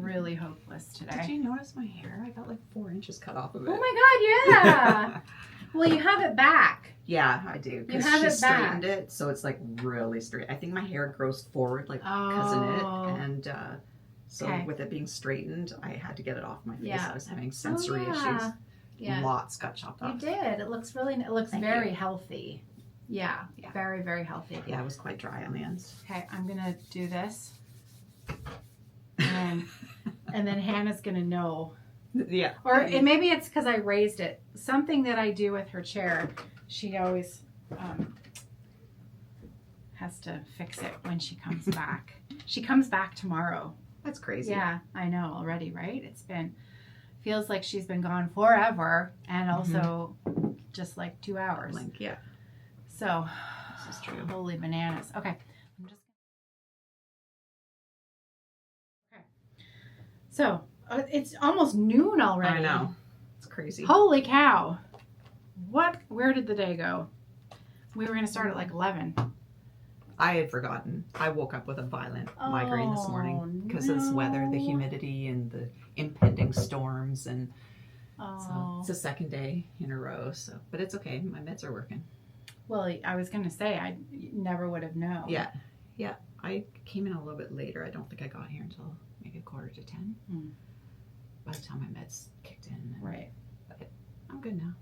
really hopeless today. Did you notice my hair? I got like 4 inches cut off of it. Oh my God, yeah. Well, you have it back. Yeah, I do. You Because have she it back. straightened it, so it's like really straight. I think my hair grows forward like cousin it, and so Okay. with it being straightened, I had to get it off my face. Yeah. I was having sensory issues. Yeah. Lots got chopped You off. did. It looks really, Thank very you. healthy. Yeah. Yeah. Very, very healthy. Yeah, it was quite dry on the ends. Okay, I'm gonna do this. And then Hannah's gonna know. Yeah. Or maybe it's because I raised it. Something that I do with her chair, she always has to fix it when she comes back. She comes back tomorrow. That's crazy. Yeah, I know already, right? Feels like she's been gone forever, and also just like 2 hours. Like, yeah. So, This is true. holy bananas. Okay. Okay. So, it's almost noon already. I know. It's crazy. Holy cow. Where did the day go? We were going to start at like 11. I had forgotten. I woke up with a violent migraine this morning because of this weather, the humidity, and the impending storms, and so it's the second day in a row. So, but it's okay. My meds are working. Well, I was going to say I never would have known. Yeah. I came in a little bit later. I don't think I got here until maybe 9:45. By the time my meds kicked in. Right. But I'm good now.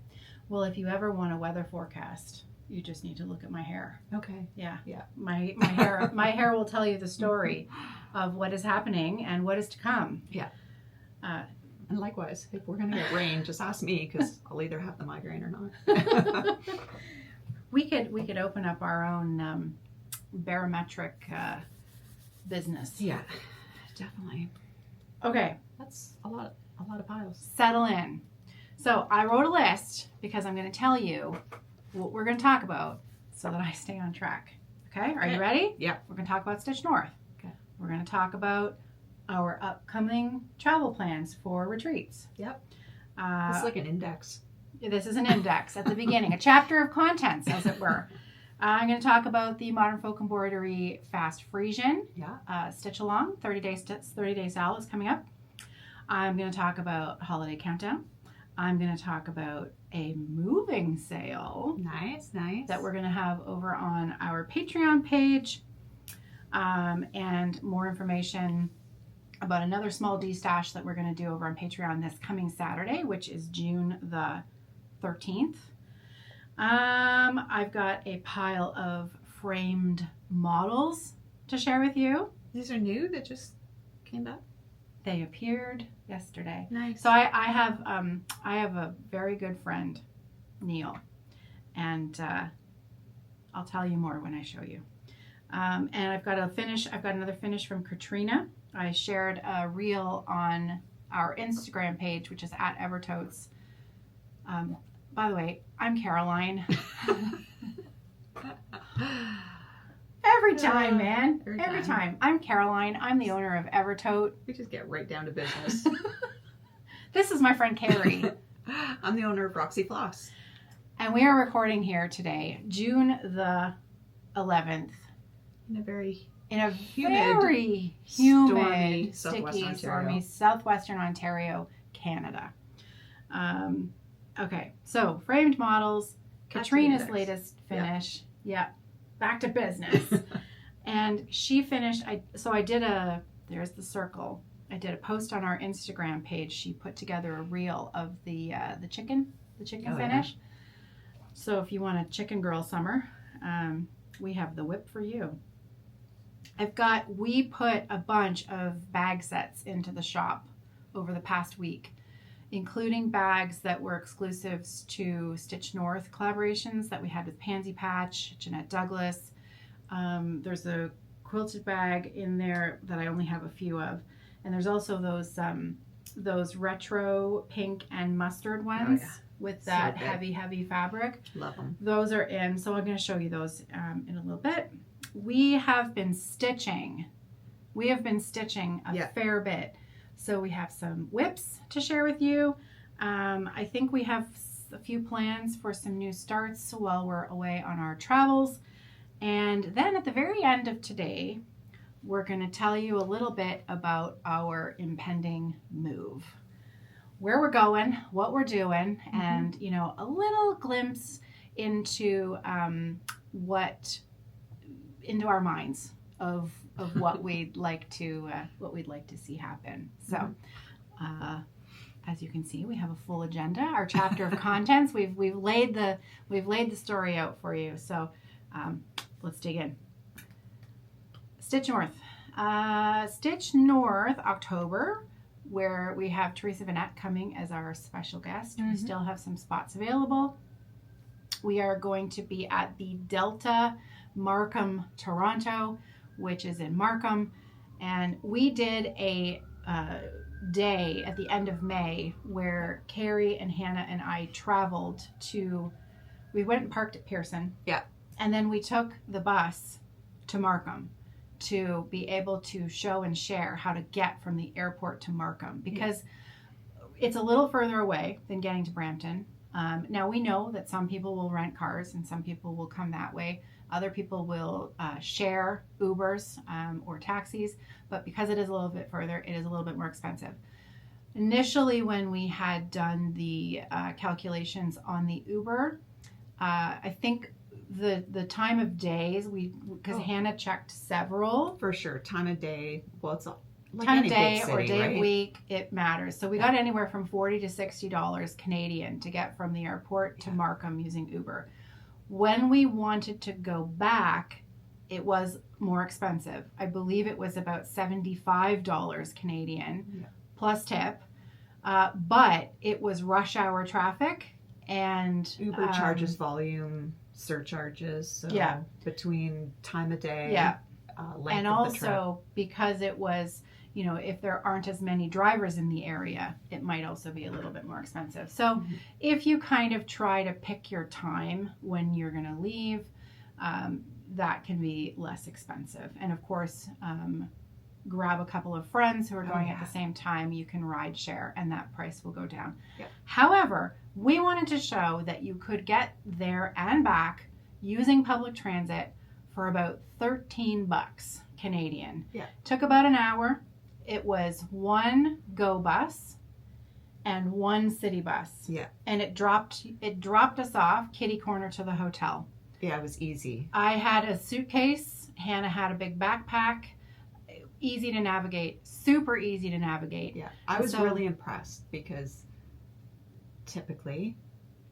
Well, if you ever want a weather forecast, you just need to look at my hair. Okay. Yeah. Yeah. My hair my hair will tell you the story of what is happening and what is to come. Yeah. And likewise, if we're gonna get rain, just ask me because I'll either have the migraine or not. We could open up our own barometric business. Yeah, definitely. Okay. That's a lot of piles. Settle in. So I wrote a list because I'm going to tell you what we're going to talk about so that I stay on track. Okay? Are you ready? Yeah. We're going to talk about Stitch North. Okay. We're going to talk about our upcoming travel plans for retreats. Yep. It's like an index. This is an index at the beginning, a chapter of contents, as it were. I'm going to talk about the Modern Folk Embroidery Fast Frisian. Yeah. Stitch Along, 30-day sale is coming up. I'm going to talk about Holiday Countdown. I'm going to talk about a moving sale. Nice. That we're going to have over on our Patreon page. And more information about another small D-stash that we're going to do over on Patreon this coming Saturday, which is June the 13th. I've got a pile of framed models to share with you. These are new that just came back. They appeared yesterday. Nice. So I have a very good friend, Neil, and I'll tell you more when I show you. And I've got another finish from Katrina. I shared a reel on our Instagram page, which is @Evertotes. By the way, I'm Caroline. Every time, man. Every time. I'm Caroline. I'm the owner of Evertote. We just get right down to business. This is my friend Kerri. I'm the owner of Roxy Floss. And we are recording here today, June the 11th. In a very Humid, stormy, sticky, stormy southwestern Ontario, Canada. Okay, so framed models, Katrina's latest finish. Yeah, back to business. And she finished. There's the circle. I did a post on our Instagram page. She put together a reel of the chicken finish. Yeah. So if you want a chicken girl summer, we have the whip for you. We put a bunch of bag sets into the shop over the past week, including bags that were exclusives to Stitch North collaborations that we had with Pansy Patch, Jeanette Douglas. There's a quilted bag in there that I only have a few of. And there's also those retro pink and mustard ones with that heavy fabric. Love them. Those are in, so I'm going to show you those in a little bit. We have been stitching a fair bit. So we have some whips to share with you. I think we have a few plans for some new starts while we're away on our travels. And then at the very end of today, we're going to tell you a little bit about our impending move, where we're going, what we're doing, and, you know, a little glimpse into into our minds of what we'd like to see happen. So, as you can see, we have a full agenda. Our chapter of contents. We've laid the story out for you. So, let's dig in. Stitch North, October, where we have Teresa Vanette coming as our special guest. We still have some spots available. We are going to be at the Delta Markham Toronto, which is in Markham, and we did a day at the end of May where Kerri and Hannah and I traveled to. We went and parked at Pearson. Yeah. And then we took the bus to Markham to be able to show and share how to get from the airport to Markham, because it's a little further away than getting to Brampton. Now we know that some people will rent cars and some people will come that way. Other people will share Ubers or taxis, but because it is a little bit further, it is a little bit more expensive. Initially, when we had done the calculations on the Uber, I think the time of days, because Hannah checked several. For sure, time of day. Well, it's like time any of day big city, or day right? of week, it matters. So we got anywhere from $40 to $60 Canadian to get from the airport to Markham using Uber. When we wanted to go back, it was more expensive. I believe it was about $75 Canadian plus tip, but it was rush hour traffic, and Uber charges volume surcharges. So between time of day, length and of the trip. also because it was, you know, if there aren't as many drivers in the area, it might also be a little bit more expensive. So if you kind of try to pick your time when you're going to leave, that can be less expensive. And of course, grab a couple of friends who are going at the same time. You can ride share and that price will go down. However, we wanted to show that you could get there and back using public transit for about $13 Canadian. Took about an hour. It was one go bus and one city bus. And it dropped us off kitty corner to the hotel. It was easy. I had a suitcase. Hannah had a big backpack. Easy to navigate. Super easy to navigate. I was really impressed because typically,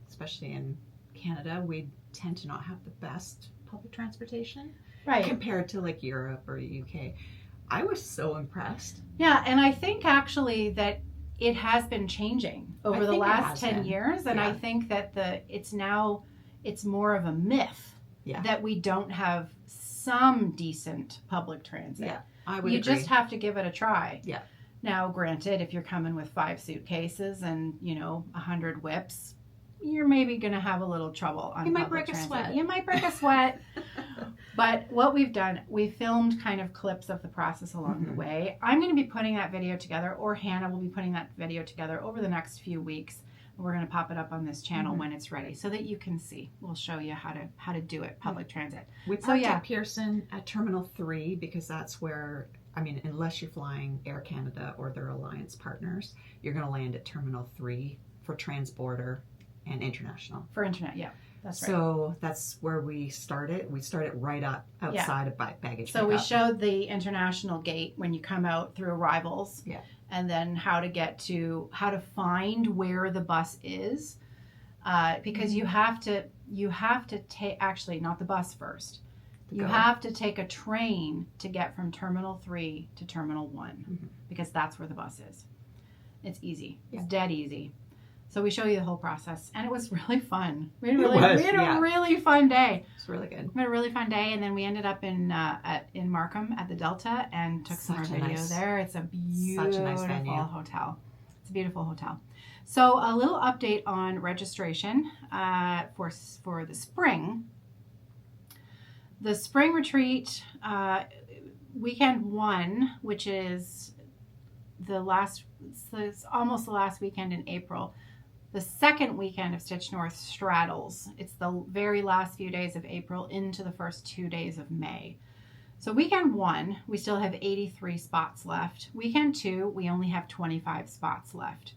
especially in Canada, we tend to not have the best public transportation. Compared to like Europe or UK. I was so impressed. And I think actually that it has been changing over the last 10 years. And I think that it's more of a myth that we don't have some decent public transit. I would You agree. just have to give it a try. Now, granted, if you're coming with 5 suitcases and, 100 whips, you're maybe going to have a little trouble on public transit. You might break a sweat. But what we've done, we filmed kind of clips of the process along the way. I'm going to be putting that video together, or Hannah will be putting that video together over the next few weeks. We're going to pop it up on this channel when it's ready so that you can see. We'll show you how to do it, public transit. We parked at Pearson at Terminal 3 because that's where, unless you're flying Air Canada or their alliance partners, you're going to land at Terminal 3 for transborder and international. For internet, that's right. So that's where we started. We started right up outside of baggage. So we showed the international gate when you come out through arrivals. And then how to find where the bus is, because you have to take, actually not the bus first. You have to take a train to get from Terminal 3 to Terminal 1 because that's where the bus is. It's easy. It's dead easy. So we show you the whole process, and it was really fun. We had a really fun day. It's really good. We had a really fun day, and then we ended up in Markham at the Delta and took some more video there. It's a beautiful hotel. It's a beautiful hotel. So a little update on registration for the spring. The spring retreat, weekend 1, which is it's almost the last weekend in April. The second weekend of Stitch North straddles. It's the very last few days of April into the first 2 days of May. So weekend 1, we still have 83 spots left. Weekend 2, we only have 25 spots left.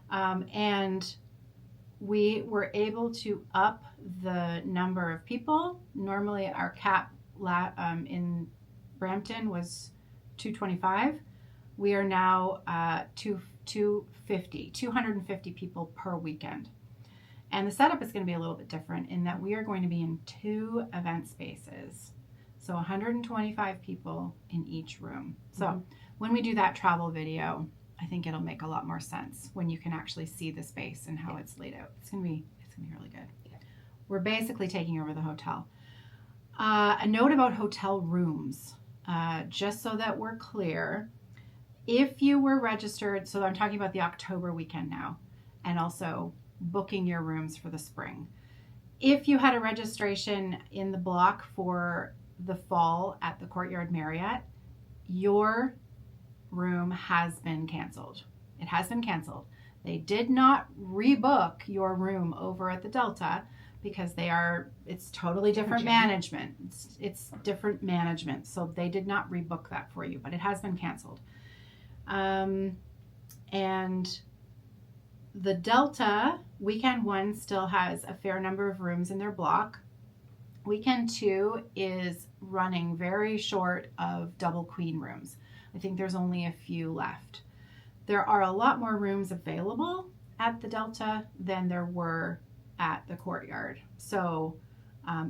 And we were able to up the number of people. Normally our cap in Brampton was 225. We are now 250 people per weekend. And the setup is going to be a little bit different in that we are going to be in 2 event spaces. So 125 people in each room. So when we do that travel video, I think it'll make a lot more sense when you can actually see the space and how it's laid out. It's gonna be really good. Yeah. We're basically taking over the hotel. A note about hotel rooms, just so that we're clear. If you were registered, so I'm talking about the October weekend now, and also booking your rooms for the spring. If you had a registration in the block for the fall at the Courtyard Marriott, your room has been canceled. It has been canceled. They did not rebook your room over at the Delta because it's totally different management. It's different management. So they did not rebook that for you, but it has been canceled. And the Delta, weekend 1 still has a fair number of rooms in their block. Weekend 2 is running very short of double queen rooms. I think there's only a few left. There are a lot more rooms available at the Delta than there were at the Courtyard. So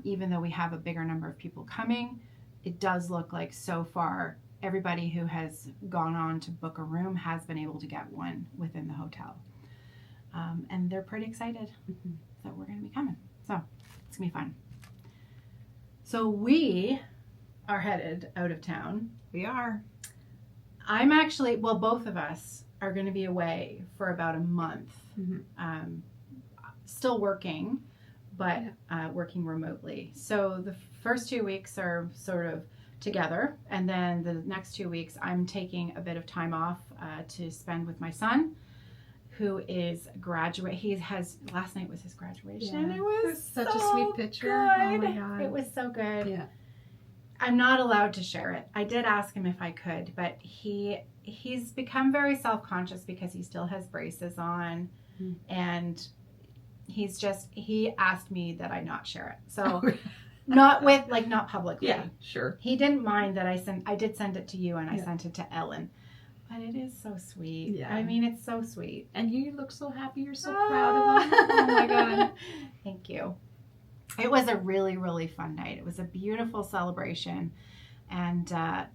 even though we have a bigger number of people coming, it does look like so far everybody who has gone on to book a room has been able to get one within the hotel. And they're pretty excited that we're going to be coming. So it's going to be fun. So we are headed out of town. We are. I'm actually, well, both of us are going to be away for about a month. Still working, but working remotely. So the first 2 weeks are sort of together. And then the next 2 weeks, I'm taking a bit of time off to spend with my son, who is last night was his graduation. Yeah. It was such so a sweet picture. Good. Oh my God. It was so good. Yeah. I'm not allowed to share it. I did ask him if I could, but he's become very self-conscious because he still has braces on, and he asked me that I not share it. So not publicly. Yeah, sure. He didn't mind that I did send it to you, and I sent it to Ellen. But it is so sweet. Yeah. I mean, it's so sweet. And you look so happy. You're so proud of him. Oh my God. Thank you. It was a really, really fun night. It was a beautiful celebration. And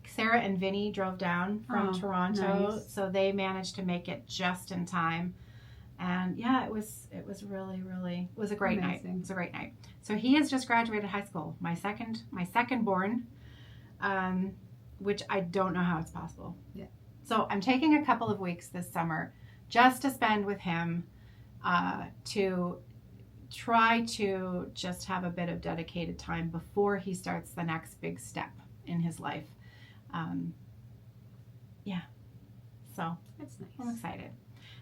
Sarah and Vinny drove down from Toronto. Nice. So they managed to make it just in time. And yeah, it was really, really, it was a great night. It was a great night. So he has just graduated high school. My second born, which I don't know how it's possible. Yeah. So I'm taking a couple of weeks this summer just to spend with him, to try to just have a bit of dedicated time before he starts the next big step in his life. So That's nice. I'm excited.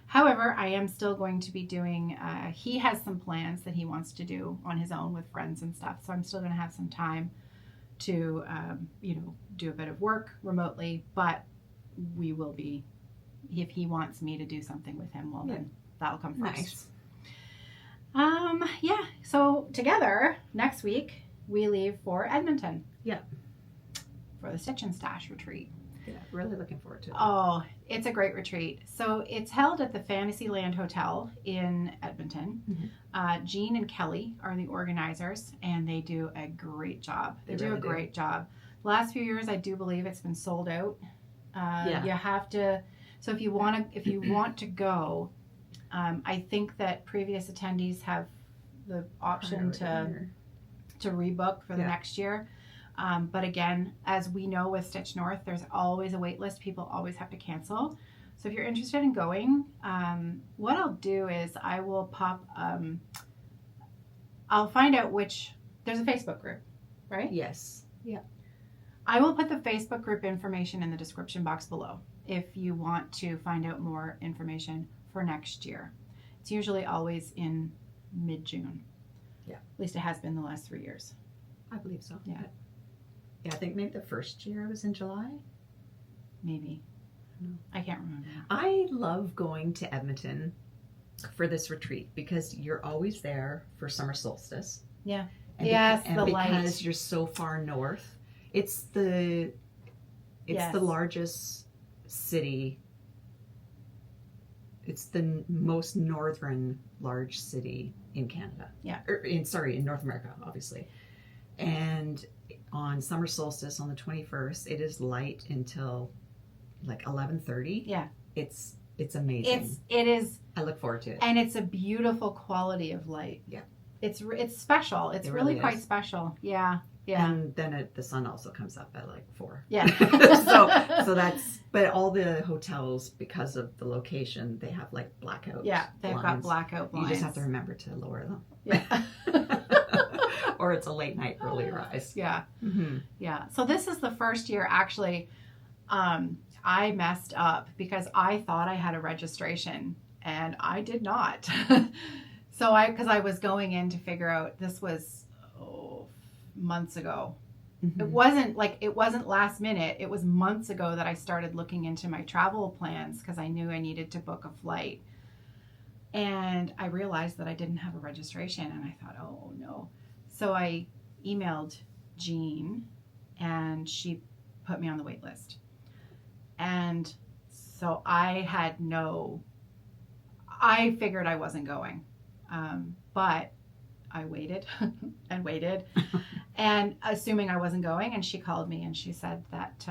However, I am still going to be doing, he has some plans that he wants to do on his own with friends and stuff. So I'm still going to have some time to, do a bit of work remotely, but we will be, if he wants me to do something with him, well, then that'll come first. Nice. So together next week we leave for Edmonton. Yeah. For the Stitch and Stash retreat. Yeah, really looking forward to it. Oh, it's a great retreat. So it's held at the Fantasyland Hotel in Edmonton. Jean and Kelly are the organizers, and they do a great job. They do a great job. The last few years, I do believe it's been sold out. You have to. So if you want to go, I think that previous attendees have the option to rebook for the next year. But again, as we know with Stitch North, there's always a wait list. People always have to cancel. So if you're interested in going, what I'll do is I will I'll find out there's a Facebook group, right? Yes. Yeah. I will put the Facebook group information in the description box below if you want to find out more information for next year. It's usually always in mid-June. Yeah. At least it has been the last 3 years. I believe so. Yeah. Yeah, I think maybe the first year I was in July. Maybe. I can't remember. I love going to Edmonton for this retreat because you're always there for summer solstice. Yeah. And yes, and the because light. you're so far north, it's the largest city. It's the most northern large city in Canada. Yeah. In North America, obviously. And on summer solstice on the 21st, it is light until like 11:30. Yeah. It's amazing. It is. I look forward to it. And it's a beautiful quality of light. Yeah. It's special. It's really quite is. special. Yeah. Yeah. And then the sun also comes up at like 4. Yeah. so that's, but all the hotels, because of the location, they have like blackout. Yeah, they've blinds. got blackout blinds. You just have to remember to lower them. Yeah. Or it's a late night early rise. Yeah. Mm-hmm. Yeah. So this is the first year actually I messed up because I thought I had a registration and I did not. Because I was going in to figure out, this was months ago. Mm-hmm. It wasn't last minute. It was months ago that I started looking into my travel plans because I knew I needed to book a flight. And I realized that I didn't have a registration and I thought, oh no. So I emailed Jean and she put me on the wait list. And so I figured I wasn't going. But I waited and waited and assuming I wasn't going, and she called me and she said that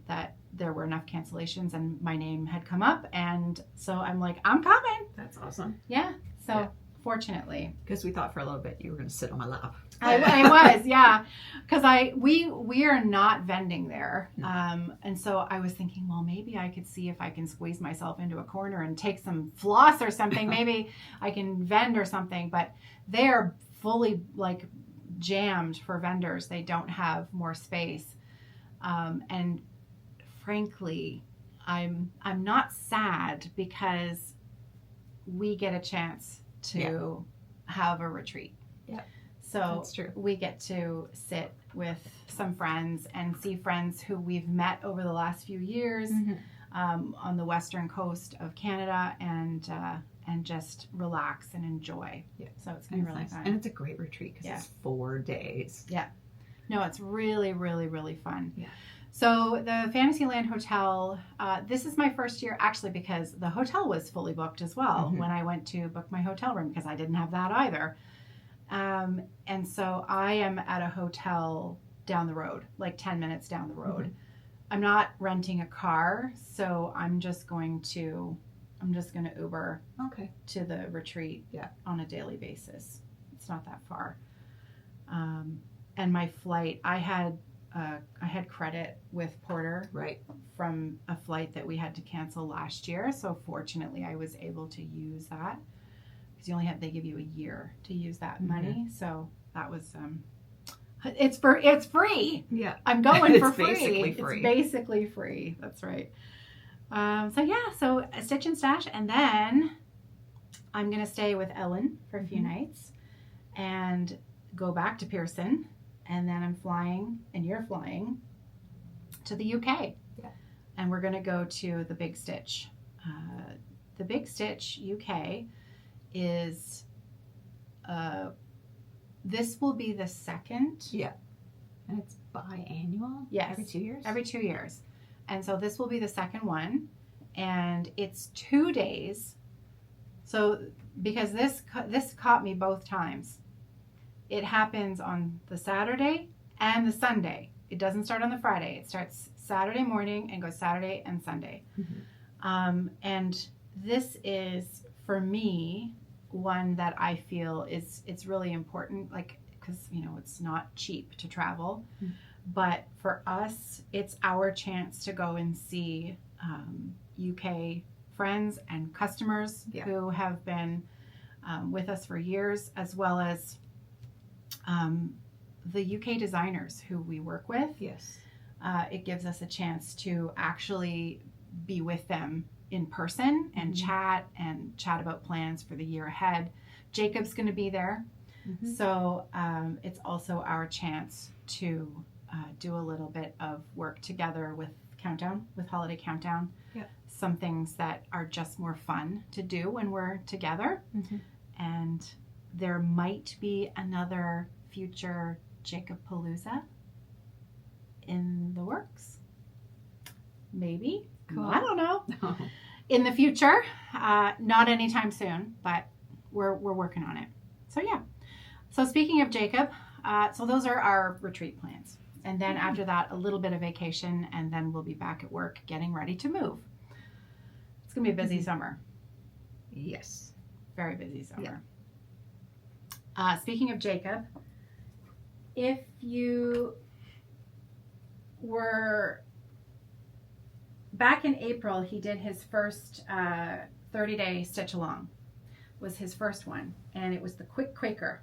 that there were enough cancellations and my name had come up, and so I'm like, I'm coming. That's awesome. Yeah. So fortunately, because we thought for a little bit you were going to sit on my lap. I was, yeah, because we are not vending there, and so I was thinking, well, maybe I could see if I can squeeze myself into a corner and take some floss or something. Maybe I can vend or something, but they are fully like jammed for vendors. They don't have more space, and frankly, I'm not sad because we get a chance to have a retreat. Yeah. So that's true. We get to sit with some friends and see friends who we've met over the last few years on the western coast of Canada, and just relax and enjoy. Yeah. So it's going to be really fun. And it's a great retreat because it's 4 days. Yeah. No, it's really, really, really fun. Yeah. So the Fantasyland Hotel, this is my first year actually because the hotel was fully booked as well when I went to book my hotel room because I didn't have that either. And so I am at a hotel down the road, like 10 minutes down the road. I'm not renting a car, so I'm just going to Uber to the retreat on a daily basis. It's not that far. And my flight, I had credit with Porter from a flight that we had to cancel last year. So fortunately I was able to use that. Because they give you a year to use that money, so that was it's free. Yeah, I'm going for free. It's basically free. That's right. So a stitch and stash, and then I'm gonna stay with Ellen for a few nights, and go back to Pearson, and then I'm flying, and you're flying to the UK. Yeah, and we're gonna go to the Big Stitch. The Big Stitch UK is this will be the second. Yeah. And it's biannual? Yes. Every 2 years? Every 2 years. And so this will be the second one. And it's 2 days. So because this caught me both times. It happens on the Saturday and the Sunday. It doesn't start on the Friday. It starts Saturday morning and goes Saturday and Sunday. And this is, for me, one that I feel it's really important, like, because it's not cheap to travel, but for us it's our chance to go and see UK friends and customers who have been with us for years, as well as the UK designers who we work with. Yes. It gives us a chance to actually be with them in person and chat about plans for the year ahead. Jacob's going to be there. So it's also our chance to do a little bit of work together with Holiday Countdown. Yeah. Some things that are just more fun to do when we're together. Mm-hmm. And there might be another future Jacob Palooza in the works. Maybe. Cool. I don't know. In the future, not anytime soon, but we're working on it. So yeah. So speaking of Jacob, so those are our retreat plans. And then after that, a little bit of vacation, and then we'll be back at work getting ready to move. It's going to be a busy summer. Yes. Very busy summer. Yeah. Speaking of Jacob, if you were back in April, he did his first 30-day stitch along. Was his first one, and it was the Quick Quaker.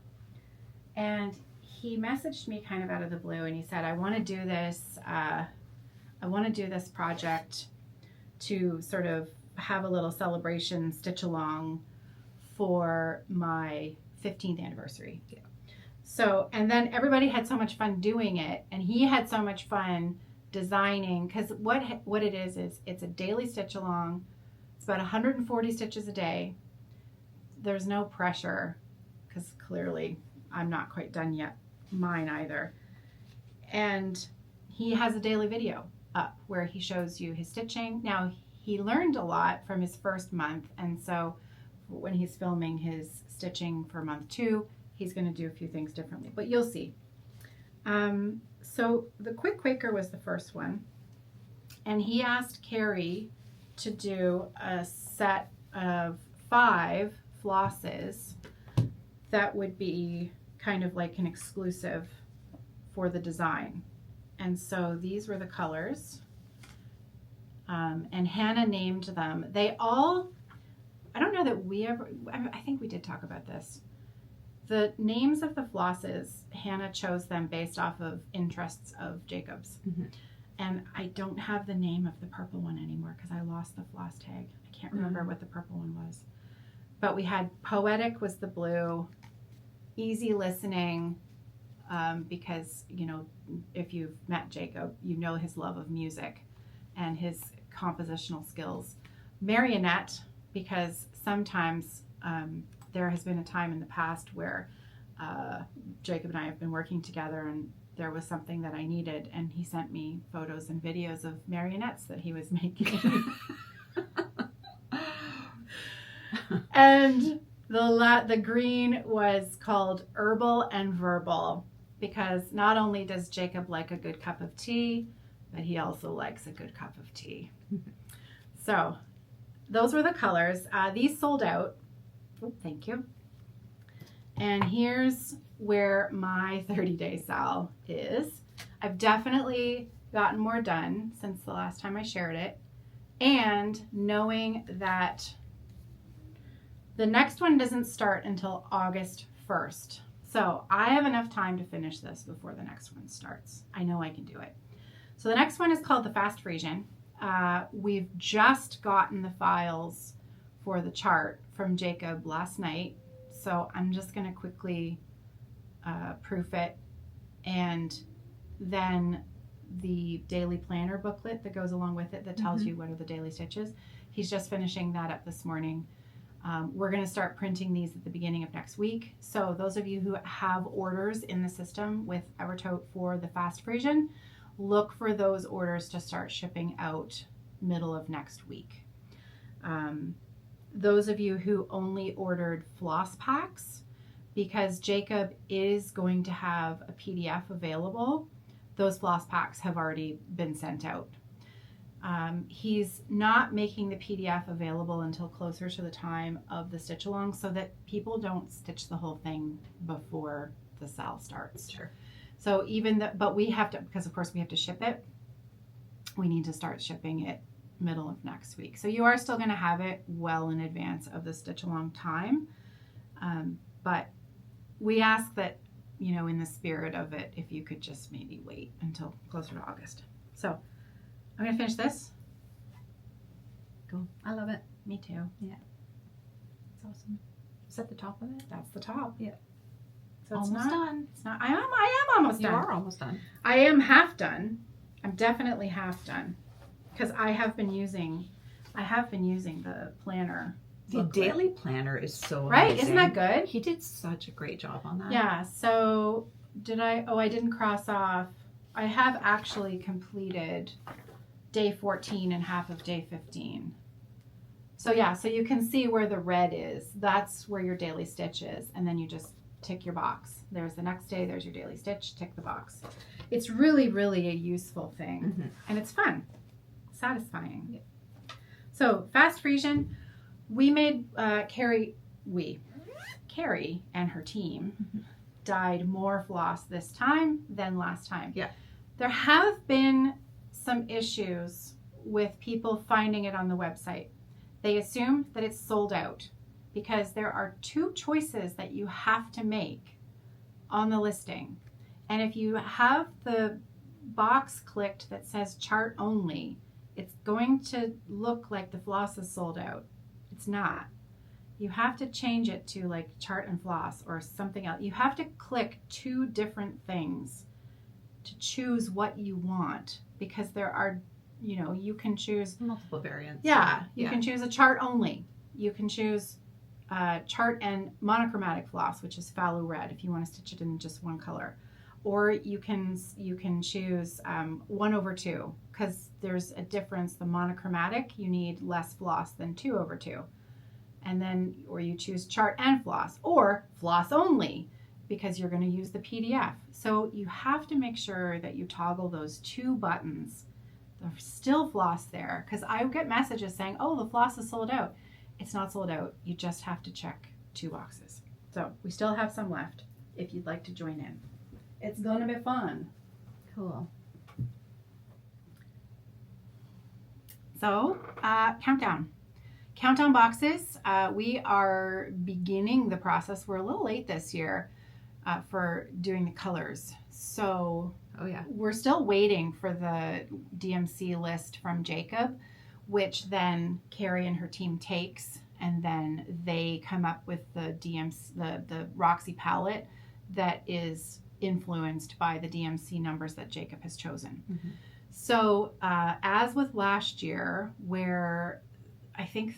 And he messaged me kind of out of the blue, and he said, I want to do this project to sort of have a little celebration stitch along for my 15th anniversary. Yeah. So, and then everybody had so much fun doing it, and he had so much fun designing, because what it is it's a daily stitch along. It's about 140 stitches a day. There's no pressure, because clearly I'm not quite done yet, mine either. And he has a daily video up where he shows you his stitching. Now, he learned a lot from his first month, and so when he's filming his stitching for month 2, he's going to do a few things differently, but you'll see. So the Quick Quaker was the first one, and he asked Kerri to do a set of 5 flosses that would be kind of like an exclusive for the design. And so these were the colors, and Hannah named them. They all, I don't know that we ever, I think we did talk about this. The names of the flosses, Hannah chose them based off of interests of Jacob's. Mm-hmm. And I don't have the name of the purple one anymore because I lost the floss tag. I can't remember what the purple one was. But we had Poetic was the blue, Easy Listening, because, you know, if you've met Jacob, you know his love of music and his compositional skills. Marionette, because sometimes there has been a time in the past where Jacob and I have been working together, and there was something that I needed, and he sent me photos and videos of marionettes that he was making. And the green was called Herbal and Verbal, because not only does Jacob like a good cup of tea, but he also likes a good cup of tea. So those were the colors. These sold out. Oh, thank you. And here's where my 30-day sal is. I've definitely gotten more done since the last time I shared it. And knowing that the next one doesn't start until August 1st. So I have enough time to finish this before the next one starts. I know I can do it. So the next one is called the Fast Frisian. We've just gotten the files for the chart from Jacob last night. So I'm just going to quickly proof it. And then the daily planner booklet that goes along with it that tells you what are the daily stitches. He's just finishing that up this morning. We're going to start printing these at the beginning of next week. So those of you who have orders in the system with Evertote for the Fast Frisian, look for those orders to start shipping out middle of next week. Those of you who only ordered floss packs, because Jacob is going to have a PDF available, those floss packs have already been sent out. He's not making the PDF available until closer to the time of the stitch along so that people don't stitch the whole thing before the sal starts. Sure. So but we have to, because of course we have to ship it, we need to start shipping it middle of next week. So you are still going to have it well in advance of the stitch along time. But we ask that, you know, in the spirit of it, if you could just maybe wait until closer to August. So I'm going to finish this. Cool. I love it. Me too. Yeah. It's awesome. Is that the top of it? That's the top. Yeah. So it's almost done. It's not. I am almost done. You are almost done. I am half done. I'm definitely half done because I have been using the planner. The daily planner is so right. amazing. Isn't that good? He did such a great job on that. Yeah. So did I? Oh, I didn't cross off. I have actually completed day 14 and half of day 15. So yeah, so you can see where the red is. That's where your daily stitch is. And then you just tick your box. There's the next day. There's your daily stitch. Tick the box. It's really, really a useful thing. Mm-hmm. And it's fun. Satisfying. Yeah. So fast Frisian. We made Kerri and her team dyed more floss this time than last time. Yeah. There have been some issues with people finding it on the website. They assume that it's sold out because there are 2 choices that you have to make on the listing. And if you have the box clicked that says chart only, it's going to look like the floss is sold out. It's not. You have to change it to like chart and floss or something else. You have to click 2 different things to choose what you want because there are, you can choose multiple variants. Yeah, you can choose a chart only. You can choose chart and monochromatic floss, which is phthalo red if you want to stitch it in just one color. Or you can choose 1/2 because there's a difference. The monochromatic, you need less floss than 2/2. And then, or you choose chart and floss or floss only because you're going to use the PDF. So you have to make sure that you toggle those 2 buttons. There's still floss there because I get messages saying, oh, the floss is sold out. It's not sold out. You just have to check 2 boxes. So we still have some left if you'd like to join in. It's going to be fun. Cool. So countdown. Countdown boxes. We are beginning the process. We're a little late this year for doing the colors. So oh yeah, we're still waiting for the DMC list from Jacob, which then Kerri and her team takes, and then they come up with the DMC, the Roxy palette that is influenced by the DMC numbers that Jacob has chosen. Mm-hmm. So as with last year, where I think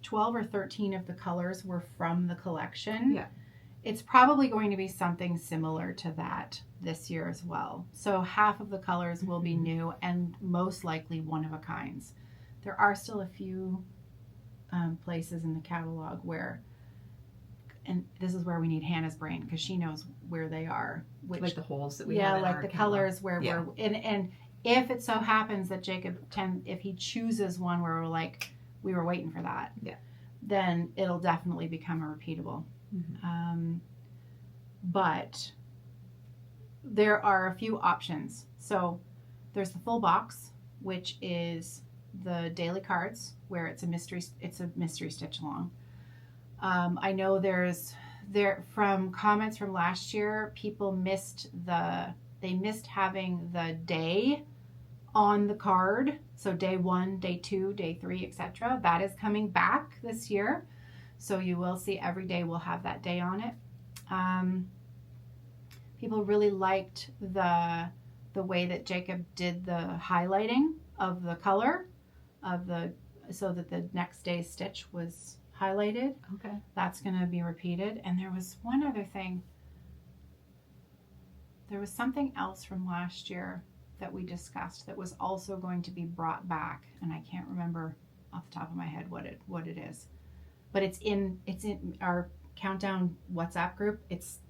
12 or 13 of the colors were from the collection. Yeah. It's probably going to be something similar to that this year as well. So half of the colors will be new and most likely one-of-a-kinds. There are still a few places in the catalog where, and this is where we need Hannah's brain because she knows where they are. Which, like the holes that we have in like our the catalog. colors where we're, and if it so happens that Jacob, if he chooses one where we're like, we were waiting for that, then it'll definitely become a repeatable. Mm-hmm. But there are a few options. So there's the full box, which is the daily cards where it's a mystery stitch along. I know from comments from last year, people missed having the day on the card. So day 1, day 2, day 3, etc. That is coming back this year. So you will see every day will have that day on it. People really liked the way that Jacob did the highlighting of the color so that the next day's stitch was highlighted. Okay. That's going to be repeated. And there was one other thing. There was something else from last year that we discussed that was also going to be brought back, and I can't remember off the top of my head what it is. But it's in our countdown WhatsApp group. It's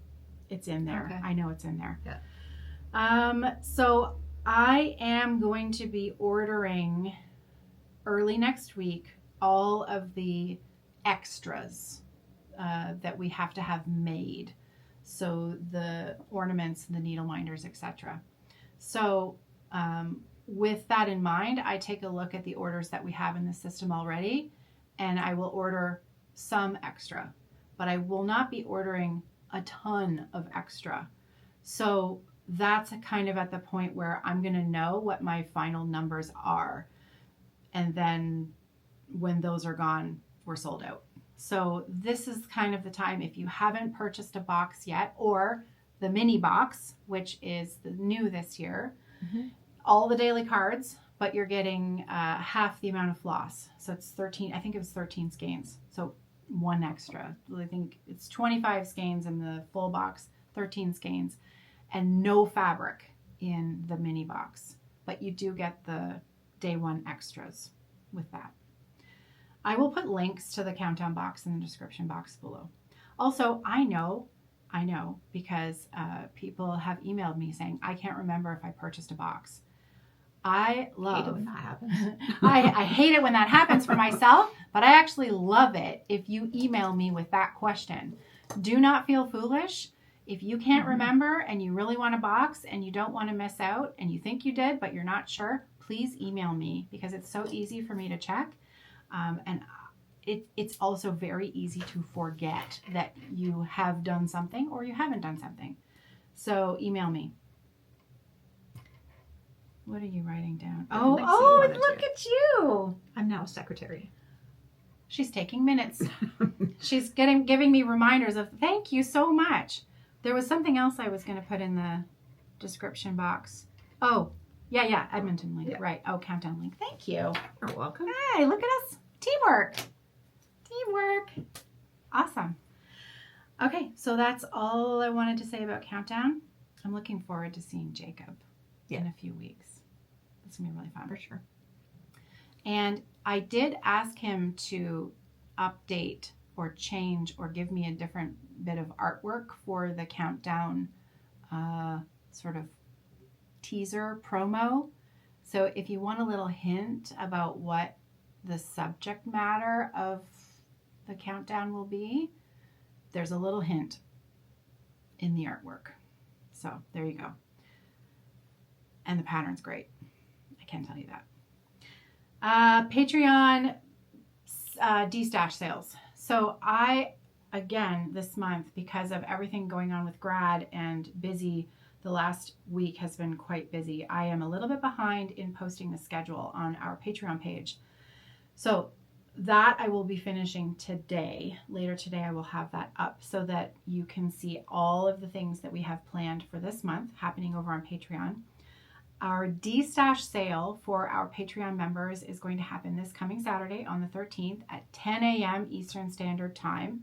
in there. Okay. I know it's in there. Yeah. So I am going to be ordering early next week all of the extras that we have to have made. So the ornaments, the needle minders, etc. So with that in mind, I take a look at the orders that we have in the system already, and I will order some extra, but I will not be ordering a ton of extra. So that's kind of at the point where I'm going to know what my final numbers are. And then when those are gone, we're sold out. So this is kind of the time, if you haven't purchased a box yet, or the mini box, which is the new this year, all the daily cards, but you're getting half the amount of floss. So it's 13, I think it was 13 skeins. So one extra. I think it's 25 skeins in the full box, 13 skeins, and no fabric in the mini box. But you do get the day one extras with that. I will put links to the countdown box in the description box below. Also, I know, because people have emailed me saying, I can't remember if I purchased a box. I love, hate it when that happens. I hate it when that happens for myself, but I actually love it if you email me with that question. Do not feel foolish. If you can't remember and you really want a box and you don't want to miss out and you think you did, but you're not sure, please email me, because it's so easy for me to check. And it's also very easy to forget that you have done something or you haven't done something. So email me. What are you writing down? Oh, look at you. I'm now a secretary. She's taking minutes. She's giving me reminders of thank you so much. There was something else I was going to put in the description box. Oh, yeah, Edmonton link. Yeah. Right. Oh, countdown link. Thank you. You're welcome. Hey, look at us. Teamwork. Awesome. Okay, so that's all I wanted to say about Countdown. I'm looking forward to seeing Jacob in a few weeks. It's going to be really fun. For sure. And I did ask him to update or change or give me a different bit of artwork for the Countdown sort of teaser promo. So if you want a little hint about what the subject matter of the Countdown will be, there's a little hint in the artwork. So there you go. And the pattern's great. I can tell you that. Patreon de-stash sales. So again, this month, because of everything going on with grad and busy, the last week has been quite busy. I am a little bit behind in posting the schedule on our Patreon page. So that I will be finishing today. Later today, I will have that up so that you can see all of the things that we have planned for this month happening over on Patreon. Our de-stash sale for our Patreon members is going to happen this coming Saturday on the 13th at 10 a.m. Eastern Standard Time.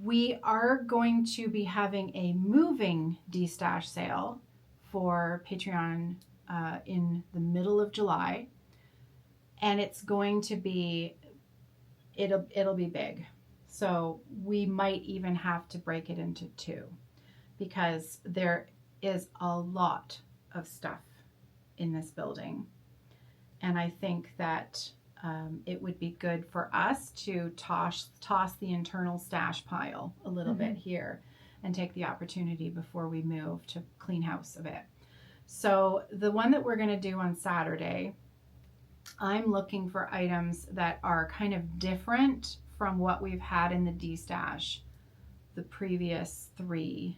We are going to be having a moving de-stash sale for Patreon in the middle of July. And it's going to be, it'll be big. So we might even have to break it into two, because there is a lot of stuff in this building. And I think that it would be good for us to toss the internal stash pile a little bit here and take the opportunity before we move to clean house a bit. So the one that we're going to do on Saturday, I'm looking for items that are kind of different from what we've had in the de-stash the previous 3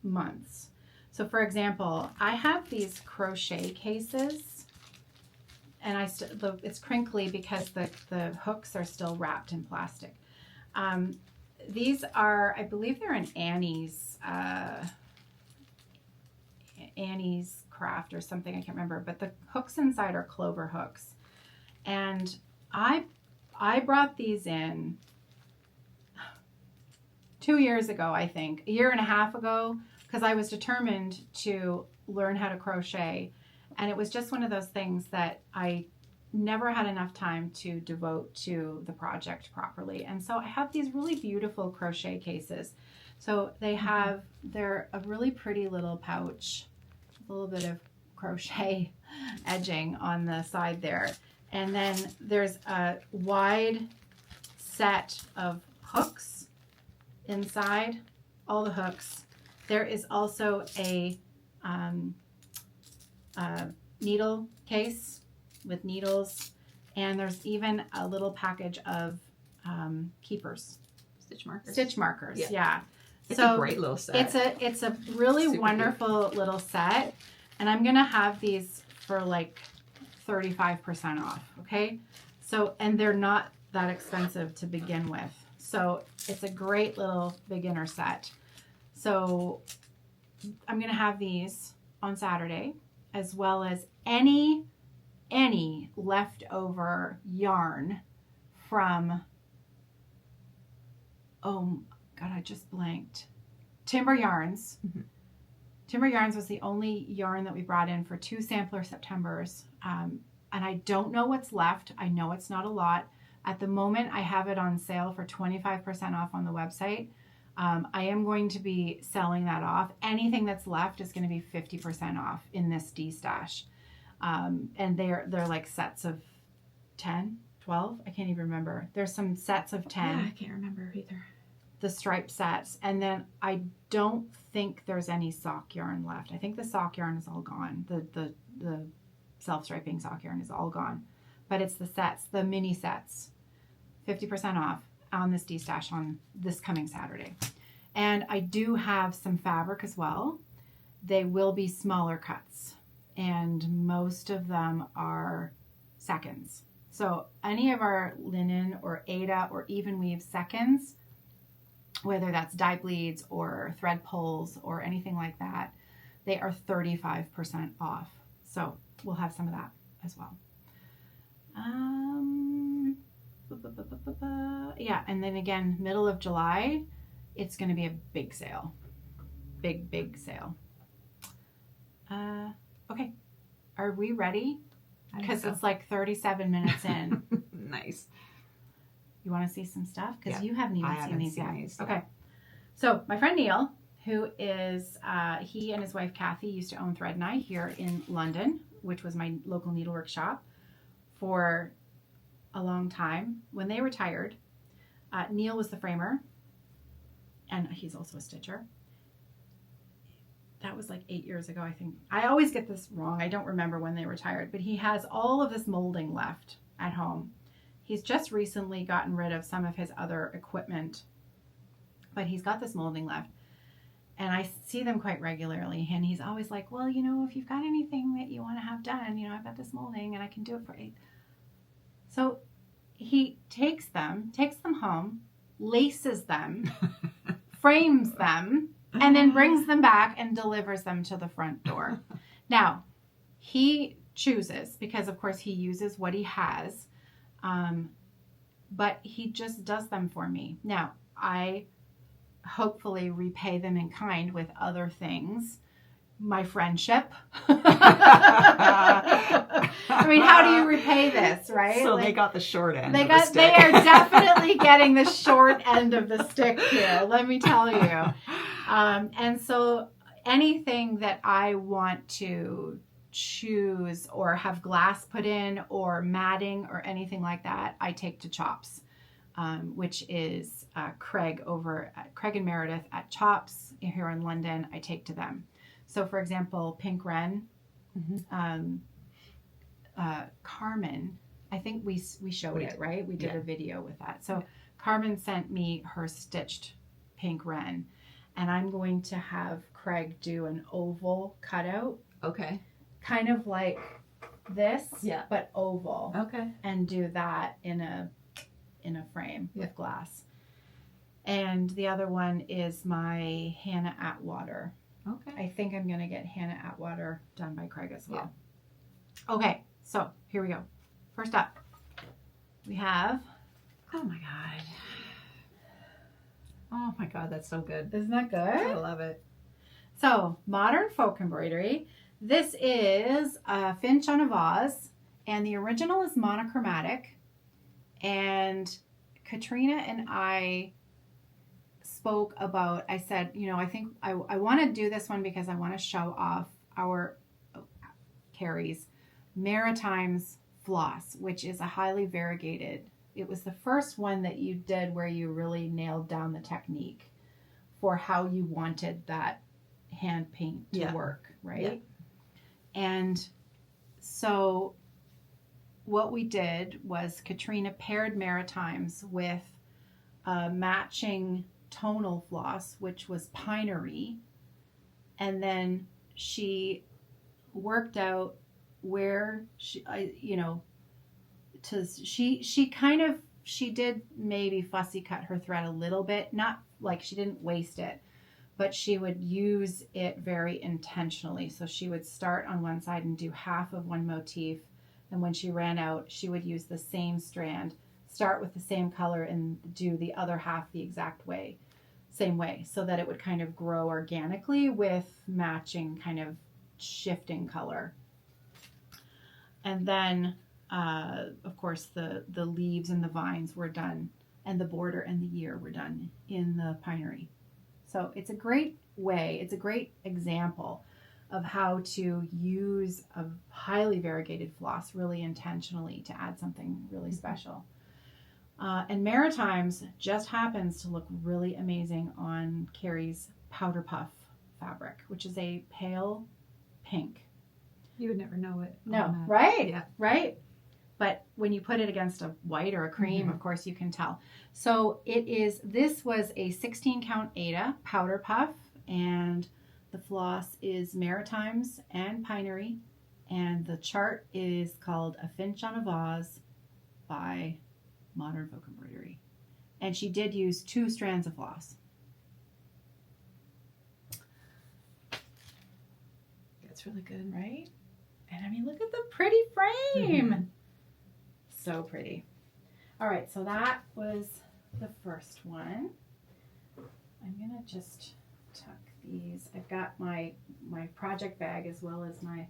months. So for example, I have these crochet cases, and it's crinkly because the hooks are still wrapped in plastic. These are, I believe they're an Annie's Craft or something, I can't remember, but the hooks inside are clover hooks. And I brought these in 2 years ago, I think, a year and a half ago, because I was determined to learn how to crochet. And it was just one of those things that I never had enough time to devote to the project properly. And so I have these really beautiful crochet cases. So they're a really pretty little pouch, a little bit of crochet edging on the side there. And then there's a wide set of hooks inside, all the hooks. There is also a needle case with needles, and there's even a little package of keepers. Stitch markers, yeah. It's a great little set. It's a really super wonderful cute little set, and I'm gonna have these for like 35% off, okay? So, and they're not that expensive to begin with. So it's a great little beginner set. So I'm going to have these on Saturday, as well as any leftover yarn from, oh God, I just blanked. Timber Yarns. Mm-hmm. Timber Yarns was the only yarn that we brought in for 2 sampler Septembers. And I don't know what's left. I know it's not a lot. At the moment, I have it on sale for 25% off on the website. I am going to be selling that off. Anything that's left is going to be 50% off in this D-stash. And they're like sets of 10, 12. I can't even remember. There's some sets of 10. Yeah, I can't remember either. The stripe sets. And then I don't think there's any sock yarn left. I think the sock yarn is all gone. The self-striping sock yarn is all gone. But it's the sets, the mini sets. 50% off on this D-stash on this coming Saturday. And I do have some fabric as well. They will be smaller cuts, and most of them are seconds. So any of our linen or Aida or even weave seconds, whether that's dye bleeds or thread pulls or anything like that, they are 35% off. So we'll have some of that as well. Yeah, and then again, middle of July, it's going to be a big sale. Big sale. Okay. Are we ready? Because it's like 37 minutes in. Nice. You want to see some stuff? Because you haven't even seen these yet. These okay. So my friend Neil, who is, he and his wife Kathy used to own Thread and I here in London, which was my local needlework shop for a long time. When they retired, Neil was the framer, and he's also a stitcher. That was like 8 years ago, I think. I always get this wrong. I don't remember when they retired, but he has all of this molding left at home. He's just recently gotten rid of some of his other equipment, but he's got this molding left. And I see them quite regularly, and he's always like, well, you know, if you've got anything that you want to have done, you know, I've got this molding and I can do it for you. So he takes them home, laces them, frames them, and then brings them back and delivers them to the front door. Now, he chooses, because of course he uses what he has, but he just does them for me. Now, I hopefully repay them in kind with other things. My friendship. I mean, how do you repay this, right? So like, they got the short end. They are definitely getting the short end of the stick here, let me tell you. And so anything that I want to choose or have glass put in or matting or anything like that, I take to Chops, which is Craig and Meredith at Chops here in London. I take to them. So, for example, Pink Wren, Carmen, I think we showed it, right? We did a video with that. So Carmen sent me her stitched Pink Wren, and I'm going to have Craig do an oval cutout. Okay. Kind of like this, but oval. Okay. And do that in a frame with glass. And the other one is my Hannah Atwater. Okay. I think I'm going to get Hannah Atwater done by Craig as well. Yeah. Okay, so here we go. First up, we have... Oh my God. Oh my God, that's so good. Isn't that good? I love it. So, Modern Folk Embroidery. This is a Finch on a Vase, and the original is monochromatic. And Katrina and I spoke about, I said, you know, I think I want to do this one because I want to show off our Kerri's Maritimes floss, which is a highly variegated. It was the first one that you did where you really nailed down the technique for how you wanted that hand paint to work, right? Yeah. And so what we did was Katrina paired Maritimes with a matching tonal floss, which was Pinery, and then she worked out where she kind of she did maybe fussy cut her thread a little bit, not like she didn't waste it, but she would use it very intentionally. So she would start on one side and do half of one motif, and when she ran out, she would use the same strand, start with the same color and do the other half the exact way, same way, so that it would kind of grow organically with matching kind of shifting color. And then of course the leaves and the vines were done, and the border and the ear were done in the pinery. So it's a great way, it's a great example of how to use a highly variegated floss really intentionally to add something really special. And Maritimes just happens to look really amazing on Kerri's powder puff fabric, which is a pale pink. You would never know it. No, right? Yeah. Right? But when you put it against a white or a cream, of course you can tell. So this was a 16 count Aida powder puff, and the floss is Maritimes and Pinery, and the chart is called A Finch on a Vase by Modern Folk Embroidery. And she did use 2 strands of floss. That's really good. Right? And I mean, look at the pretty frame. So pretty. All right, so that was the first one. I'm gonna just tuck these. I've got my project bag as well as my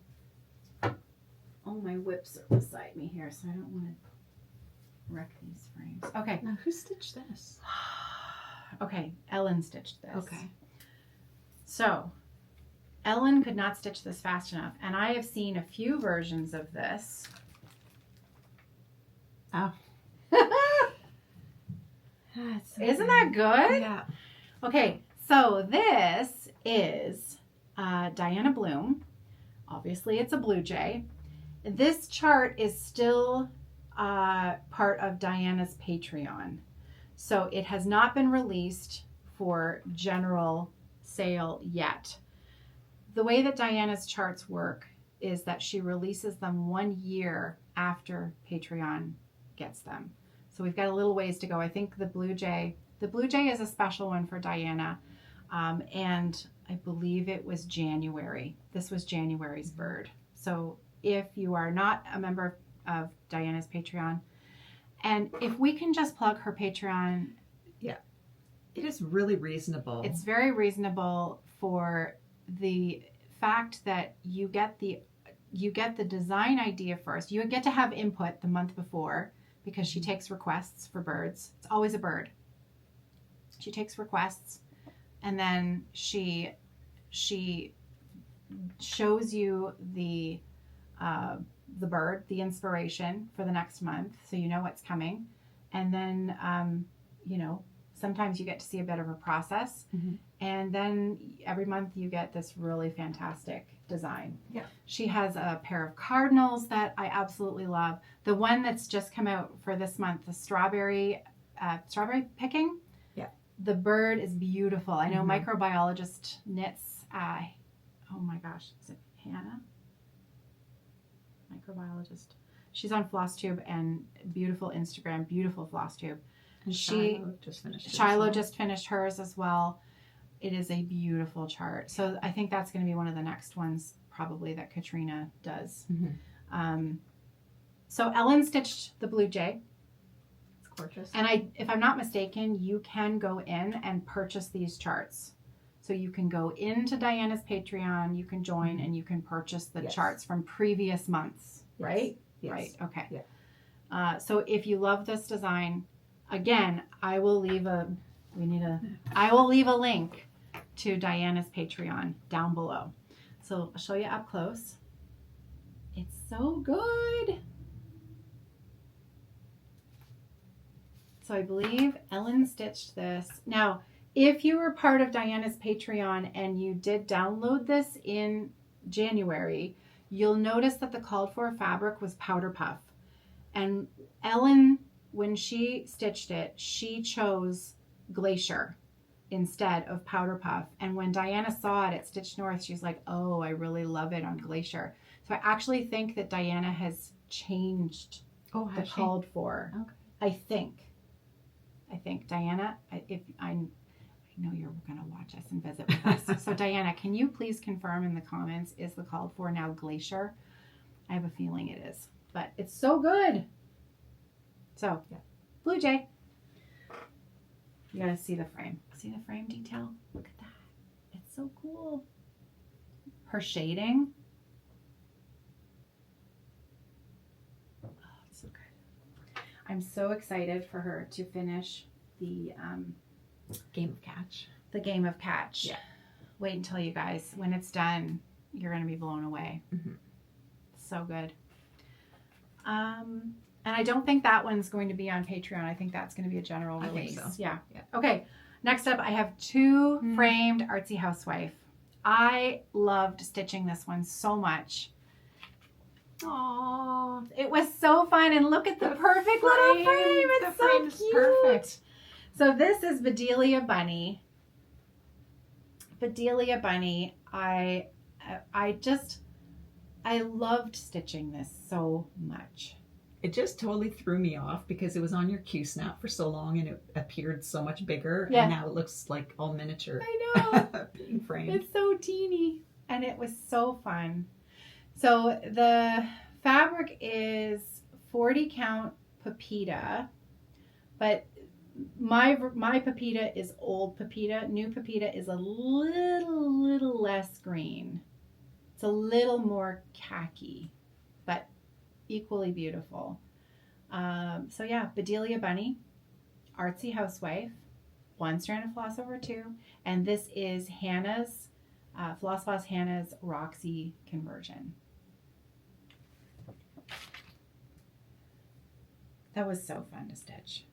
whips are beside me here, so I don't want to wreck these frames. Okay. Now, who stitched this? Okay, Ellen stitched this. Okay. So Ellen could not stitch this fast enough, and I have seen a few versions of this. Oh. Isn't that good? Yeah. Okay, so this is Diana Bloom. Obviously, it's a blue jay. This chart is still part of Diana's Patreon. So it has not been released for general sale yet. The way that Diana's charts work is that she releases them 1 year after Patreon gets them. So we've got a little ways to go. I think the Blue Jay is a special one for Diana. And I believe it was January. This was January's bird. So if you are not a member of Diana's Patreon, and if we can just plug her Patreon. Yeah. It is really reasonable. It's very reasonable for the fact that you get the design idea first. You get to have input the month before, because she takes requests for birds. It's always a bird. She takes requests, and then she shows you the bird, the inspiration for the next month, so you know what's coming. And then sometimes you get to see a bit of a process, and then every month you get this really fantastic design. Yeah. She has a pair of cardinals that I absolutely love. The one that's just come out for this month, the strawberry picking. Yeah. The bird is beautiful. I know microbiologist knits. Oh my gosh, is it Hannah? Microbiologist. She's on Flosstube and beautiful Instagram, beautiful Flosstube. And Shiloh just finished hers. Shiloh just finished hers as well. It is a beautiful chart. So I think that's going to be one of the next ones probably that Katrina does. So Ellen stitched the Blue Jay. It's gorgeous. And if I'm not mistaken, you can go in and purchase these charts. So you can go into Diana's Patreon, you can join, and you can purchase the charts from previous months, right? Yes. Right, okay. Yeah. So if you love this design, again, I will leave a link to Diana's Patreon down below. So I'll show you up close. It's so good. So I believe Ellen stitched this. Now, if you were part of Diana's Patreon and you did download this in January, you'll notice that the called for fabric was powder puff. And Ellen, when she stitched it, she chose glacier instead of powder puff. And when Diana saw it at Stitch North, she's like, oh, I really love it on glacier. So I actually think that Diana has changed the called for. Okay. I think Diana, if I know you're going to watch us and visit with us. So Diana, can you please confirm in the comments, is the called for now Glacier? I have a feeling it is, but it's so good. So yeah. Blue Jay. You got to see the frame. See the frame detail? Look at that. It's so cool. Her shading. Oh, it's so good. I'm so excited for her to finish the game of catch. The game of catch. Yeah. Wait until you guys, when it's done, you're going to be blown away. Mm-hmm. So good. And I don't think that one's going to be on Patreon. I think that's going to be a general release. I think so. Yeah. Yeah. Okay. Next up, I have 2 framed Artsy Housewife. I loved stitching this one so much. Oh, it was so fun. And look at the perfect little frame. It's so cute. Perfect. So this is Bedelia Bunny. Bedelia Bunny. I loved stitching this so much. It just totally threw me off because it was on your Q-snap for so long and it appeared so much bigger. Yeah. And now it looks like all miniature. I know. Being framed. It's so teeny. And it was so fun. So the fabric is 40 count Pepita. But my Pepita is old Pepita. New Pepita is a little less green. It's a little more khaki, but equally beautiful. So yeah, Bedelia Bunny, Artsy Housewife, 1 strand of floss over 2, and this is Hannah's, Floss Boss Hannah's Roxy conversion. That was so fun to stitch.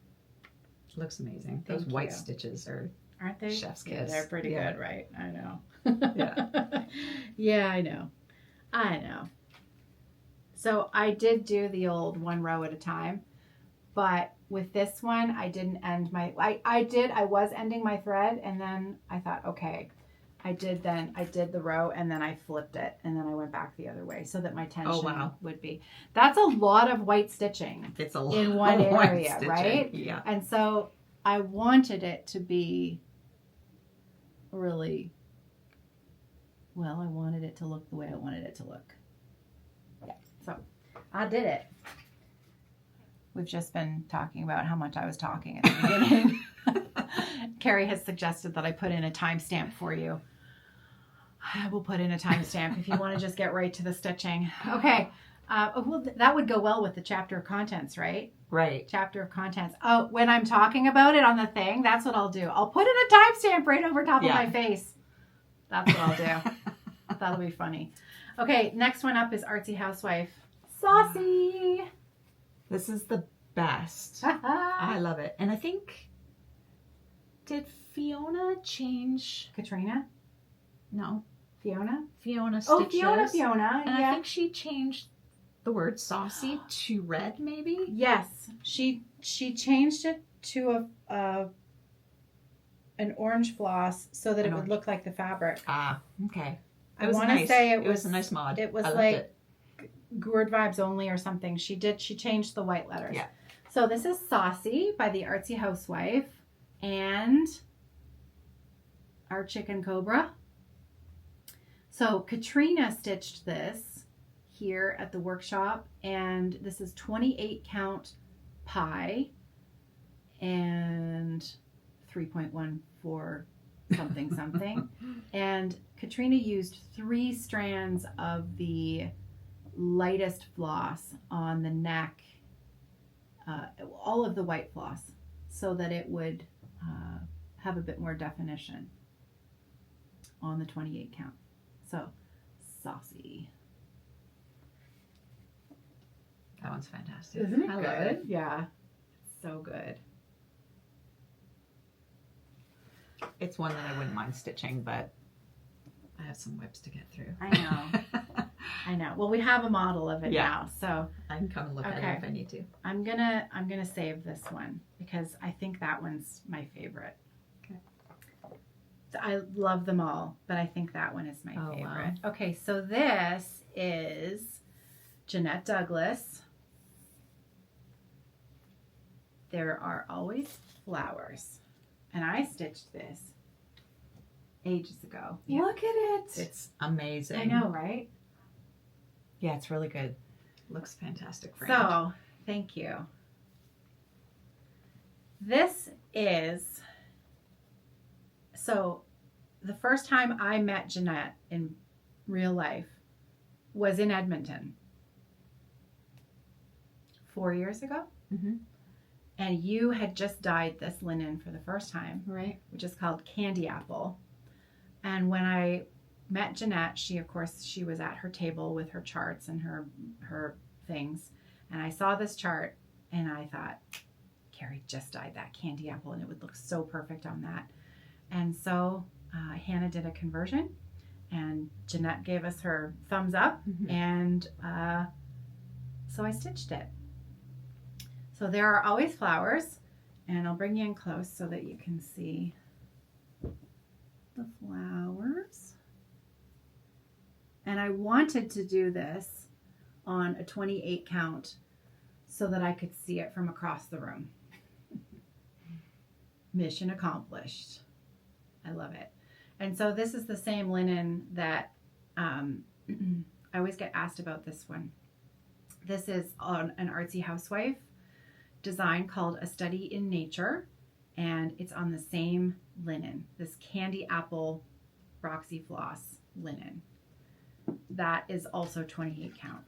Looks amazing. Those white stitches aren't they? Chef's kiss. Yeah, they're pretty good, right? I know. Yeah. Yeah, I know. So I did do the old 1 row at a time, but with this one, I didn't end my, I was ending my thread, and then I thought, okay, I did the row, and then I flipped it, and then I went back the other way so that my tension would be. That's a lot of white stitching. It's a lot in one area, stitching. Right? Yeah. And so I wanted it to be really, well, I wanted it to look the way I wanted it to look. Yeah, so I did it. We've just been talking about how much I was talking at the beginning. Kerri has suggested that I put in a timestamp for you. I will put in a timestamp if you want to just get right to the stitching. Okay. Well, that would go well with the chapter of contents, right? Right. Chapter of contents. Oh, when I'm talking about it on the thing, that's what I'll do. I'll put in a timestamp right over top of my face. That's what I'll do. That'll be funny. Okay, next one up is Artsy Housewife. Saucy! This is the best. I love it. And I think, did Fiona change? Katrina? No. Fiona? Fiona stitches. Oh, Fiona. And yeah. I think she changed the word saucy to red, maybe? Yes. She changed it to an orange floss so that it would look like the fabric. Ah, okay. I want to say it was a nice mod. It was like Gourd Vibes Only or something. She changed the white letters. Yeah. So this is Saucy by the Artsy Housewife and our Chicken Cobra. So Katrina stitched this here at the workshop, and this is 28 count pie and 3.14 something. And Katrina used 3 strands of the lightest floss on the neck, all of the white floss, so that it would have a bit more definition on the 28 count. So, saucy. That one's fantastic. Isn't it I good? love it. Yeah. So good. It's one that I wouldn't mind stitching, but I have some whips to get through. I know. I know. Well, we have a model of it now, so I can come and look at it if I need to. I'm gonna save this one because I think that one's my favorite. Okay. I love them all, but I think that one is my favorite. Wow. Okay, so this is Jeanette Douglas. there are always flowers. And I stitched this ages ago. Look at it. It's amazing. I know, right? Yeah, it's really good. Looks fantastic. So, thank you. This is, so the first time I met Jeanette in real life was in Edmonton 4 years ago. Mm-hmm. And you had just dyed this linen for the first time, Right. which is called Candy Apple. And when I met Jeanette, she was at her table with her charts and her things. And I saw this chart and I thought, Kerri just dyed that Candy Apple and it would look so perfect on that. And so Hannah did a conversion and Jeanette gave us her thumbs up. Mm-hmm. And so I stitched it. So there are always flowers, and I'll bring you in close so that you can see the flowers. And I wanted to do this on a 28 count so that I could see it from across the room. Mission accomplished. I love it. And so this is the same linen that I always get asked about this one. This is on an artsy housewife design called A Study in Nature, and it's on the same linen, this Candy Apple Roxy Floss linen. That is also 28 count.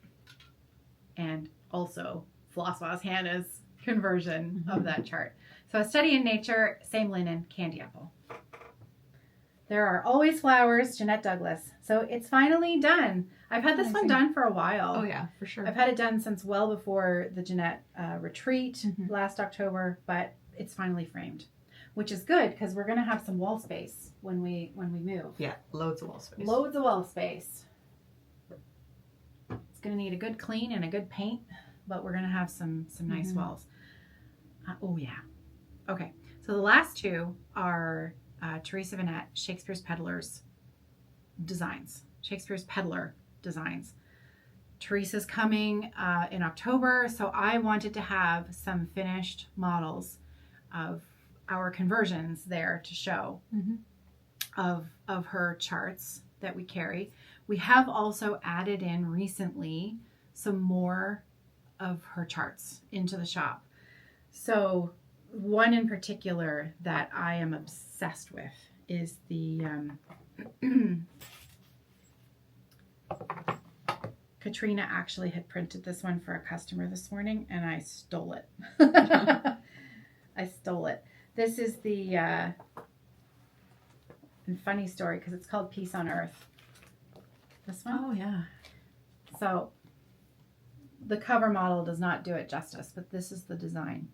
And also Floss Hannah's conversion of that chart. So A Study in Nature, same linen, Candy Apple. There are always flowers, Jeanette Douglas. So it's finally done. I've had this one done for a while. Oh yeah, for sure. I've had it done since well before the Jeanette retreat last October, but it's finally framed, which is good because we're going to have some wall space when we move. Yeah, loads of wall space. Loads of wall space. It's going to need a good clean and a good paint, but we're going to have some nice walls. Oh yeah. Okay. So the last two are Teresa Vanette, Shakespeare's Peddler's designs. Shakespeare's Peddler designs. Teresa's coming in October, so I wanted to have some finished models of our conversions there to show of her charts that we carry. We have also added in recently some more of her charts into the shop. So one in particular that I am obsessed with is the Katrina actually had printed this one for a customer this morning and I stole it. I stole it. This is the funny story because it's called Peace on Earth. This one? Oh yeah. So the cover model does not do it justice, but this is the design.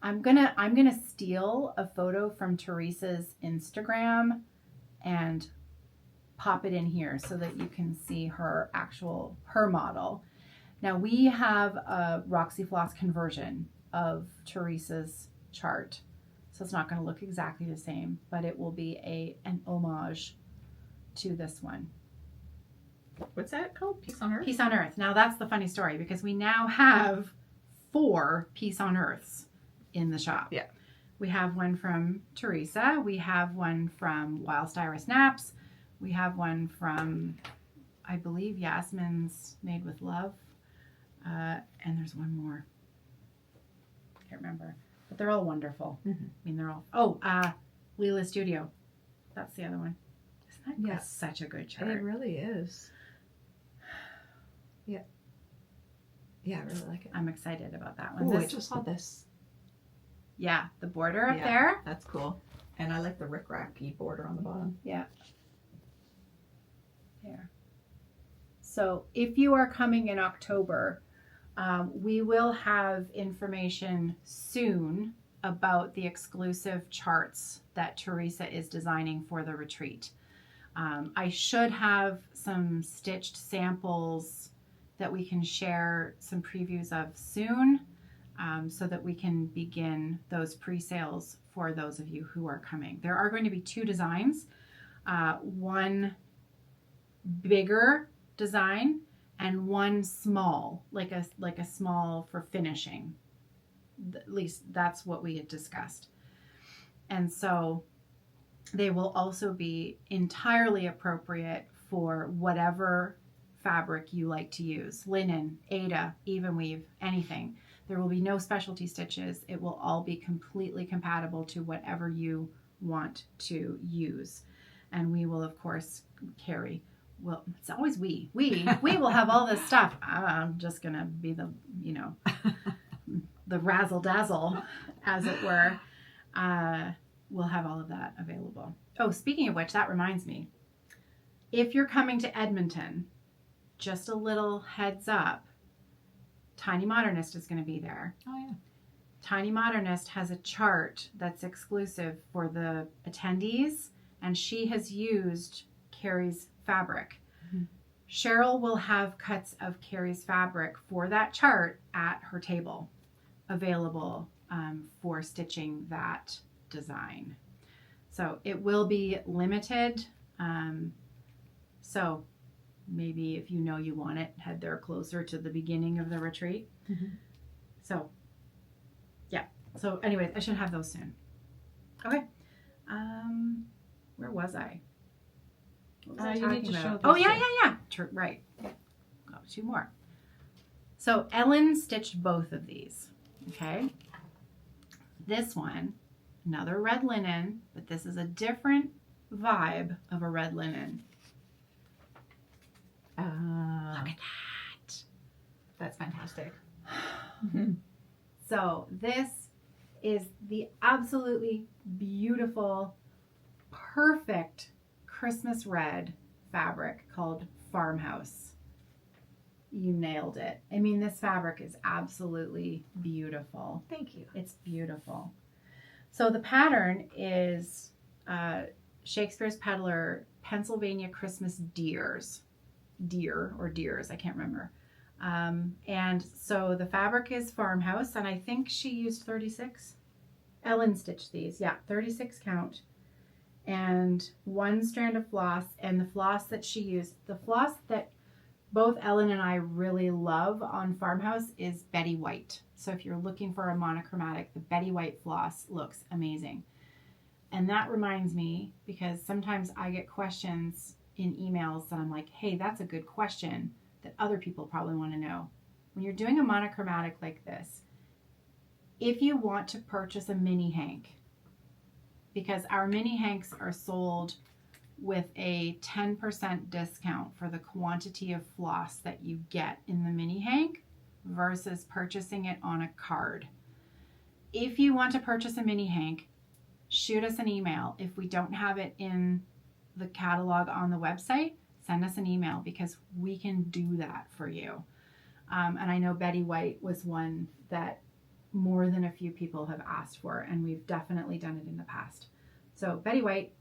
I'm gonna steal a photo from Teresa's Instagram and pop it in here so that you can see her model. Now we have a Roxy Floss conversion of Teresa's chart, so it's not going to look exactly the same, but it will be an homage to this one. What's that called? Peace on Earth? Peace on Earth. Now that's the funny story because we now have 4 Peace on Earths in the shop. Yeah. We have one from Teresa. We have one from Whilst Iris Naps. We have one from, I believe, Yasmin's Made with Love. And there's one more. Can't remember. But they're all wonderful. I mean, they're all... Leela Studio. That's the other one. Isn't that such a good chart? It really is. Yeah. Yeah, I really like it. I'm excited about that one. Oh, I just saw this. Yeah, the border up there. That's cool. And I like the rickracky border on the bottom. Yeah. There. So if you are coming in October, we will have information soon about the exclusive charts that Teresa is designing for the retreat. I should have some stitched samples that we can share some previews of soon, so that we can begin those pre-sales for those of you who are coming. There are going to be 2 designs, one bigger design and one small, like a small for finishing At least that's what we had discussed. And so they will also be entirely appropriate for whatever fabric you like to use. Linen, Aida, even weave, anything. There will be no specialty stitches. It will all be completely compatible to whatever you want to use. And we will, of course, Kerri will, it's always we will have all this stuff. I'm just going to be the, the razzle dazzle, as it were. We'll have all of that available. Oh, speaking of which, that reminds me. If you're coming to Edmonton, just a little heads up, Tiny Modernist is going to be there. Oh, yeah. Tiny Modernist has a chart that's exclusive for the attendees, and she has used Kerri's fabric. Mm-hmm. Cheryl will have cuts of Kerri's fabric for that chart at her table available for stitching that design. So it will be limited. So maybe if you know you want it, head there closer to the beginning of the retreat. Mm-hmm. So yeah. So anyways, I should have those soon. Okay. Where was I? What was I you need to about? show Oh, yeah. Right. Got 2 more. So Ellen stitched both of these. Okay. This one, another red linen, but this is a different vibe of a red linen. Look at that. That's fantastic. So this is the absolutely beautiful, perfect Christmas red fabric called Farmhouse. You nailed it. I mean, this fabric is absolutely beautiful. Thank you. It's beautiful. So the pattern is Shakespeare's Peddler Pennsylvania Christmas Deers, I can't remember. And so the fabric is Farmhouse, and I think she used 36. Ellen stitched these, 36 count, and 1 strand of floss. And the floss that she used, the floss that both Ellen and I really love on Farmhouse is Betty White. So if you're looking for a monochromatic, the Betty White floss looks amazing. And that reminds me, because sometimes I get questions in emails that I'm like, hey, that's a good question that other people probably want to know. When you're doing a monochromatic like this, if you want to purchase a mini hank, because our mini hanks are sold with a 10% discount for the quantity of floss that you get in the mini hank versus purchasing it on a card. If you want to purchase a mini hank, shoot us an email. If we don't have it in the catalog on the website, send us an email because we can do that for you. And I know Betty White was one that more than a few people have asked for, and we've definitely done it in the past. So Betty White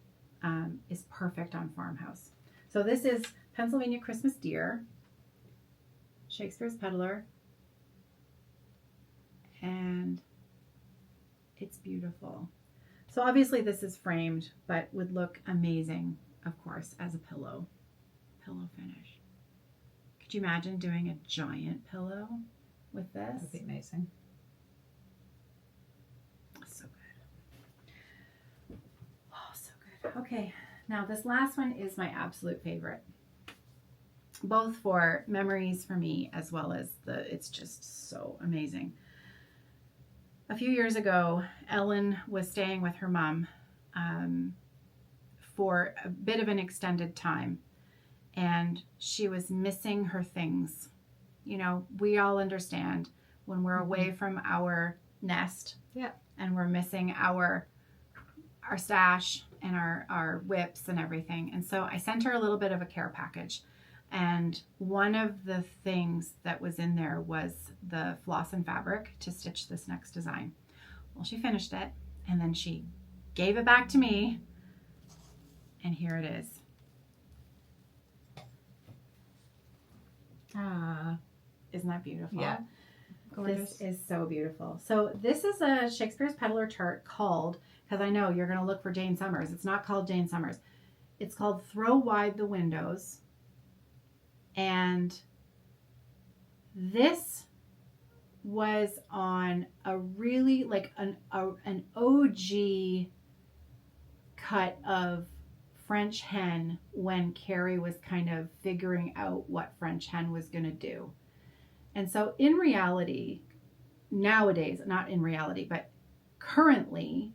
is perfect on Farmhouse. So this is Pennsylvania Christmas Deer, Shakespeare's Peddler, and it's beautiful. So obviously this is framed, but would look amazing, of course, as a pillow finish. Could you imagine doing a giant pillow with this? That would be amazing. So good. Oh, so good. Okay, now this last one is my absolute favorite. Both for memories for me as well as it's just so amazing. A few years ago, Ellen was staying with her mom for a bit of an extended time, and she was missing her things. You know, we all understand when we're away from our nest, and we're missing our stash and our whips and everything. And so I sent her a little bit of a care package. And one of the things that was in there was the floss and fabric to stitch this next design. Well, she finished it, and then she gave it back to me, and here it is. Isn't that beautiful? Yeah. Gorgeous. This is so beautiful. So this is a Shakespeare's Peddler chart called, because I know you're going to look for Jane Summers. It's not called Jane Summers. It's called Throw Wide the Windows. And this was on a really like an OG cut of French hen when Kerri was kind of figuring out what French hen was going to do. And so in reality, nowadays, not in reality, but currently,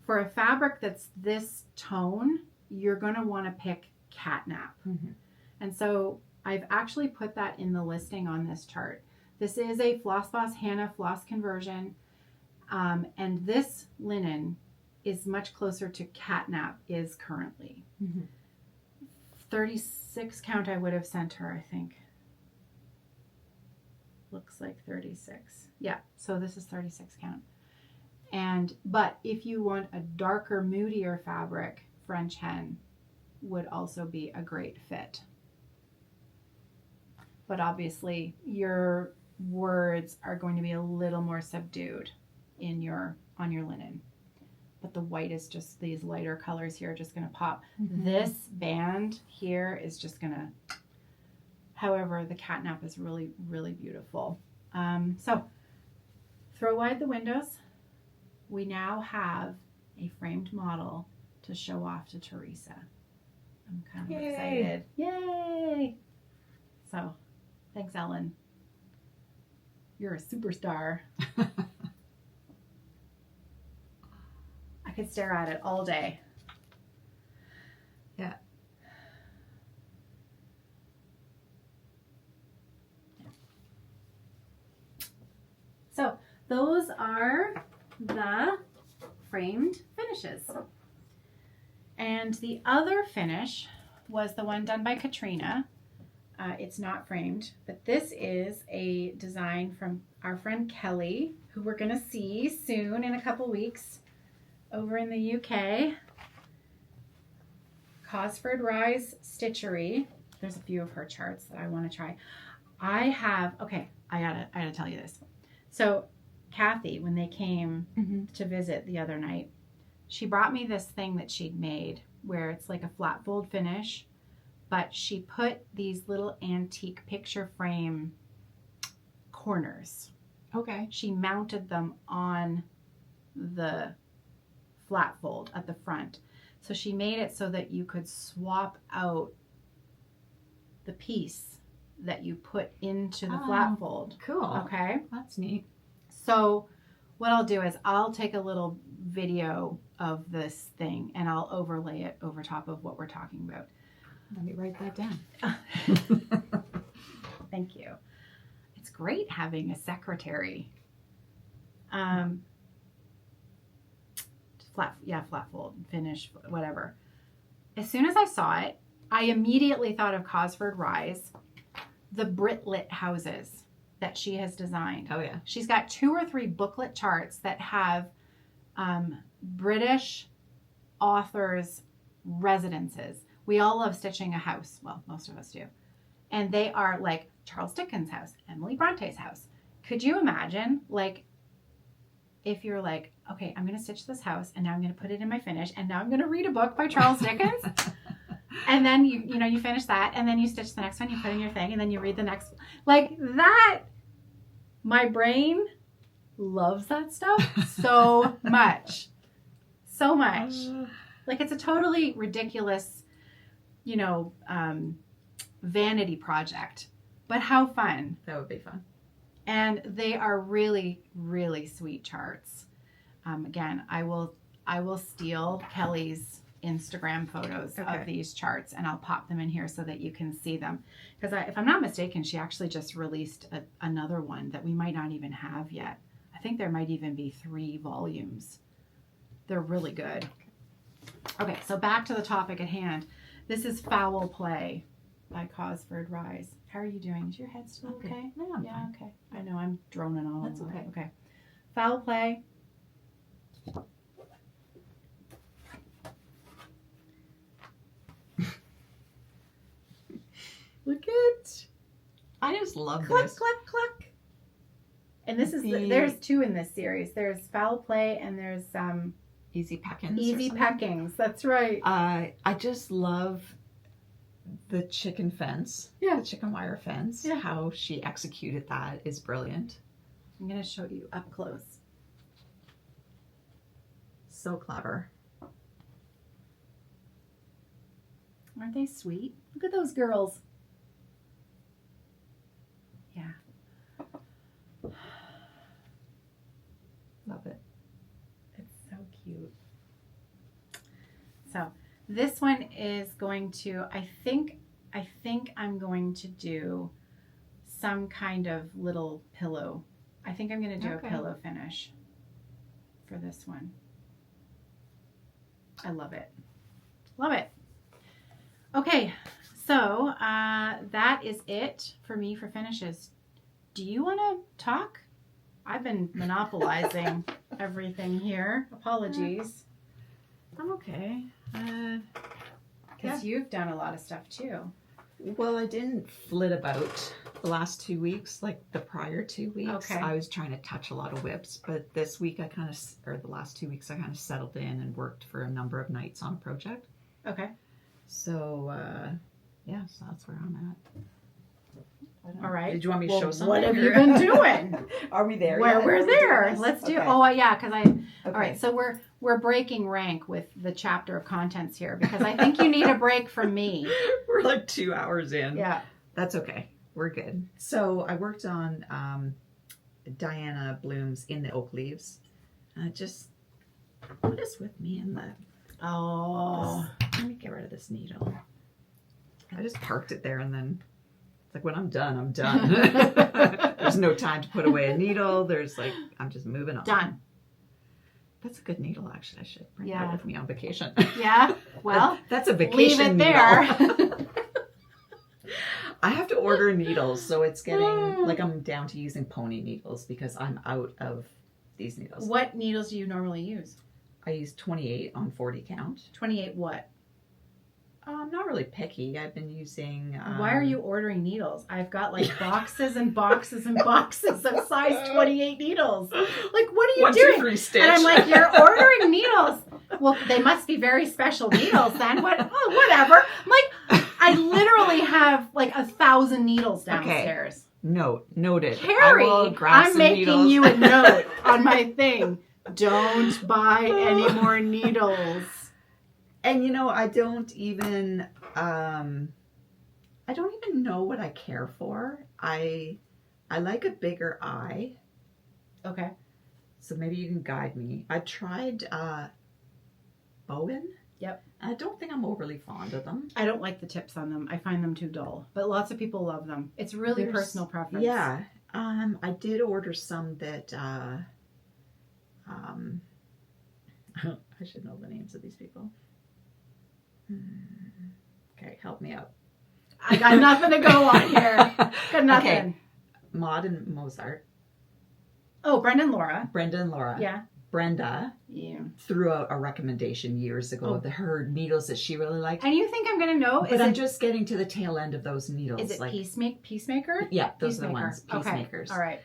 for a fabric that's this tone, you're going to want to pick catnap. Mm-hmm. And so I've actually put that in the listing on this chart. This is a Floss Boss Hannah floss conversion. And this linen is much closer to catnap is currently. Mm-hmm. 36 count I would have sent her, I think. Looks like 36. Yeah, so this is 36 count. But if you want a darker, moodier fabric, French hen would also be a great fit. But obviously your words are going to be a little more subdued on your linen. But the white is just, these lighter colors here are just going to pop. Mm-hmm. This band here is just going to, however, the catnap is really, really beautiful. So throw wide the windows. We now have a framed model to show off to Teresa. I'm kind of excited. Yay! So, thanks, Ellen. You're a superstar. I could stare at it all day. Yeah. So, those are the framed finishes. And the other finish was the one done by Katrina. It's not framed, but this is a design from our friend Kelly, who we're going to see soon in a couple weeks over in the UK. Cosford Rise Stitchery. There's a few of her charts that I want to try. I gotta tell you this. So Kathy, when they came to visit the other night, she brought me this thing that she'd made where it's like a flat fold finish, but she put these little antique picture frame corners. Okay. She mounted them on the flat fold at the front. So she made it so that you could swap out the piece that you put into the flat fold. Cool. Okay. That's neat. So what I'll do is I'll take a little video of this thing and I'll overlay it over top of what we're talking about. Let me write that down. Thank you. It's great having a secretary. Flat fold, finish, whatever. As soon as I saw it, I immediately thought of Cosford Rise, the Britlit houses that she has designed. Oh, yeah. She's got 2 or 3 booklet charts that have British authors' residences. We all love stitching a house. Well, most of us do. And they are like Charles Dickens' house, Emily Bronte's house. Could you imagine, like, if you're like, okay, I'm going to stitch this house, and now I'm going to put it in my finish, and now I'm going to read a book by Charles Dickens, and then you finish that, and then you stitch the next one, you put in your thing, and then you read the next. Like that, my brain loves that stuff so much. So much. Like, it's a totally ridiculous, vanity project, but how fun. That would be fun. And they are really, really sweet charts. Again, I will steal Kelly's Instagram photos of these charts, and I'll pop them in here so that you can see them. Because if I'm not mistaken, she actually just released another one that we might not even have yet. I think there might even be 3 volumes. They're really good. Okay, so back to the topic at hand. This is Foul Play by Cosford Rise. How are you doing? Is your head still okay? No, I'm fine. Okay. I know I'm droning on. That's okay. Okay. Foul Play. Look at. I just love cluck, this. Cluck, cluck, cluck. And this is there's 2 in this series. There's Foul Play and there's Easy Peckings. Easy Peckings. That's right. I just love the chicken fence, Yeah. the chicken wire fence, Yeah. how she executed that is brilliant. I'm going to show you up close. So clever. Aren't they sweet? Look at those girls. Yeah. Love it. It's so cute. So this one is going to, I think I'm going to do some kind of little pillow. I think I'm going to do a pillow finish for this one. I love it. Love it. Okay, so that is it for me for finishes. Do you want to talk? I've been monopolizing everything here. Apologies. I'm okay. Because you've done a lot of stuff too. Well, I didn't flit about the last 2 weeks like the prior 2 weeks. Okay. I was trying to touch a lot of whips, but this week the last 2 weeks I kind of settled in and worked for a number of nights on a project. Okay. So, so that's where I'm at. All right. Did you want me to show something? What have you been doing? Are we there? Where yet? we're Are we there. doing this? Let's do. Okay. Oh yeah, because Okay. All right. So we're breaking rank with the chapter of contents here because I think you need a break from me. We're like 2 hours in. Yeah. That's okay. We're good. So I worked on Diana Bloom's In the Oak Leaves. Just put this with me in the... Oh. Let me get rid of this needle. I just parked it there and then it's like when I'm done, I'm done. There's no time to put away a needle. I'm just moving on. Done. That's a good needle, actually. I should bring Yeah. that with me on vacation. Yeah. Well, that's a vacation leave it needle. there. I have to order needles, so it's getting like I'm down to using pony needles because I'm out of these needles. What needles do you normally use? I use 28 on 40 count. 28 what? I'm not really picky. I've been using... Why are you ordering needles? I've got like boxes and boxes and boxes of size 28 needles. Like, what are you 1, doing? 2, 3 stitch. And I'm like, you're ordering needles. Well, they must be very special needles then. Whatever. I'm like, I literally have like 1,000 needles downstairs. Noted. Carrie, I'm making needles. you a note on my thing. Don't buy any more needles. And I don't even know what I care for. I like a bigger eye. Okay. So maybe you can guide me. I tried Bowen. Yep. I don't think I'm overly fond of them. I don't like the tips on them. I find them too dull. But lots of people love them. It's really personal preference. Yeah. I did order some that I should know the names of these people. Okay, help me out. I got nothing to go on here. Got nothing. Okay. Maud and Mozart. Oh, Brenda and Laura. Brenda and Laura. Yeah. Brenda threw out a recommendation years ago of her needles that she really liked. And you think I'm going to know? But I'm just getting to the tail end of those needles. Is it Peacemaker? Yeah, those are the ones. Peacemakers. Okay. All right.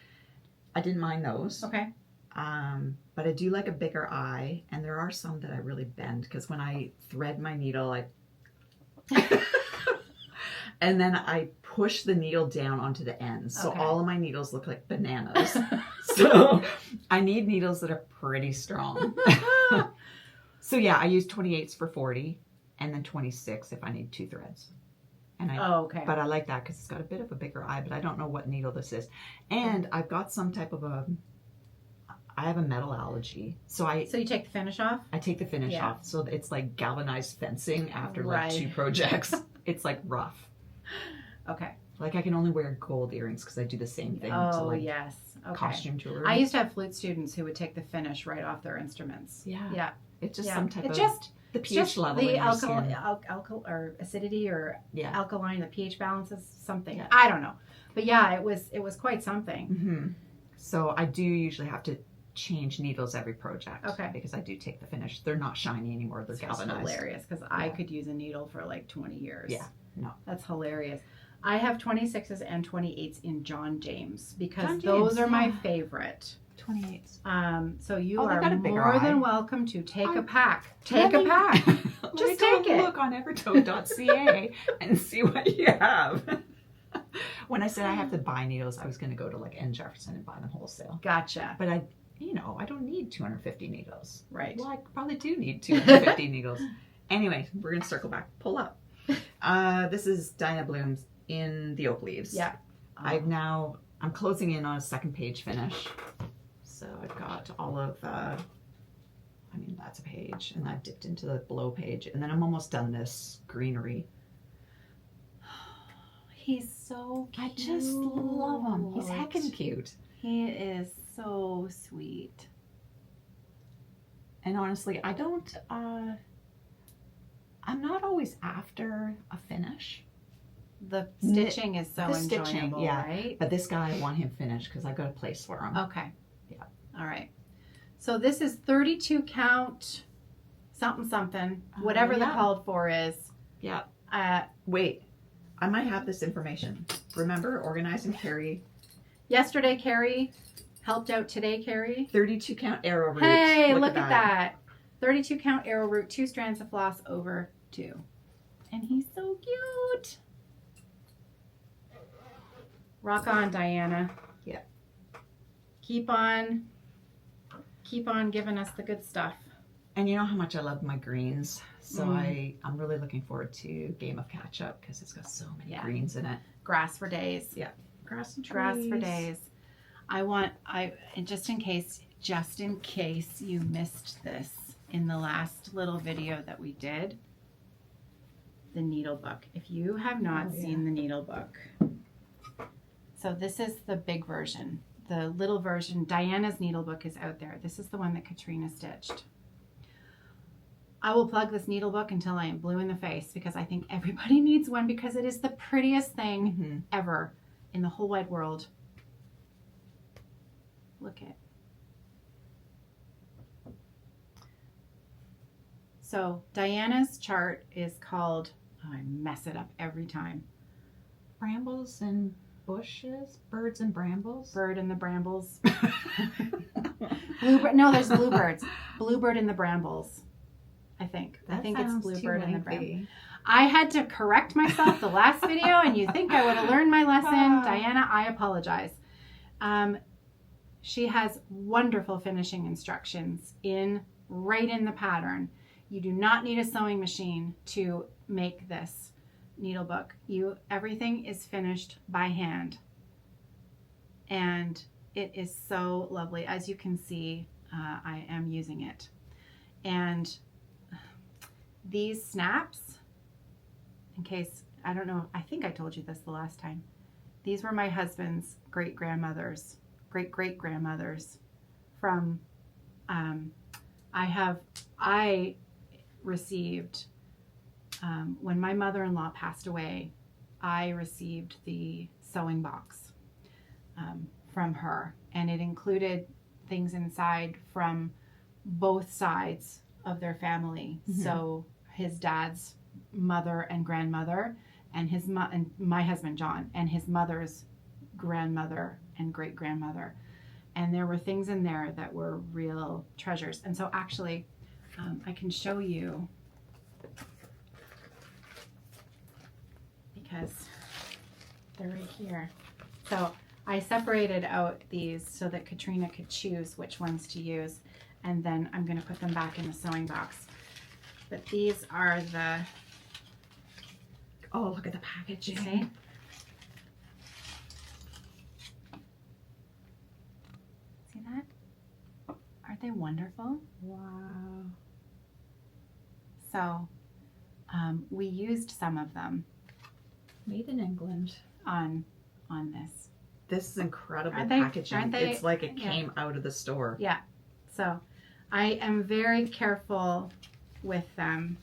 I didn't mind those. Okay. But I do like a bigger eye, and there are some that I really bend because when I thread my needle, and then I push the needle down onto the ends, so all of my needles look like bananas. So I need needles that are pretty strong. So yeah, I use 28s for 40, and then 26 if I need 2 threads. And But I like that because it's got a bit of a bigger eye, but I don't know what needle this is, and I've got some type of I have a metal allergy. So you take the finish off? I take the finish off. So it's like galvanized fencing after like 2 projects. It's like rough. Okay. Like I can only wear gold earrings because I do the same thing to like yes. Okay. costume jewelry. I used to have flute students who would take the finish right off their instruments. Yeah. Yeah. It's just some type of the pH just level the in your skin. alcohol or acidity or Yeah. alkaline, the pH balances, something. Yeah. I don't know. But yeah, it was quite something. Mm-hmm. So I do usually have to change needles every project. Okay. Because I do take the finish. They're not shiny anymore. They're galvanized. That's hilarious because I could use a needle for like 20 years. Yeah. No. That's hilarious. I have 26s and 28s in John James because John those James, are my favorite. 28. So you Oh, they are got a bigger more than eye. welcome to take a I- pack. Take a pack. Just take it. Look on evertoe.ca and see what you have. When I said I have to buy needles, I was going to go to like N. Jefferson and buy them wholesale. Gotcha. But I don't need 250 needles. Right. Well, I probably do need 250 needles. Anyway, we're going to circle back. Pull up. This is Diana Bloom's In the Oak Leaves. Yeah. I'm closing in on a second page finish. So I've got all of, that's a page, and I've dipped into the below page, and then I'm almost done this greenery. He's so cute. I just love him. He's heckin' cute. He is so sweet. And honestly, I'm not always after a finish. The stitching is so enjoyable, yeah. right? But this guy, I want him finished because I've got a place for him. Okay. Yeah. All right. So this is 32 count something, whatever the yeah. called for is. Yeah. Wait, I might have this information. Remember, organizing Kerri. Yesterday, Kerri helped out today, Kerri. 32 count arrow root. Hey, look at that. 32 count arrow root, 2 strands of floss over 2. And he's so cute. Rock on, Diana. Yeah. Keep on giving us the good stuff. And you know how much I love my greens. So Mm. I'm really looking forward to Game of Catch Up because it's got so many greens in it. Grass for days. Yeah. Grass and trees. Grass for days. And just in case you missed this in the last little video that we did, the needle book. If you have not seen the needle book, so this is the big version. The little version, Diana's needle book is out there. This is the one that Katrina stitched. I will plug this needle book until I am blue in the face because I think everybody needs one because it is the prettiest thing ever in the whole wide world. Look at. So Diana's chart is called, I mess it up every time. Brambles and bushes, birds and brambles. Bird and the brambles. Bluebird. No, there's bluebirds. Bluebird and the brambles. I think it's bluebird and the brambles. I had to correct myself the last video, and you think I would have learned my lesson. Diana, I apologize. She has wonderful finishing instructions right in the pattern. You do not need a sewing machine to make this needle book. Everything is finished by hand. And it is so lovely. As you can see, I am using it. And these snaps, in case, I don't know, I think I told you this the last time. These were my husband's great-grandmothers from, I received, when my mother-in-law passed away, I received the sewing box from her, and it included things inside from both sides of their family. So his dad's mother and grandmother, and and my husband John, and his mother's grandmother and great-grandmother. And there were things in there that were real treasures. And so actually, I can show you, because they're right here. So I separated out these so that Katrina could choose which ones to use, and then I'm going to put them back in the sewing box. But these are the... Oh, look at the packaging. See? See that? Aren't they wonderful? Wow. So we used some of them Made in England. on this. This is incredible Aren't packaging. they? It's like it came out of the store. Yeah. So I am very careful with them.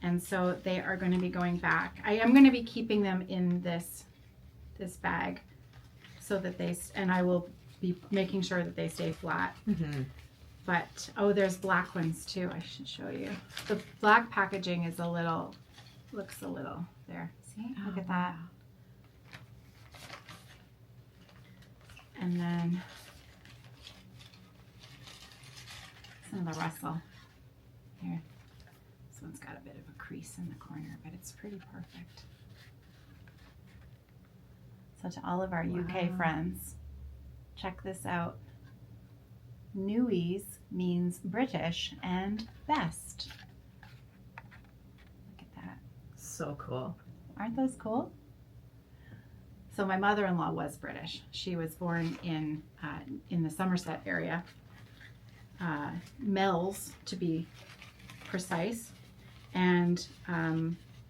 And so they are going to be going back. I am going to be keeping them in this bag so that and I will be making sure that they stay flat. But, there's black ones too. I should show you. The black packaging is looks a little, there. See? Look at that. And then Listen to the rustle. Here. This one's got a bit of a crease in the corner, but it's pretty perfect. So to all of our UK friends, check this out. Newies means British and best. Look at that. So cool. Aren't those cool? So my mother-in-law was British. She was born in the Somerset area, Mells to be precise. And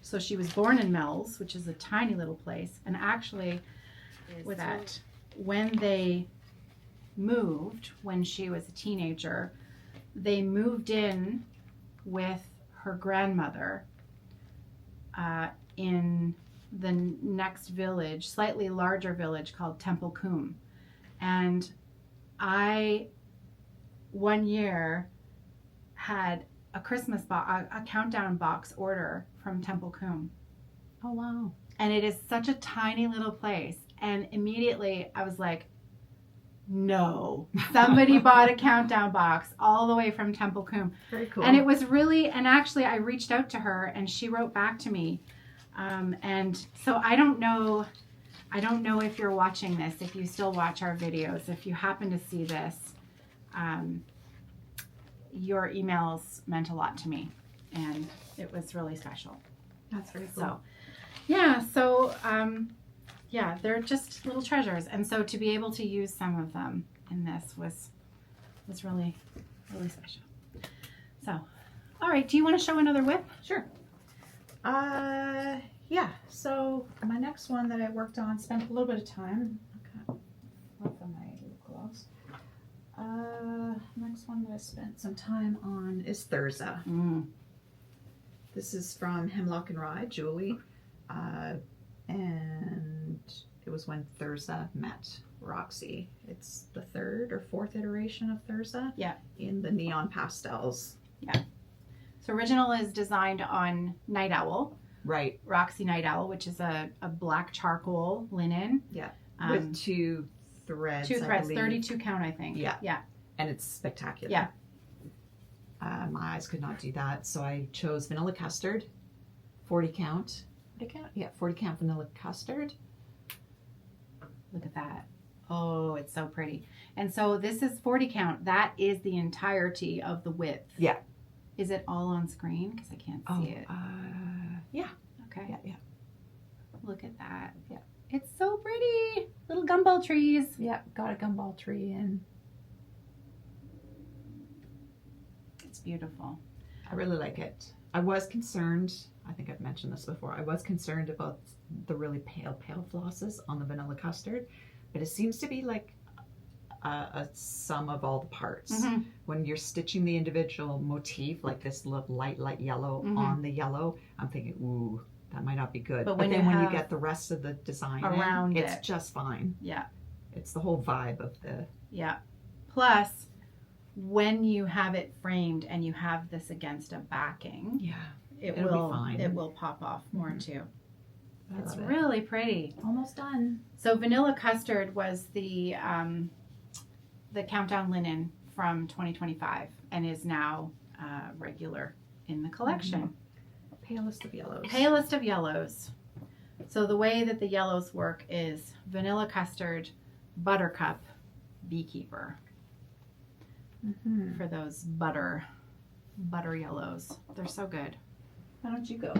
so she was born in Mells, which is a tiny little place. And actually, with that, when they moved, when she was a teenager, they moved in with her grandmother in the next village, slightly larger village called Temple Coombe. And I, one year, had a Christmas box, a countdown box order from Temple Coombe. Oh, wow. And it is such a tiny little place. And immediately I was like, no, somebody bought a countdown box all the way from Temple Coombe. Very cool. And it was really, and actually I reached out to her and she wrote back to me. And so I don't know if you're watching this, if you still watch our videos, if you happen to see this, your emails meant a lot to me and it was really special. That's very cool. So, yeah, they're just little treasures. And so to be able to use some of them in this was really, really special. So, all right, do you want to show another whip? Sure. Yeah, so my next one that I worked on, spent a little bit of time. Okay, left on my lip gloss. Next one that I spent some time on is Thurza. This is from Hemlock and Rye, Julie. And it was when Thurza met Roxy. It's the third or fourth iteration of Thurza. Yeah. In the neon pastels. Yeah. So original is designed on Night Owl. Right. Roxy Night Owl, which is a black charcoal linen. Yeah. With two threads. 32 count, I think. Yeah. Yeah. And it's spectacular. Yeah. My eyes could not do that, so I chose vanilla custard, 40 count. 40 count? Yeah, 40 count vanilla custard. Look at that. Oh, it's so pretty. And so this is 40 count. That is the entirety of the width. Yeah. Is it all on screen? Because I can't see it. Yeah. Okay. Yeah. Look at that. Yeah. It's so pretty. Little gumball trees. Yeah, got a gumball tree in. It's beautiful. I really like it. I was concerned, I think I've mentioned this before, I was concerned about the really pale flosses on the vanilla custard, but it seems to be like a sum of all the parts. Mm-hmm. When you're stitching the individual motif, like this little light yellow on the yellow, I'm thinking, ooh, that might not be good. But then when you get the rest of the design around it's just fine. Yeah. It's the whole vibe of the... Yeah. Plus, when you have it framed and you have this against a backing, it'll be fine. It will pop off more too. It's love it. really pretty. Almost done. So vanilla custard was the countdown linen from 2025 and is now regular in the collection. Palest of yellows. Palest of yellows. So the way that the yellows work is vanilla custard, buttercup, beekeeper. For those butter yellows. They're so good. Why don't you go?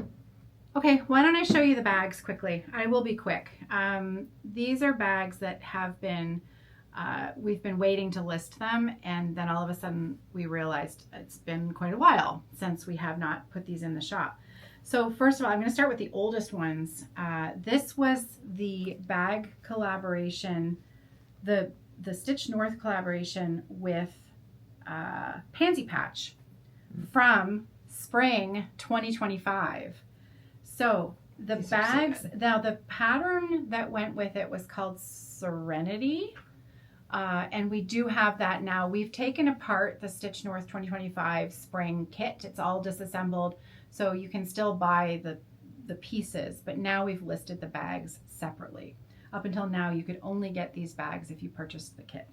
Okay, why don't I show you the bags quickly? I will be quick. These are bags that have been, we've been waiting to list them, and then all of a sudden we realized it's been quite a while since we have not put these in the shop. So first of all, I'm going to start with the oldest ones. This was the bag collaboration, the Stitch North collaboration with Pansy Patch from spring 2025. So the bags, now the pattern that went with it was called Serenity. And we do have that now. We've taken apart the Stitch North 2025 spring kit. It's all disassembled. So you can still buy the pieces, but now we've listed the bags separately. Up until now, you could only get these bags if you purchased the kit.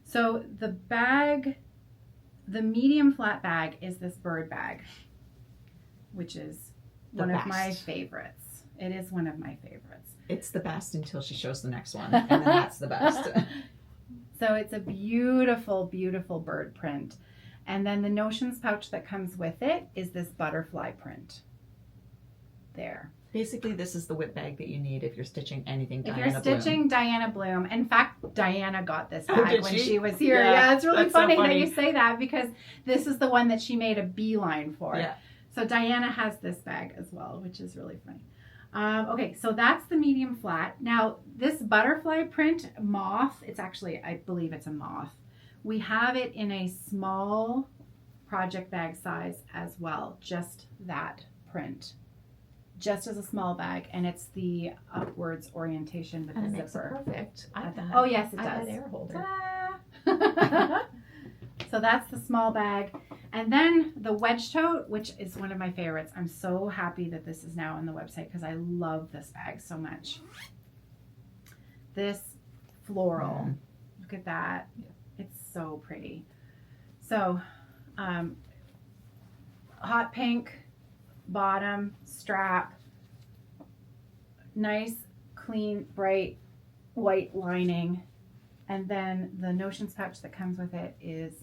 So the bag the medium flat bag is this bird bag, which is one of my favorites. It is one of my favorites. It's the best until she shows the next one, and then that's the best. So it's a beautiful, beautiful bird print. And then the notions pouch that comes with it is this butterfly print. There. Basically, this is the whip bag that you need if you're stitching anything Diana If you're stitching Bloom. Diana Bloom. In fact, Diana got this bag when she was here. Yeah, it's really funny, so funny that you say that, because this is the one that she made a beeline for. Yeah. So Diana has this bag as well, which is really funny. Okay, so that's the medium flat. Now, this butterfly print moth, it's actually, I believe it's a moth. We have it in a small project bag size as well, just that print. Just as a small bag, and it's the upwards orientation with And the it makes it zipper. perfect. Oh yes, it does. iPad Air holder. So that's the small bag. And then the wedge tote, which is one of my favorites. I'm so happy that this is now on the website because I love this bag so much. This floral. Look at that. Yeah. It's so pretty. So, hot pink bottom, strap, nice, clean, bright white lining. And then the notions pouch that comes with it is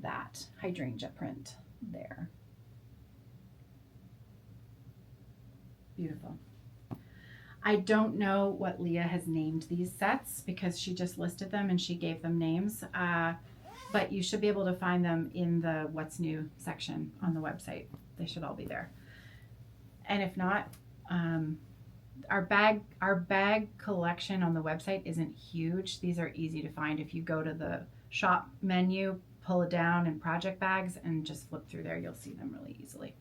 that hydrangea print there. Beautiful. I don't know what Leah has named these sets because she just listed them and she gave them names. But you should be able to find them in the What's New section on the website. They should all be there. And if not, our bag collection on the website isn't huge. These are easy to find. If you go to the shop menu, pull it down in project bags and just flip through there, you'll see them really easily.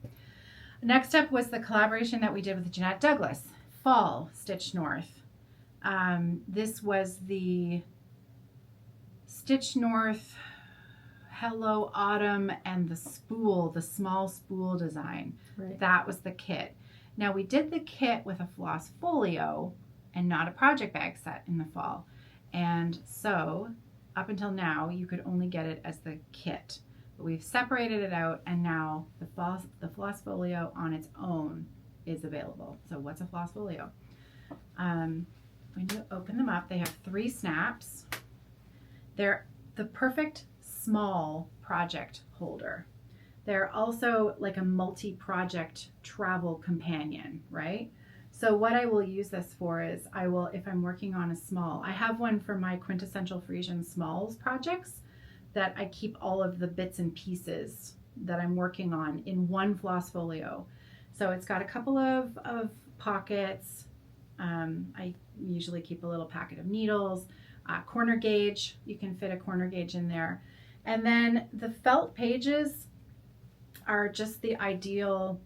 Next up was the collaboration that we did with Jeanette Douglas, Fall Stitch North. This was the Stitch North Hello Autumn and the spool, the small spool design. Right. That was the kit. Now we did the kit with a floss folio and not a project bag set in the fall. And so up until now, you could only get it as the kit. But we've separated it out, and now the floss folio on its own is available. So what's a floss folio? When you open them up, they have 3 snaps. They're the perfect small project holder. They're also like a multi-project travel companion, right? So what I will use this for is if I'm working on a small, I have one for my quintessential Frisian smalls projects that I keep all of the bits and pieces that I'm working on in one floss folio. So it's got a couple of pockets. I usually keep a little packet of needles, corner gauge. You can fit a corner gauge in there. And then the felt pages are just the ideal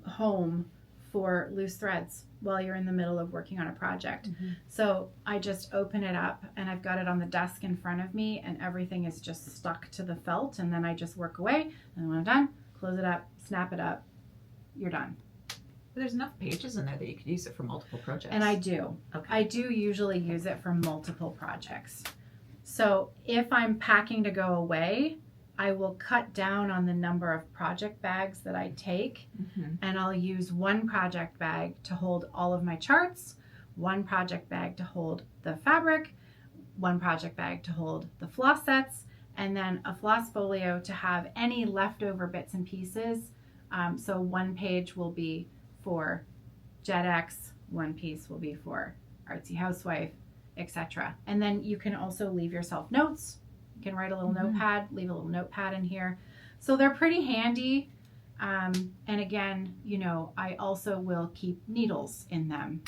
home for loose threads while you're in the middle of working on a project. Mm-hmm. So I just open it up and I've got it on the desk in front of me and everything is just stuck to the felt, and then I just work away, and when I'm done, close it up, snap it up, you're done. There's enough pages in there that you could use it for multiple projects. And I do. Okay. I do usually use it for multiple projects. So if I'm packing to go away, I will cut down on the number of project bags that I take, and I'll use one project bag to hold all of my charts, one project bag to hold the fabric, one project bag to hold the floss sets, and then a floss folio to have any leftover bits and pieces. So one page will be for JetX, one piece will be for Artsy Housewife, etc. And then you can also leave yourself notes. You can write a little notepad, leave a little notepad in here. So they're pretty handy. And again, I also will keep needles in them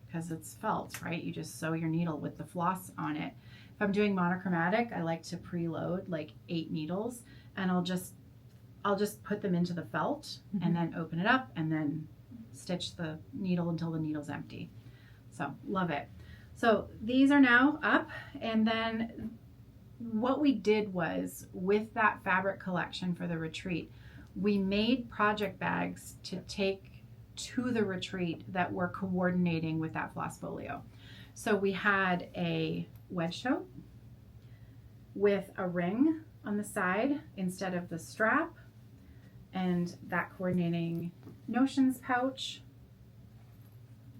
because it's felt, right? You just sew your needle with the floss on it. If I'm doing monochromatic, I like to preload like 8 needles, and I'll just put them into the felt and then open it up and then stitch the needle until the needle's empty. So love it. So these are now up, and then what we did was, with that fabric collection for the retreat, we made project bags to take to the retreat that were coordinating with that floss folio. So we had a wedge tote, with a ring on the side instead of the strap, and that coordinating notions pouch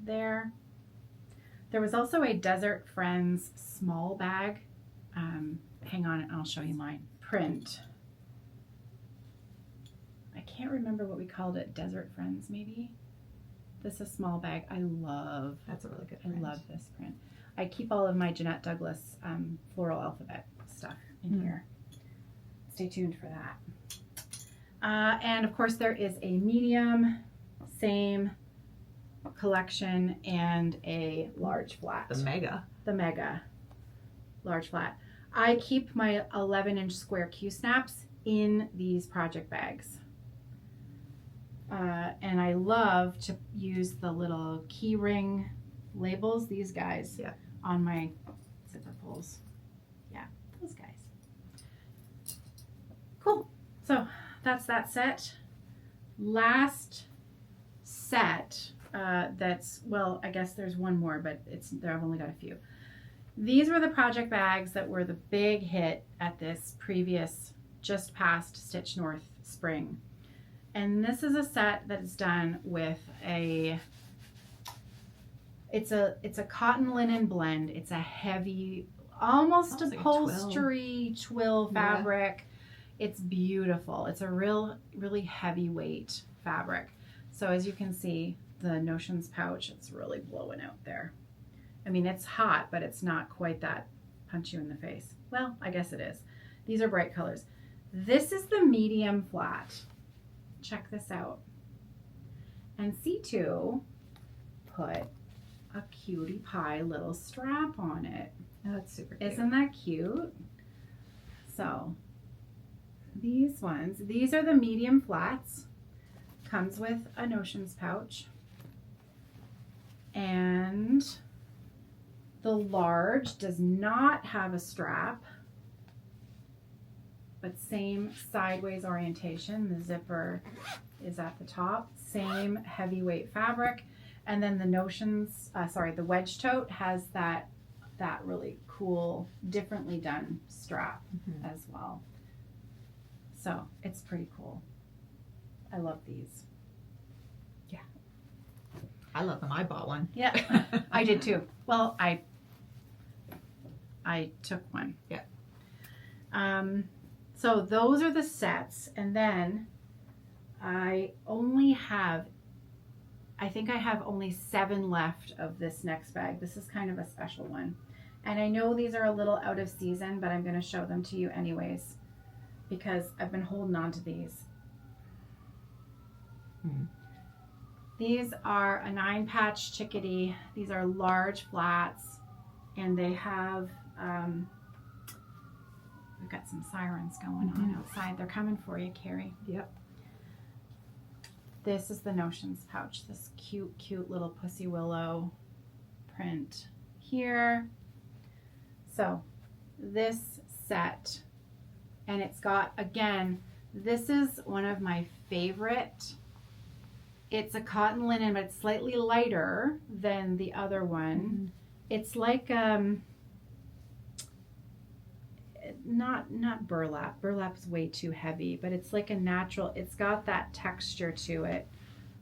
there. There was also a Desert Friends small bag. Hang on, and I'll show you mine. Print. I can't remember what we called it. Desert Friends, maybe? This is a small bag. I love. That's a really good print. I love this print. I keep all of my Jeanette Douglas floral alphabet stuff in here. Stay tuned for that. And of course there is a medium, same collection, and a large flat. The mega. The mega. Large flat. I keep my 11-inch square Q-snaps in these project bags. And I love to use the little key ring labels, these guys, on my zipper pulls. Yeah, those guys. Cool. So that's that set. Last set that's, well, I guess there's one more, but I've only got a few. These were the project bags that were the big hit at this previous, just past Stitch North spring. And this is a set that is done with it's a cotton linen blend. It's a heavy, almost upholstery twill fabric. It's beautiful. It's a really heavyweight fabric. So as you can see, the notions pouch, it's really blowing out there. I mean, it's hot, but it's not quite that punch you in the face. Well, I guess it is. These are bright colors. This is the medium flat. Check this out. And C2 put a cutie pie little strap on it. Oh, that's super cute. Isn't that cute? So these are the medium flats. Comes with a notions pouch. And the large does not have a strap, but same sideways orientation. The zipper is at the top. Same heavyweight fabric. And then the notions, the wedge tote has that really cool, differently done strap as well. So it's pretty cool. I love these. Yeah. I love them. I bought one. Yeah, I did too. Well, I took one. Yeah. So those are the sets, and then I think I have only 7 left of this next bag. This is kind of a special one. And I know these are a little out of season, but I'm going to show them to you anyways because I've been holding on to these. These are a 9-patch chickadee. These are large flats, and they have, we've got some sirens going on outside. They're coming for you, Kerri. Yep. This is the notions pouch, this cute little pussy willow print here. So this set, and it's got, again, this is one of my favorite. It's a cotton linen, but it's slightly lighter than the other one. It's like not burlap. Burlap's way too heavy, but it's like a natural, it's got that texture to it,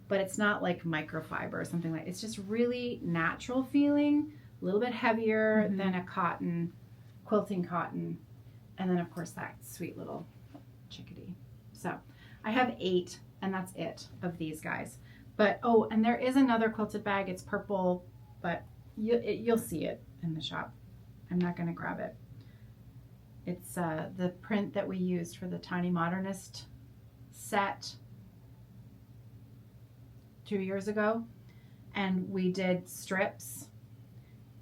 but it's not like microfiber or something like, it's just really natural feeling, a little bit heavier than a cotton, quilting cotton. And then of course that sweet little chickadee. So I have 8, and that's it of these guys. But, oh, and there is another quilted bag. It's purple, but you'll see it in the shop. I'm not going to grab it. It's the print that we used for the Tiny Modernist set 2 years ago. And we did strips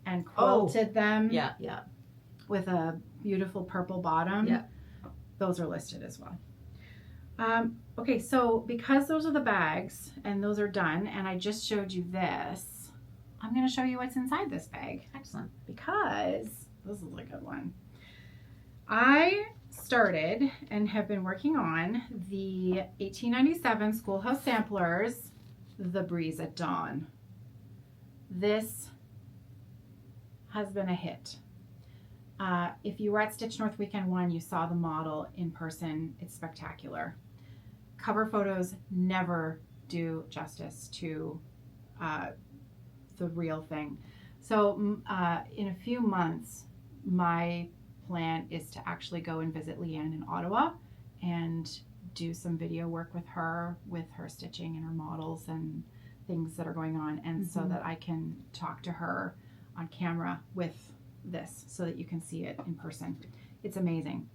and quilted them with a beautiful purple bottom. Yeah. Those are listed as well. Okay, so because those are the bags and those are done, and I just showed you this, I'm going to show you what's inside this bag. Excellent. Because this is a good one. I started and have been working on the 1897 Schoolhouse Samplers, The Breeze at Dawn. This has been a hit. If you were at Stitch North Weekend 1, you saw the model in person. It's spectacular. Cover photos never do justice to the real thing. So in a few months, my plan is to actually go and visit Leanne in Ottawa and do some video work with her stitching and her models and things that are going on, and so that I can talk to her on camera with this so that you can see it in person. It's amazing.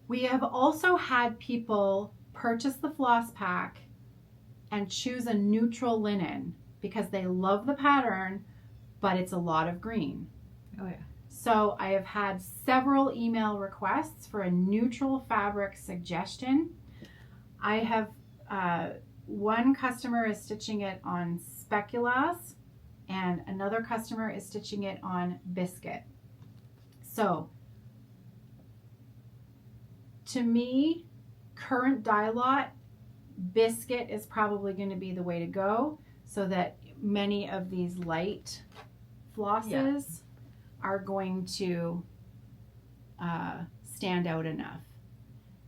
We have also had people purchase the floss pack and choose a neutral linen because they love the pattern, but it's a lot of green. Oh yeah. So I have had several email requests for a neutral fabric suggestion. I have one customer is stitching it on speculas and another customer is stitching it on biscuit. So to me, current dye lot, biscuit is probably going to be the way to go so that many of these light flosses are going to stand out enough.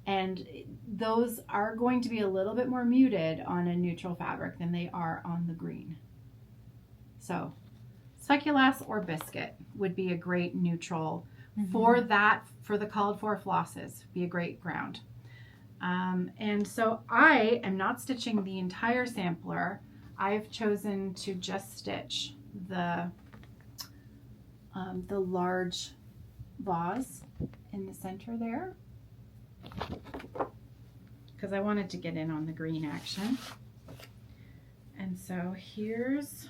And those are going to be a little bit more muted on a neutral fabric than they are on the green. So speculas or biscuit would be a great neutral for that, for the called for flosses, be a great ground. And so I am not stitching the entire sampler. I've chosen to just stitch the large vase in the center there because I wanted to get in on the green action. And so here's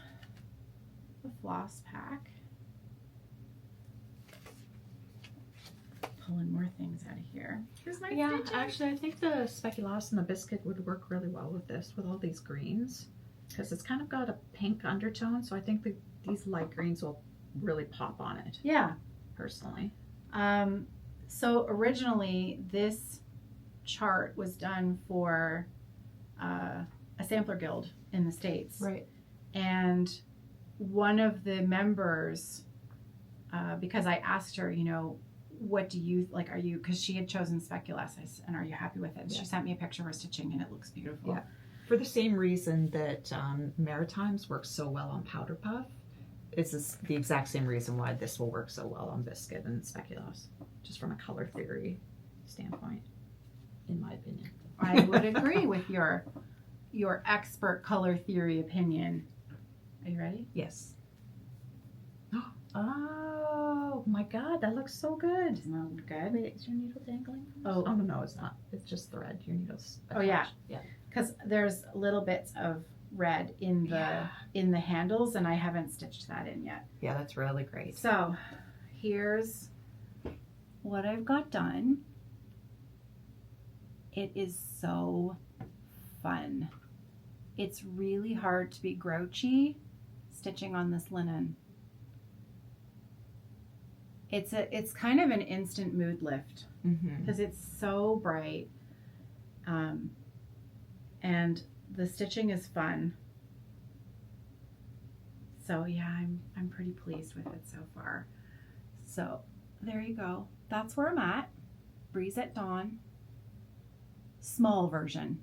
the floss pack. Pulling more things out of here. Here's my stitching. Actually I think the speculoos and the biscuit would work really well with this, with all these greens, because it's kind of got a pink undertone, so I think these light greens will really pop on it. Yeah. Personally. So originally this chart was done for a sampler guild in the States. Right. And one of the members, because I asked her, you know, what do you like? Are you, because she had chosen speculas, and are you happy with it? And she sent me a picture of her stitching, and it looks beautiful. Yeah. For the same reason that Maritimes works so well on powder puff, it's the exact same reason why this will work so well on biscuit and speculoos, just from a color theory standpoint, in my opinion. I would agree with your expert color theory opinion. Are you ready? Yes. Oh my God, that looks so good. Isn't that good? Wait, is your needle dangling? Oh no, it's not. It's just thread. Your needle's attached. Oh yeah. Yeah. Because there's little bits of red in the handles, and I haven't stitched that in yet. Yeah, that's really great. So here's what I've got done. It is so fun. It's really hard to be grouchy stitching on this linen. It's kind of an instant mood lift because it's so bright, and the stitching is fun. So yeah, I'm pretty pleased with it so far. So there you go. That's where I'm at. Breeze at Dawn. Small version.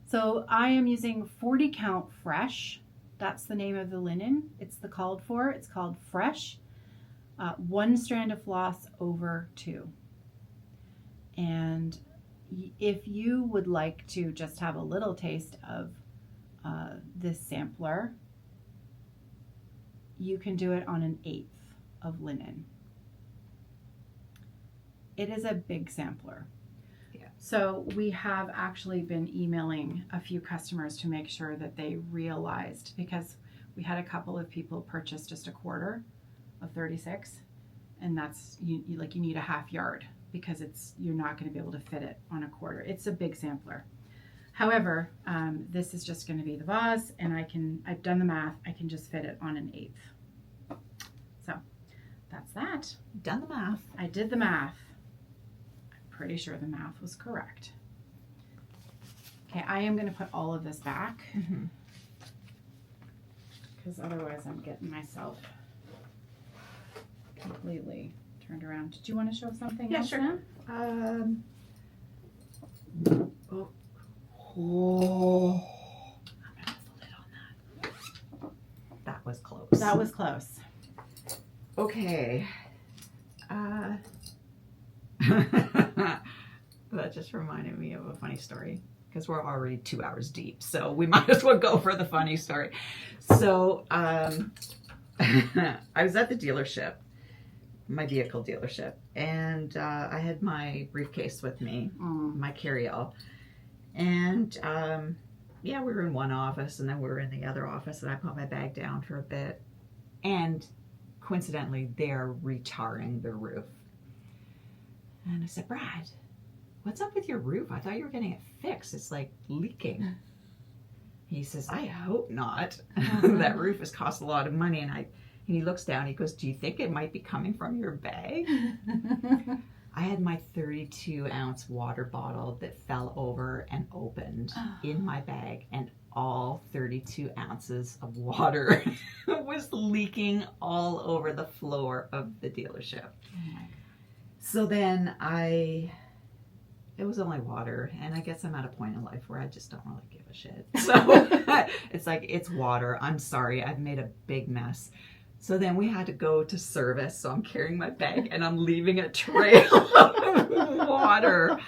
So I am using 40 count fresh. That's the name of the linen. It's called fresh. 1 strand of floss over 2. And if you would like to just have a little taste of this sampler, you can do it on 1/8 of linen. It is a big sampler. Yeah. So we have actually been emailing a few customers to make sure that they realized, because we had a couple of people purchase just a quarter of 36, and that's you need a half yard because you're not going to be able to fit it on a quarter. It's a big sampler. However, this is just going to be the vase, and I've done the math. I can just fit it on 1/8. So that's that. Done the math. I did the math. I'm pretty sure the math was correct. Okay, I am going to put all of this back because otherwise I'm getting myself completely turned around. Did you want to show something Yeah, else? sure. Now? Oh. Oh. I'm gonna put the lid on that. That was close. That was close. Okay. That just reminded me of a funny story because we're already 2 hours deep, so we might as well go for the funny story. So I was at the dealership, my vehicle dealership, and I had my briefcase with me, my carry-all, and yeah, we were in one office and then we were in the other office, and I put my bag down for a bit, and coincidentally they're retarring the roof. And I said, Brad, what's up with your roof? I thought you were getting it fixed. It's like leaking. He says, I hope not. That roof has cost a lot of money. And he looks down, he goes, do you think it might be coming from your bag? I had my 32-ounce water bottle that fell over and opened in my bag, and all 32 ounces of water was leaking all over the floor of the dealership. Oh my God. So then it was only water, and I guess I'm at a point in life where I just don't really give a shit. So it's like, it's water. I'm sorry, I've made a big mess. So then we had to go to service, so I'm carrying my bag and I'm leaving a trail of water.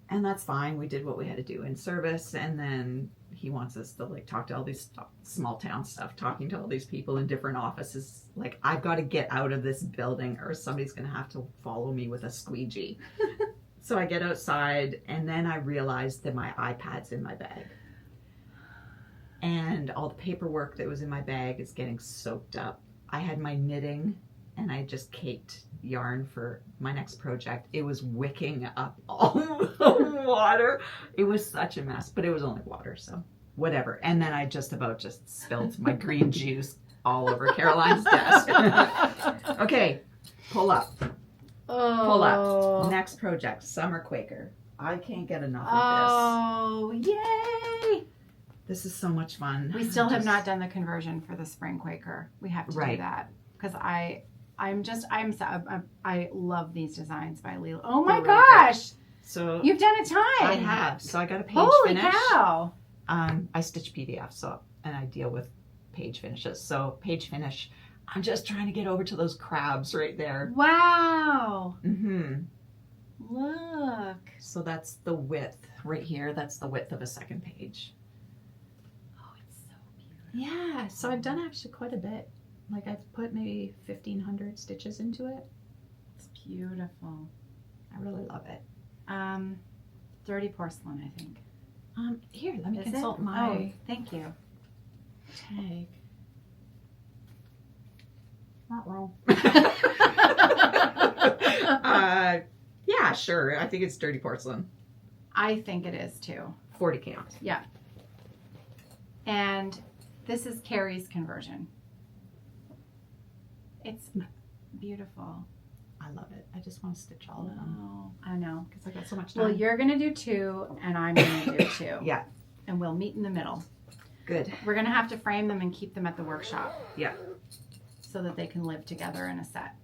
And that's fine. We did what we had to do in service, and then he wants us to like talk to all these small town stuff, talking to all these people in different offices. Like, I've got to get out of this building or somebody's going to have to follow me with a squeegee. So I get outside, and then I realize that my iPad's in my bag. And all the paperwork that was in my bag is getting soaked up. I had my knitting, and I just caked yarn for my next project. It was wicking up all the water. It was such a mess, but it was only water, so whatever. And then I just spilled my green juice all over Caroline's desk. Okay, pull up. Pull up. Next project, Summer Quaker. I can't get enough of this. Oh, yay! This is so much fun. We still have not done the conversion for the Spring Quaker. We have to do that because I love these designs by Leela. Oh my gosh! So you've done a ton. I have. So I got a page Holy finish. cow! I stitch PDFs, and I deal with page finishes. So page finish. I'm just trying to get over to those crabs right there. Wow. Mm-hmm. Look. So that's the width right here. That's the width of a second page. Oh, it's so beautiful. Yeah. So I've done actually quite a bit. Like, I've put maybe 1,500 stitches into it. It's beautiful. I really love it. Dirty porcelain, I think. Here, let me Is consult it? my Oh, thank you. tag. Not wrong. Yeah, sure. I think it's dirty porcelain. I think it is too. 40 count. Yeah. And this is Kerri's conversion. It's beautiful. I love it. I just want to stitch all of them. Oh, I know. Because I got so much time. Well, you're going to do 2 and I'm going to do 2. Yeah. And we'll meet in the middle. Good. We're going to have to frame them and keep them at the workshop. Yeah. So that they can live together in a set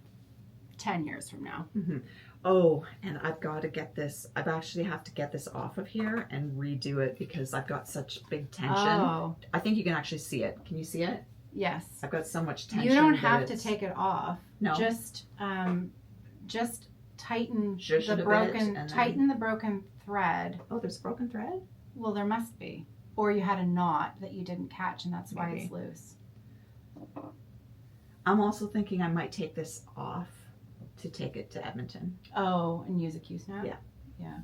10 years from now. Mm-hmm. Oh, and I've got to get this. I've actually have to get this off of here and redo it because I've got such big tension. Oh. I think you can actually see it. Can you see it? Yes. I've got so much tension. You don't have to take it off. No. Just tighten Zhuzh it the a broken bit and then- tighten the broken thread. Oh, there's broken thread? Well, there must be. Or you had a knot that you didn't catch and that's why Maybe. it's loose. I'm also thinking I might take this off to take it to Edmonton. Oh, and use a Q-snap? Yeah. Yeah.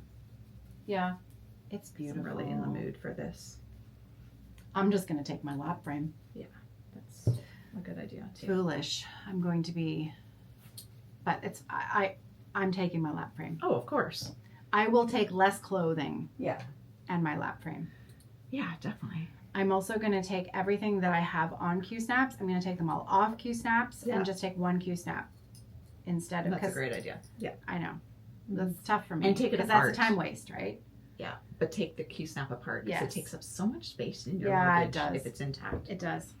Yeah. It's beautiful. I'm really in the mood for this. I'm just going to take my lap frame. That's a good idea too. Foolish. I'm going to be, but it's, I'm taking my lap frame. Oh, of course. I will take less clothing. Yeah. And my lap frame. Yeah, definitely. I'm also going to take everything that I have on Q-snaps. I'm going to take them all off Q-snaps and just take one Q-snap instead of. That's a great idea. Yeah. I know. That's tough for me. And take it because apart. that's a time waste, right? Yeah, but take the Q-snap apart because Yes. it takes up so much space in your Yeah, it luggage does. if it's intact. It does.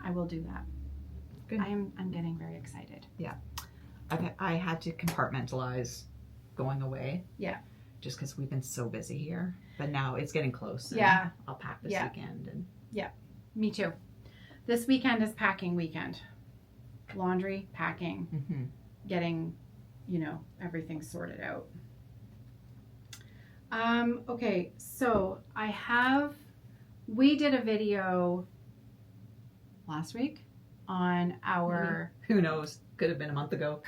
I will do that. Good. I'm getting very excited. Yeah. I had to compartmentalize going away. Yeah. Just because we've been so busy here. But now it's getting close. Yeah. I'll pack this weekend. And yeah. Me too. This weekend is packing weekend. Laundry, packing, getting, everything sorted out. Okay, so we did a video last week on our... Who knows? Could have been a month ago.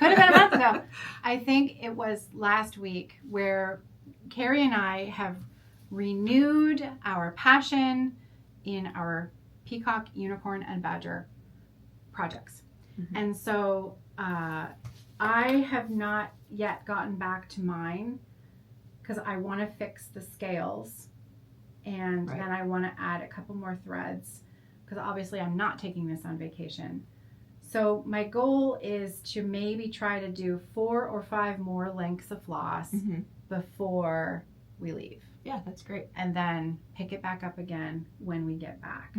I think it was last week where Kerri and I have renewed our passion in our peacock, unicorn, and badger projects. And so I have not yet gotten back to mine because I want to fix the scales and then I want to add a couple more threads because obviously I'm not taking this on vacation. So my goal is to maybe try to do 4 or 5 more lengths of floss before we leave. Yeah, that's great. And then pick it back up again when we get back.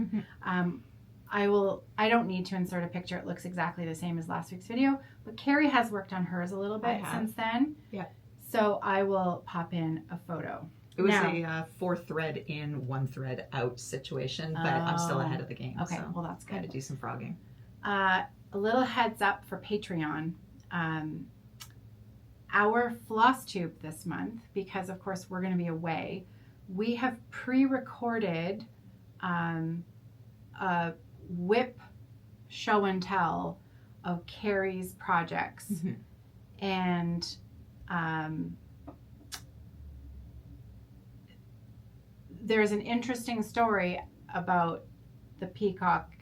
I don't need to insert a picture. It looks exactly the same as last week's video, but Kerri has worked on hers a little bit since then. Yeah. So I will pop in a photo. It was a 4 thread in, 1 thread out situation, but I'm still ahead of the game. Okay, so well that's good. Got to do some frogging. A little heads up for Patreon. Our Flosstube this month, because of course we're going to be away, we have pre-recorded a whip show and tell of Kerri's projects. And there's an interesting story about the peacock,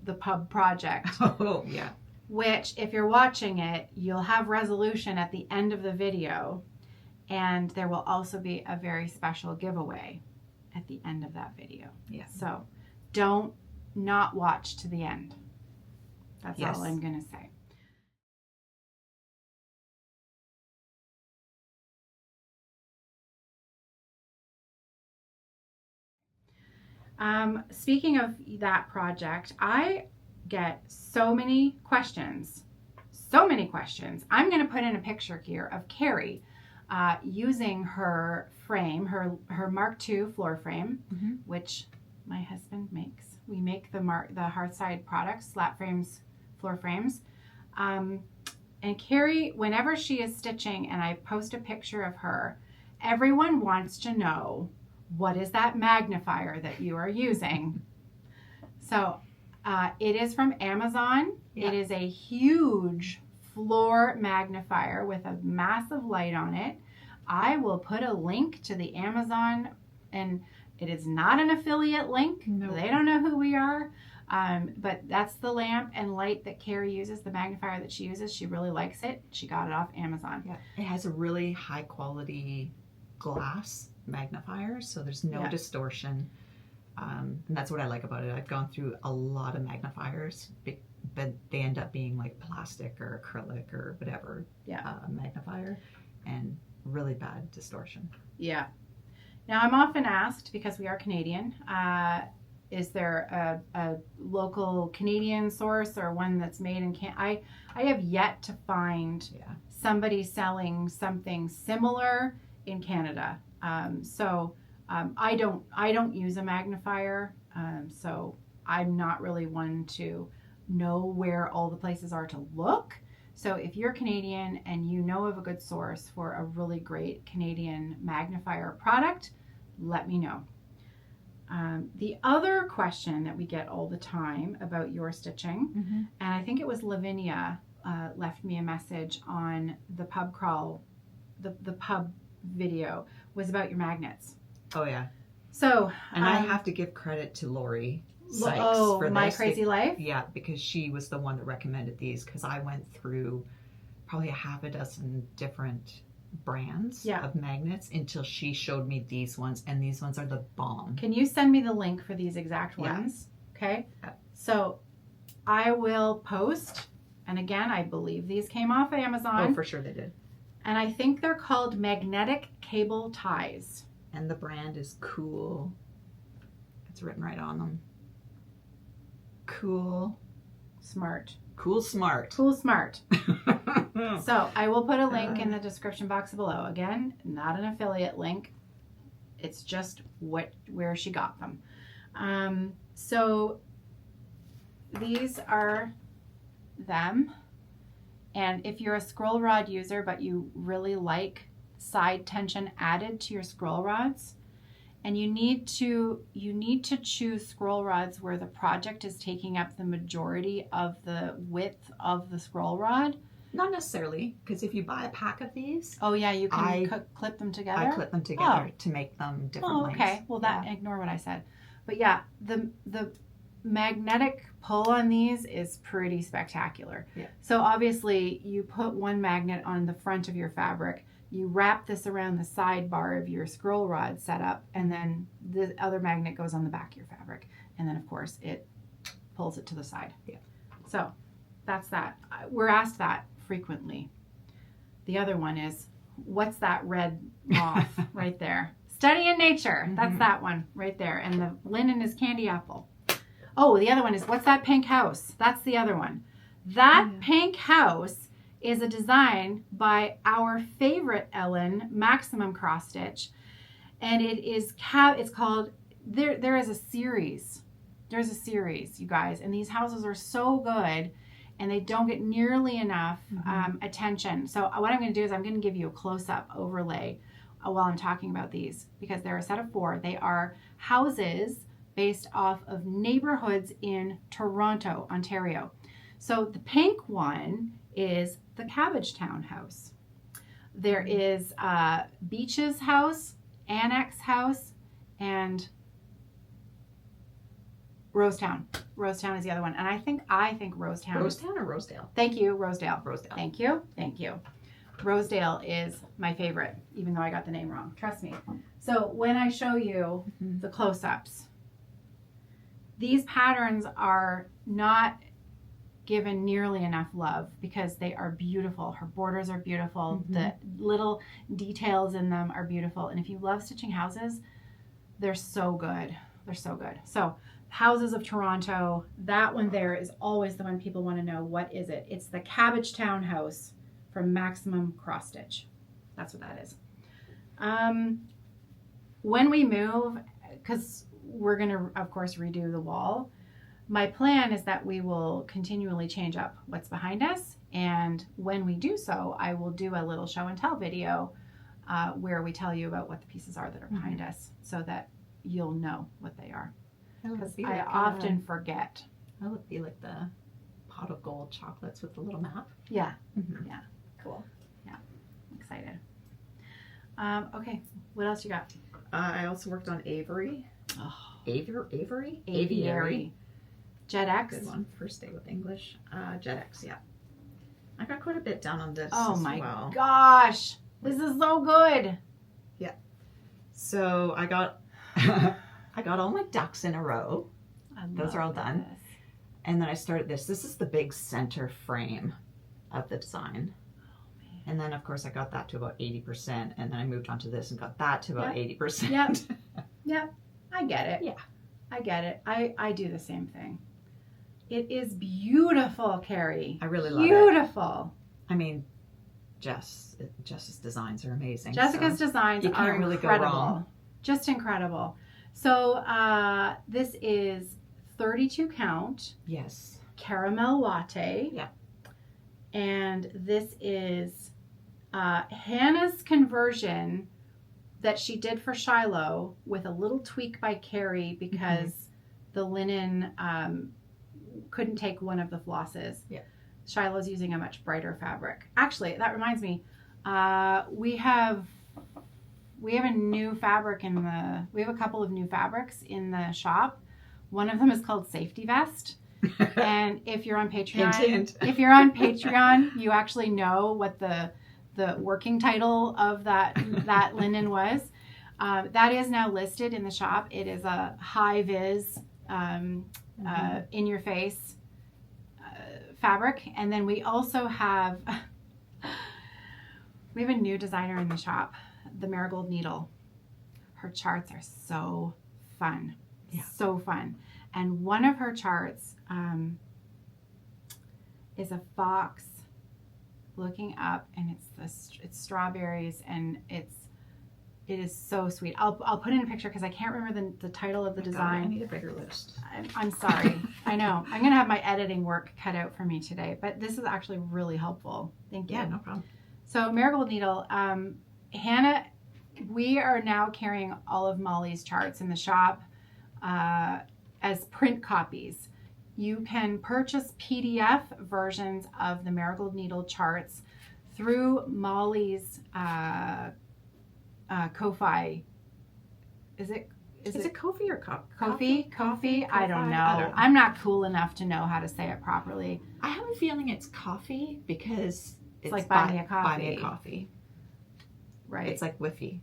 the pub project. Oh, yeah. Which, if you're watching it, you'll have resolution at the end of the video. And there will also be a very special giveaway at the end of that video. Yeah. So don't not watch to the end. That's all I'm going to say. Speaking of that project, I get so many questions. I'm going to put in a picture here of Kerri using her frame, her Mark II floor frame, which my husband makes. We make the Hearthside products, slat frames, floor frames. And Kerri, whenever she is stitching and I post a picture of her, everyone wants to know, what is that magnifier that you are using? So it is from Amazon. Yeah. It is a huge floor magnifier with a massive light on it. I will put a link to the Amazon, and it is not an affiliate link. No. They don't know who we are. But that's the lamp and light that Kerri uses, the magnifier that she uses. She really likes it. She got it off Amazon. Yeah. It has a really high quality glass magnifier, so there's no distortion. And that's what I like about it. I've gone through a lot of magnifiers, but they end up being like plastic or acrylic or whatever magnifier, and really bad distortion. Yeah. Now, I'm often asked, because we are Canadian, is there a local Canadian source or one that's made in Canada? I have yet to find somebody selling something similar in Canada. I don't use a magnifier, so I'm not really one to know where all the places are to look. So if you're Canadian and you know of a good source for a really great Canadian magnifier product, let me know. The other question that we get all the time about your stitching, and I think it was Lavinia left me a message on the pub crawl, the pub video, was about your magnets. Oh yeah. So and I have to give credit to Lori Sykes for My Crazy Life. Yeah, because she was the one that recommended these, because I went through probably a half a dozen different brands of magnets until she showed me these ones, and these ones are the bomb. Can you send me the link for these exact ones? Okay. So I will post, and again, I believe these came off of Amazon. Oh, for sure they did. And I think they're called magnetic cable ties. And the brand is Cool. It's written right on them. Cool Smart. Cool Smart. Cool Smart. So I will put a link in the description box below. Again, not an affiliate link. It's just where she got them. So these are them. And if you're a scroll rod user, but you really like side tension added to your scroll rods, and you need to choose scroll rods where the project is taking up the majority of the width of the scroll rod. Not necessarily, because if you buy a pack of these, oh yeah, you can clip them together. I clip them together to make them different lengths. Okay, well ignore what I said. But yeah, the magnetic pull on these is pretty spectacular. Yeah. So obviously you put one magnet on the front of your fabric, you wrap this around the sidebar of your scroll rod setup, and then the other magnet goes on the back of your fabric. And then of course it pulls it to the side. Yeah. So that's that. We're asked that frequently. The other one is, what's that red moth right there? Study in nature. That's that one right there. And the linen is candy apple. Oh, the other one is, what's that pink house? That's the other one. That pink house is a design by our favorite Ellen, Maximum Cross Stitch. And it is, it's called, there is a series. There's a series, you guys. And these houses are so good, and they don't get nearly enough attention. So what I'm going to do is I'm going to give you a close-up overlay while I'm talking about these, because they're a set of 4. They are houses based off of neighborhoods in Toronto, Ontario. So the pink one is the Cabbage Town house. There is Beaches house, Annex house, and Rosetown. Rosetown is the other one. And I think Rosetown. Rosetown or Rosedale? Thank you, Rosedale. Rosedale. Thank you. Rosedale is my favorite, even though I got the name wrong. Trust me. So when I show you the close-ups, these patterns are not given nearly enough love because they are beautiful. Her borders are beautiful. The little details in them are beautiful. And if you love stitching houses, they're so good. They're so good. So Houses of Toronto, that one there is always the one people want to know. What is it? It's the Cabbage Town house from Maximum Cross Stitch. That's what that is. When we move, because we're going to, of course, redo the wall, my plan is that we will continually change up what's behind us. And when we do so, I will do a little show and tell video where we tell you about what the pieces are that are behind us, so that you'll know what they are. Because I often forget. That would be like the pot of gold chocolates with the little map. Yeah. Yeah. Cool. Yeah. I'm excited. Okay. What else you got? I also worked on Avery. Oh. Avery? Aviary. Jet X. Good one. First day with English. Jet X, yeah. I got quite a bit done on this as my gosh. This is so good. Yeah. So I got all my ducks in a row. Those are all done. This. And then I started this. This is the big center frame of the design. Oh, man. And then, of course, I got that to about 80%. And then I moved on to this and got that to about 80%. Yep. Yep. I get it. Yeah. I get it. I do the same thing. It is beautiful, Kerri. I really love it. Beautiful. I mean, Jess's designs are amazing. Jessica's designs are incredible. Really go wrong. Just incredible. So this is 32 count. Yes. Caramel latte. Yeah. And this is Hannah's conversion that she did for Shiloh with a little tweak by Kerri because the linen couldn't take one of the flosses. Yeah. Shiloh's using a much brighter fabric. Actually, that reminds me, we have a new fabric we have a couple of new fabrics in the shop. One of them is called Safety Vest. And if you're on Patreon, you actually know what the working title of that linen was. That is now listed in the shop. It is a high vis, in your face fabric. And then we also have a new designer in the shop, the Marigold Needle. Her charts are so fun. Yeah. So fun. And one of her charts, is a fox looking up, and it's strawberries, and it is so sweet. I'll put in a picture because I can't remember the title of the design. I need a bigger list. I'm sorry. I know. I'm going to have my editing work cut out for me today, but this is actually really helpful. Thank you. Yeah, no problem. So Marigold Needle, Hannah, we are now carrying all of Molly's charts in the shop as print copies. You can purchase PDF versions of the Marigold Needle charts through Molly's Ko-Fi. Is it Ko-fi or Ko-fi? Ko-fi? I don't know. I'm not cool enough to know how to say it properly. I have a feeling it's coffee because it's like buy me a coffee. Buy me a coffee. Right. It's like Wi-Fi.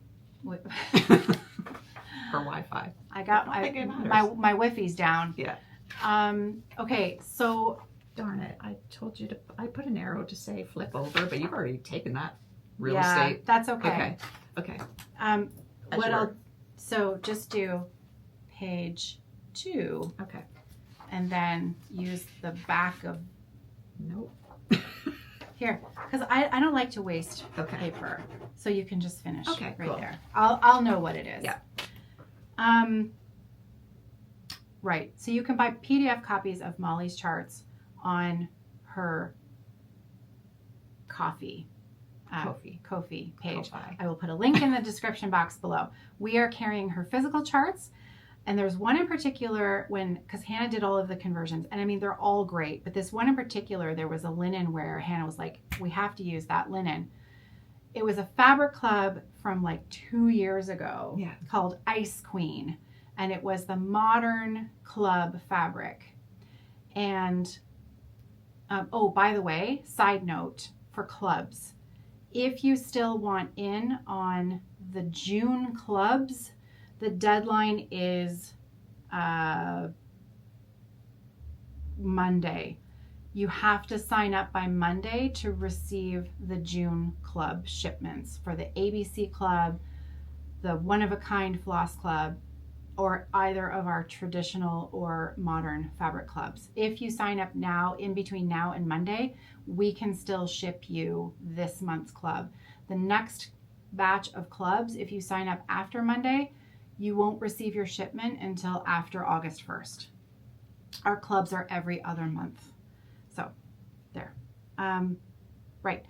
Or Wi-Fi. I got my Wi-Fi's down. Yeah. Okay, so darn it. I told you I put an arrow to say flip over, but you've already taken that real yeah, estate. That's okay. Okay. So just do page 2. Okay. And then use the back of nope. Here, because I don't like to waste okay. paper, so you can just finish right cool. there. I'll know what it is. Yeah. Right. So you can buy PDF copies of Molly's charts on her Ko-fi page. Ko-fi. I will put a link in the description box below. We are carrying her physical charts. And there's one in particular because Hannah did all of the conversions. And I mean, they're all great. But this one in particular, there was a linen where Hannah was like, we have to use that linen. It was a fabric club from like 2 years ago called Ice Queen. And it was the modern club fabric. And, by the way, side note for clubs. If you still want in on the June clubs, the deadline is Monday. You have to sign up by Monday to receive the June club shipments for the ABC Club, the One of a Kind Floss Club, or either of our traditional or modern fabric clubs. If you sign up now, in between now and Monday, we can still ship you this month's club. The next batch of clubs, if you sign up after Monday, you won't receive your shipment until after August 1st. Our clubs are every other month. So, there. Right.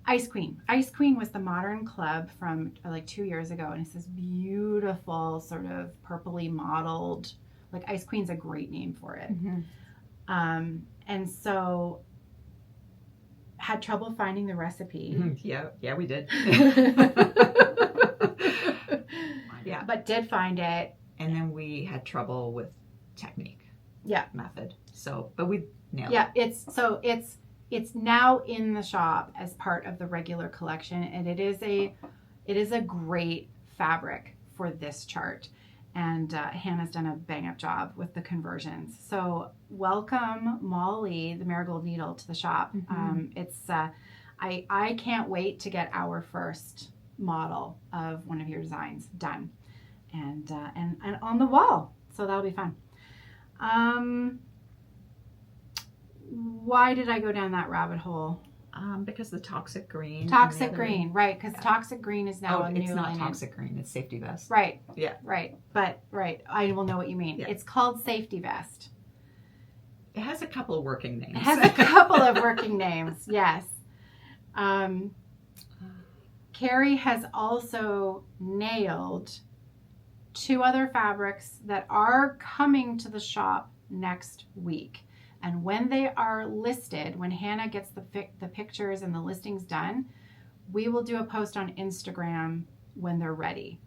Ice Queen. Ice Queen was the modern club from like 2 years ago, and it's this beautiful sort of purpley mottled, like Ice Queen's a great name for it. Mm-hmm. And so had trouble finding the recipe. Yeah, we did. Yeah. But did find it. And then we had trouble with technique. Yeah. Method. So, but we nailed it. Yeah, it's now in the shop as part of the regular collection, and it is a great fabric for this chart. And Hannah's done a bang up job with the conversions. So welcome Molly, the Marigold Needle, to the shop. Mm-hmm. I can't wait to get our first model of one of your designs done and on the wall. So that'll be fun. Why did I go down that rabbit hole? Because the toxic green. Toxic green, right? Because toxic green is now a new. It's not linen. toxic green. It's safety vest. Right. Yeah. Right. But I will know what you mean. Yeah. It's called safety vest. It has a couple of working names. It has a couple of working names. Yes. Kerri has also nailed 2 other fabrics that are coming to the shop next week. And when they are listed, when Hannah gets the pictures and the listings done, we will do a post on Instagram when they're ready.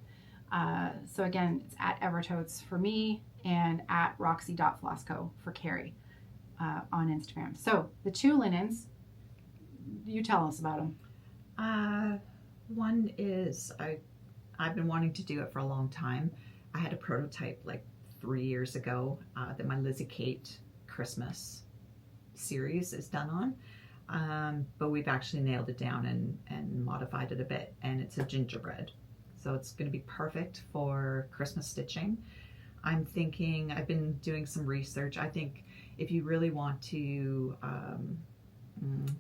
So again, it's at Evertotes for me and at Roxy.Flossco for Kerri on Instagram. So the 2 linens, you tell us about them. One is I've been wanting to do it for a long time. I had a prototype like 3 years ago that my Lizzie Kate Christmas series is done on, but we've actually nailed it down and modified it a bit, and it's a gingerbread, so it's going to be perfect for Christmas stitching. I'm thinking, I've been doing some research. I think if you really want to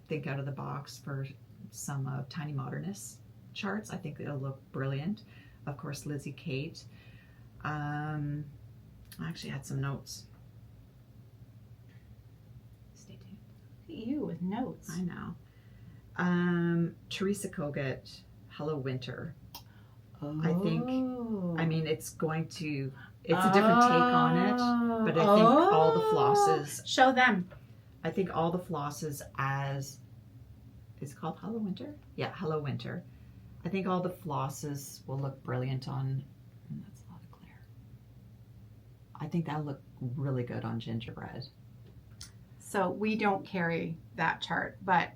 think out of the box for some of Tiny Modernist charts. I think it'll look brilliant. Of course, Lizzie Kate. I actually had some notes. Stay tuned. Look at you with notes. I know. Teresa Kogut, Hello Winter. Oh. I mean, it's a different take on it, but I think all the flosses. Show them. I think all the flosses is it called Hello Winter? Yeah, Hello Winter. I think all the flosses will look brilliant on, that's a lot of glare. I think that'll look really good on gingerbread. So we don't carry that chart, but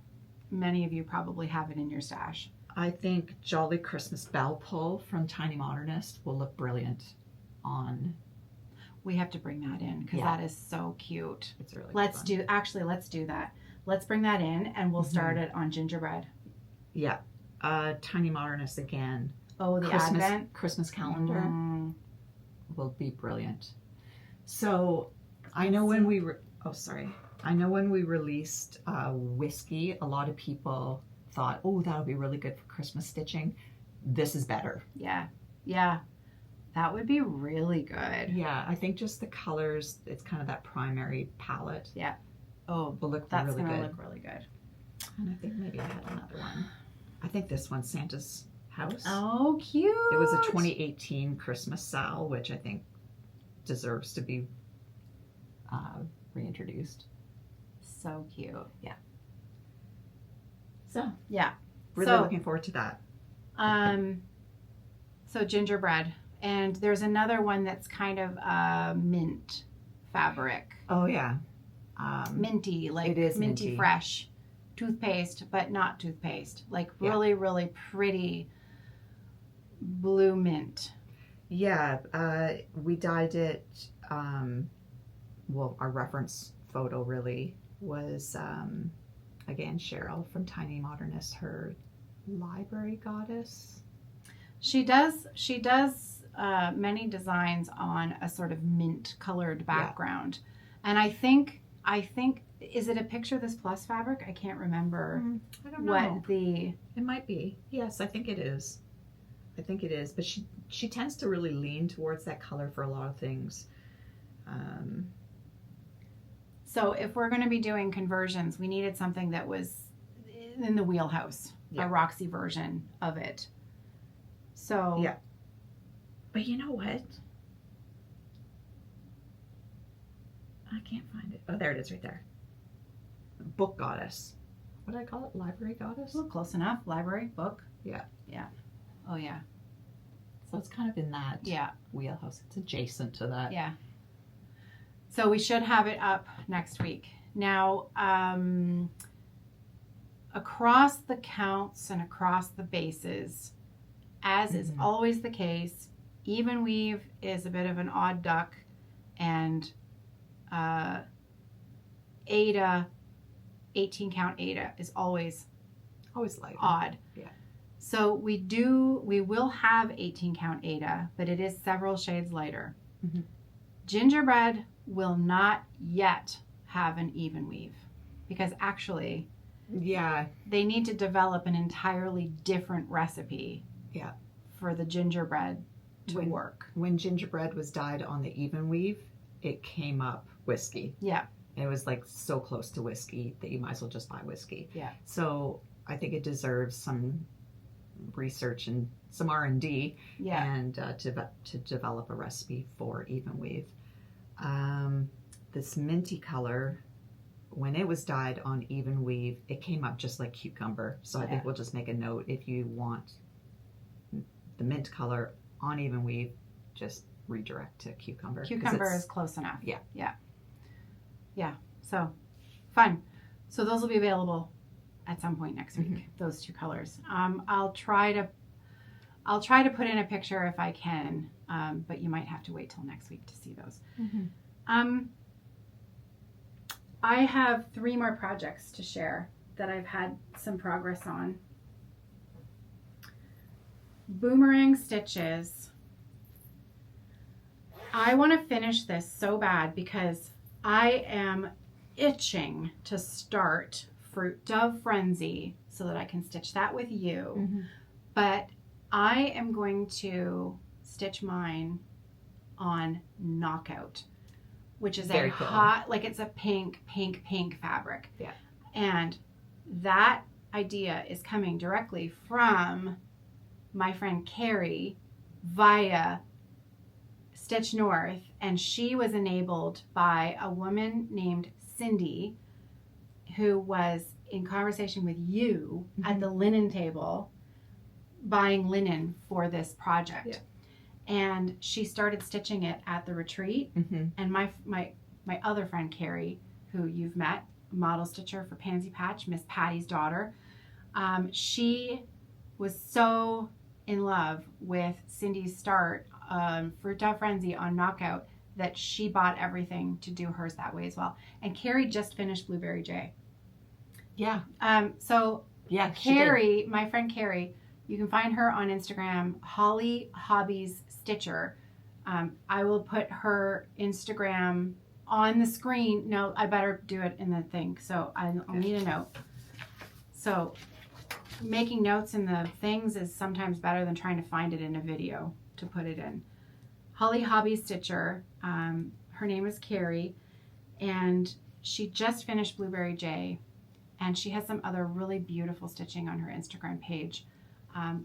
many of you probably have it in your stash. I think Jolly Christmas Bell Pull from Tiny Modernist will look brilliant on. We have to bring that in because that is so cute. It's really let's fun. do that. Let's bring that in and we'll start it on gingerbread. Yeah. Tiny Modernist again. Oh, the Advent Christmas calendar will be brilliant. So I know when we released whiskey, a lot of people thought, oh, that'll be really good for Christmas stitching. This is better. Yeah. That would be really good. Yeah, I think just the colors, it's kind of that primary palette. Yeah. Oh, will look that's really gonna good. look really good. And I think maybe I had another one. I think this one's Santa's House. Oh, cute. It was a 2018 Christmas Sal, which I think deserves to be reintroduced. So cute. Yeah. So yeah, really looking forward to that. So gingerbread, and there's another one that's kind of mint fabric. Oh yeah. Minty, like it is minty fresh. Toothpaste, but not toothpaste. Like really, really pretty blue mint. Yeah, we dyed it. Well, our reference photo really was again Cheryl from Tiny Modernist. Her library goddess. She does Many designs on a sort of mint colored background, and I think. Is it a picture of this plus fabric? I can't remember. I don't know. What the... It might be. Yes, I think it is. But she tends to really lean towards that color for a lot of things. So if we're going to be doing conversions, we needed something that was in the wheelhouse, a Roxy version of it. So... Yeah. But you know what? I can't find it. Oh, there it is right there. Book goddess. What did I call it? Library goddess? Well, close enough. Library, book. Yeah. Oh, yeah. So it's kind of in that wheelhouse. It's adjacent to that. Yeah. So we should have it up next week. Now, across the counts and across the bases, as is always the case, even weave is a bit of an odd duck, and Ada, 18 count Ada is always light. Odd. Yeah. So we will have 18 count Ada, but it is several shades lighter. Gingerbread will not yet have an even weave because actually they need to develop an entirely different recipe for the gingerbread to work. When gingerbread was dyed on the even weave, it came up whiskey. Yeah. It was like so close to whiskey that you might as well just buy whiskey. Yeah. So I think it deserves some research and some R&D and to develop a recipe for even weave. This minty color, when it was dyed on even weave, it came up just like cucumber. So I think we'll just make a note, if you want the mint color on even weave, just redirect to cucumber. Cucumber is close enough. Yeah. So fun. So those will be available at some point next week. Those two colors. I'll try to put in a picture if I can, but you might have to wait till next week to see those. I have 3 more projects to share that I've had some progress on. Boomerang stitches. I want to finish this so bad because I am itching to start Fruit Dove Frenzy so that I can stitch that with you. Mm-hmm. But I am going to stitch mine on Knockout, which is Very a cool. hot, like it's a pink fabric. Yeah. And that idea is coming directly from my friend Kerri via Stitch North, and she was enabled by a woman named Cindy who was in conversation with you at the linen table buying linen for this project. Yeah. And she started stitching it at the retreat. Mm-hmm. And my other friend Kerri, who you've met, model stitcher for Pansy Patch, Miss Patty's daughter, she was so in love with Cindy's start Fruit Dove Frenzy on Knockout that she bought everything to do hers that way as well. And Kerri just finished Blueberry J. Yeah. So Yeah. Kerri, my friend Kerri, you can find her on Instagram, Holly Hobbies Stitcher. I will put her Instagram on the screen. No, I better do it in the thing. So I'll need a note. So making notes in the things is sometimes better than trying to find it in a video to put it in. Holly Hobbies Stitcher. Her name is Kerri, and she just finished Blueberry J, and she has some other really beautiful stitching on her Instagram page.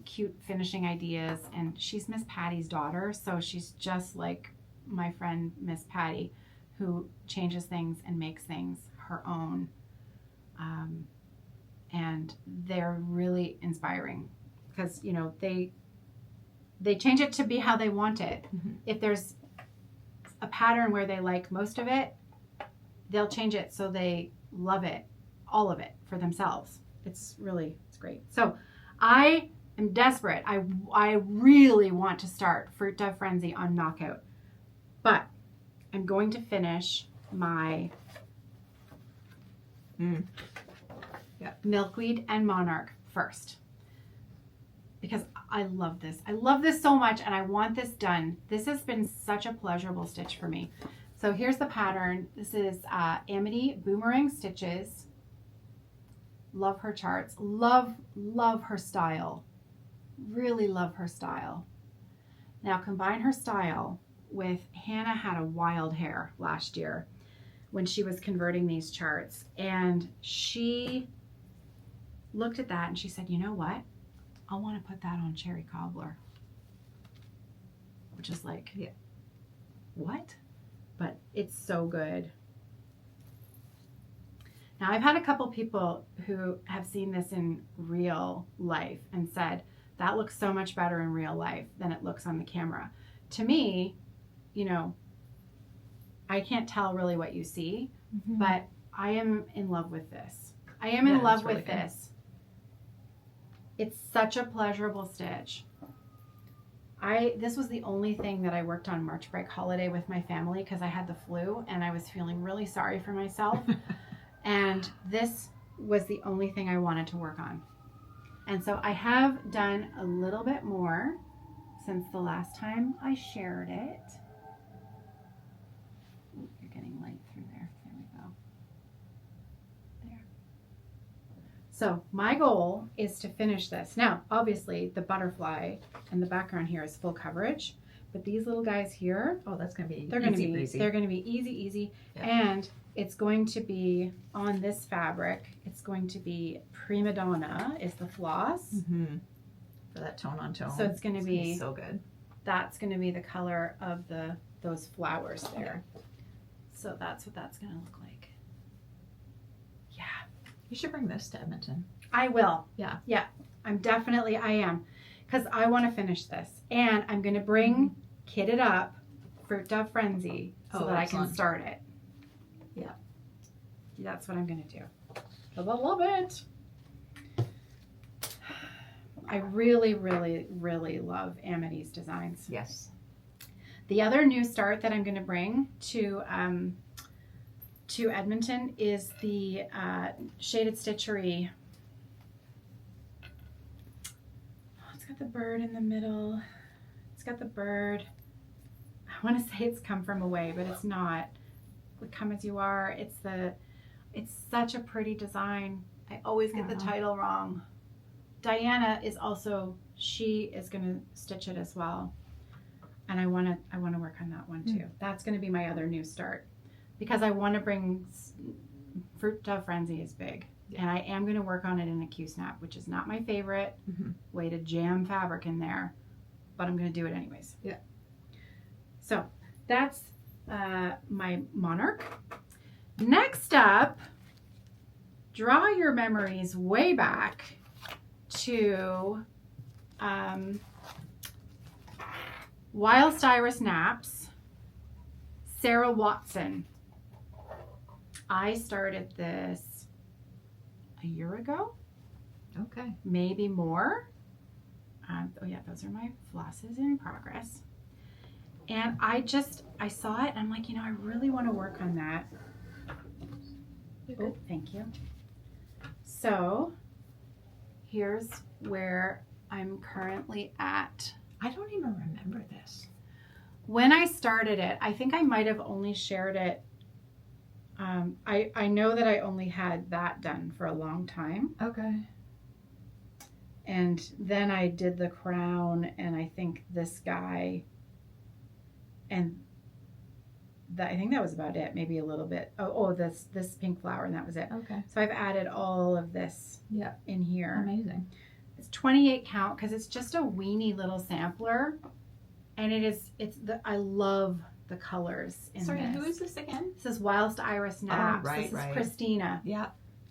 Cute finishing ideas, and she's Miss Patty's daughter, so she's just like my friend Miss Patty, who changes things and makes things her own. And they're really inspiring because, you know, they change it to be how they want it. Mm-hmm. If there's a pattern where they like most of it, they'll change it so they love it, all of it, for themselves. It's great. So I am desperate. I really want to start Fruit Dove Frenzy on Knockout, but I'm going to finish my Milkweed and Monarch first, because I love this. I love this so much, and I want this done. This has been such a pleasurable stitch for me. So here's the pattern. This is Amity Boomerang Stitches. Love her charts. Love her style. Really love her style. Now combine her style with, Hannah had a wild hair last year when she was converting these charts, and she looked at that and she said, you know what? I want to put that on Cherry Cobbler. Which is like, yeah, what? But it's so good. Now, I've had a couple people who have seen this in real life and said, that looks so much better in real life than it looks on the camera. To me, you know, I can't tell really what you see, but I am in love with this. I am in love with this. It's such a pleasurable stitch. This was the only thing that I worked on March break holiday with my family because I had the flu and I was feeling really sorry for myself. And this was the only thing I wanted to work on. And so I have done a little bit more since the last time I shared it. Ooh, you're getting light through there. There we go. There. So my goal is to finish this. Now, obviously, the butterfly and the background here is full coverage, but these little guys here, oh, that's going to be they're going to be easy. Yeah. And it's going to be on this fabric. It's going to be Prima Donna is the floss. Mm-hmm. For that tone on tone. So it's going to be so good. That's going to be the color of those flowers there. Yeah. So that's what that's going to look like. Yeah. You should bring this to Edmonton. I will. Yeah. Yeah. I am. Because I want to finish this. And I'm going to bring Kitted Up Fruit Dove Frenzy so that excellent. I can start it. Yeah. That's what I'm going to do. Because I love it. I really, really, really love Amity's designs. Yes. The other new start that I'm going to bring to Edmonton is the Shaded Stitchery. Oh, it's got the bird in the middle. It's got the bird. I want to say it's Come From Away, but it's not. Come As You Are. It's such a pretty design. I always get the title wrong. Diana is also, she is going to stitch it as well. And I want to work on that one too. That's going to be my other new start, because I want to bring Fruit Dove Frenzy is big. Yeah. And I am going to work on it in a Q-snap, which is not my favorite way to jam fabric in there, but I'm going to do it anyways. Yeah. So that's my monarch. Next up, draw your memories way back to Whilst Iris Naps, Sarah Watson. I started this a year ago. Okay. Maybe more. Oh yeah, those are my flosses in progress. And I saw it and I'm like, I really want to work on that. Oh, thank you. So here's where I'm currently at. I don't even remember this. When I started it, I think I might have only shared it. I know that I only had that done for a long time. Okay. And then I did the crown and I think this guy, and I think that was about it. Maybe a little bit. This pink flower, and that was it. Okay. So I've added all of this in here. Amazing. It's 28 count because it's just a weeny little sampler, and I love the colors in this. Sorry, who is this again? This is Whilst Iris Naps. This is Christina. Yeah.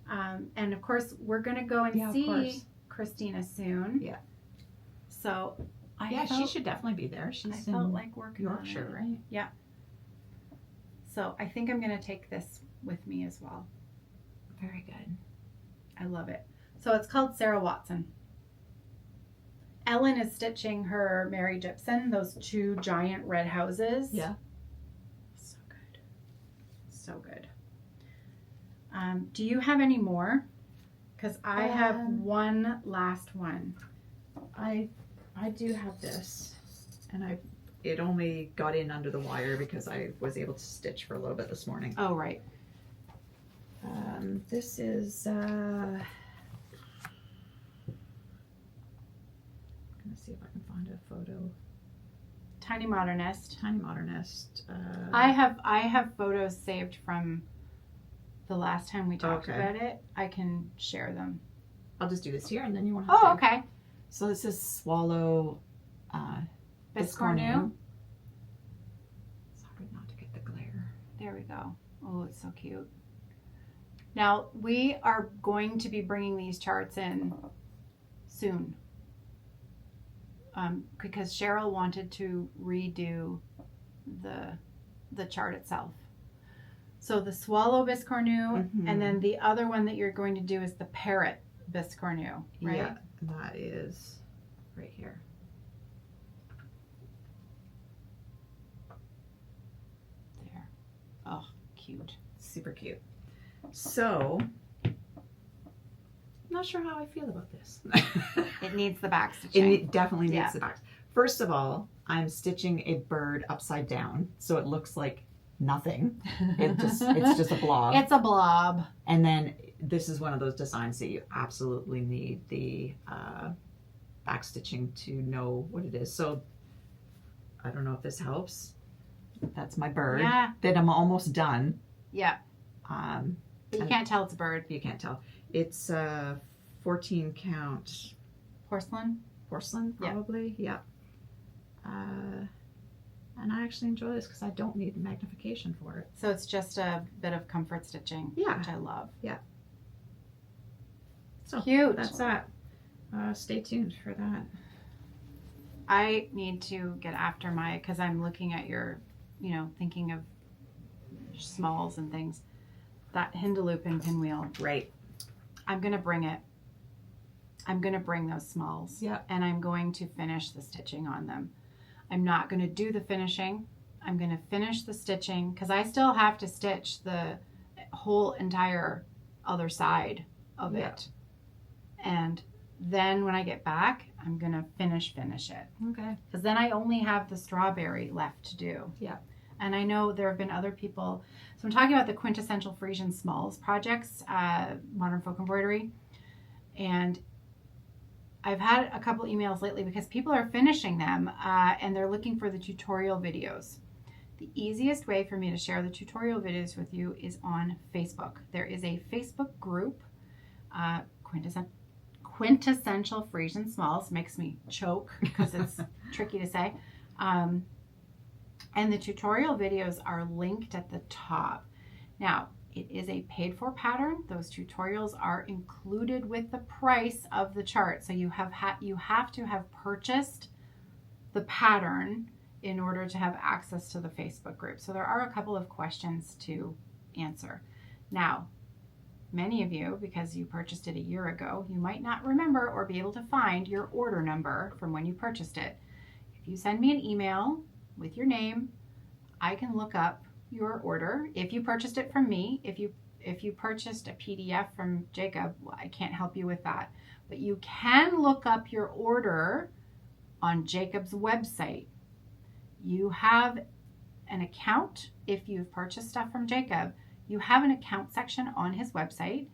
And of course we're gonna go and see Christina soon. Yeah. So she should definitely be there. She's felt like working Yorkshire, on it. right? Yeah. So I think I'm gonna take this with me as well. Very good. I love it. So it's called Sarah Watson. Ellen is stitching her Mary Gibson, those two giant red houses. Yeah. So good. So good. Do you have any more? Because I have one last one. I do have this, and it only got in under the wire because I was able to stitch for a little bit this morning. Oh, right. This is see if I can find a photo. Tiny Modernist. Tiny Modernist. I have photos saved from the last time we talked about it. I can share them. I'll just do this here, and then you want to. Oh, okay. So this is Swallow Biscornu. It's hard not to get the glare. There we go. Oh, it's so cute. Now we are going to be bringing these charts in soon. Because Cheryl wanted to redo the chart itself. So the Swallow Biscornu, and then the other one that you're going to do is the Parrot Biscornu, right? Yeah, that is right here. There. Oh, cute. Super cute. So, not sure how I feel about this. It needs the back stitching. It definitely needs the back. First of all, I'm stitching a bird upside down, so it looks like nothing. It's just a blob. It's a blob. And then this is one of those designs that you absolutely need the back stitching to know what it is. So I don't know if this helps. That's my bird. Yeah. That I'm almost done. Yeah. But you can't tell it's a bird. You can't tell. It's 14 count porcelain probably. Yeah. And I actually enjoy this because I don't need magnification for it. So it's just a bit of comfort stitching, which I love. Yeah. So cute. That's that. Stay tuned for that. I need to get after because I'm looking at your, thinking of smalls and things. That Hindaloop and pinwheel. Right. I'm going to bring it. I'm going to bring those smalls. Yeah. And I'm going to finish the stitching on them. I'm not going to do the finishing. I'm going to finish the stitching because I still have to stitch the whole entire other side of it. And then when I get back, I'm going to finish it. Okay. Because then I only have the strawberry left to do. Yeah. And I know there have been other people. So I'm talking about the Quintessential Frisian Smalls projects, Modern Folk Embroidery. And I've had a couple emails lately because people are finishing them and they're looking for the tutorial videos. The easiest way for me to share the tutorial videos with you is on Facebook. There is a Facebook group, Quintessential Frisian Smalls. Makes me choke because it's tricky to say. And the tutorial videos are linked at the top. Now, it is a paid for pattern. Those tutorials are included with the price of the chart. So you have to have purchased the pattern in order to have access to the Facebook group. So there are a couple of questions to answer. Now, many of you, because you purchased it a year ago, you might not remember or be able to find your order number from when you purchased it. If you send me an email with your name, I can look up your order. If you purchased it from me, if you purchased a PDF from Jacob, well, I can't help you with that. But you can look up your order on Jacob's website. You have an account. If you've purchased stuff from Jacob, you have an account section on his website.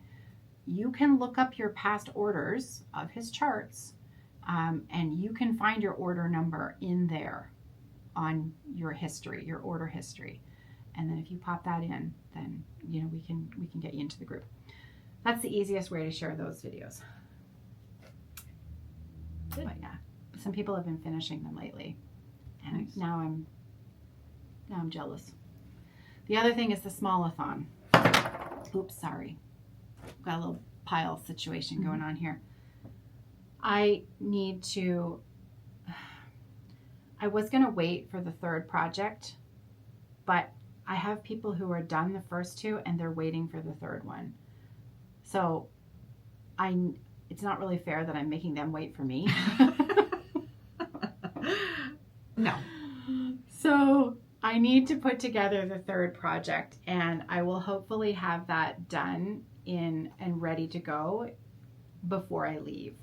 You can look up your past orders of his charts, and you can find your order number in there on your history, your order history. And then if you pop that in, then we can get you into the group. That's the easiest way to share those videos. Good. But yeah, some people have been finishing them lately, and nice. Now I'm jealous. The other thing is the Small-a-thon. Oops, sorry. Got a little pile situation going on here. I was going to wait for the third project, but I have people who are done the first two and they're waiting for the third one. So it's not really fair that I'm making them wait for me. No. So I need to put together the third project, and I will hopefully have that done and ready to go before I leave.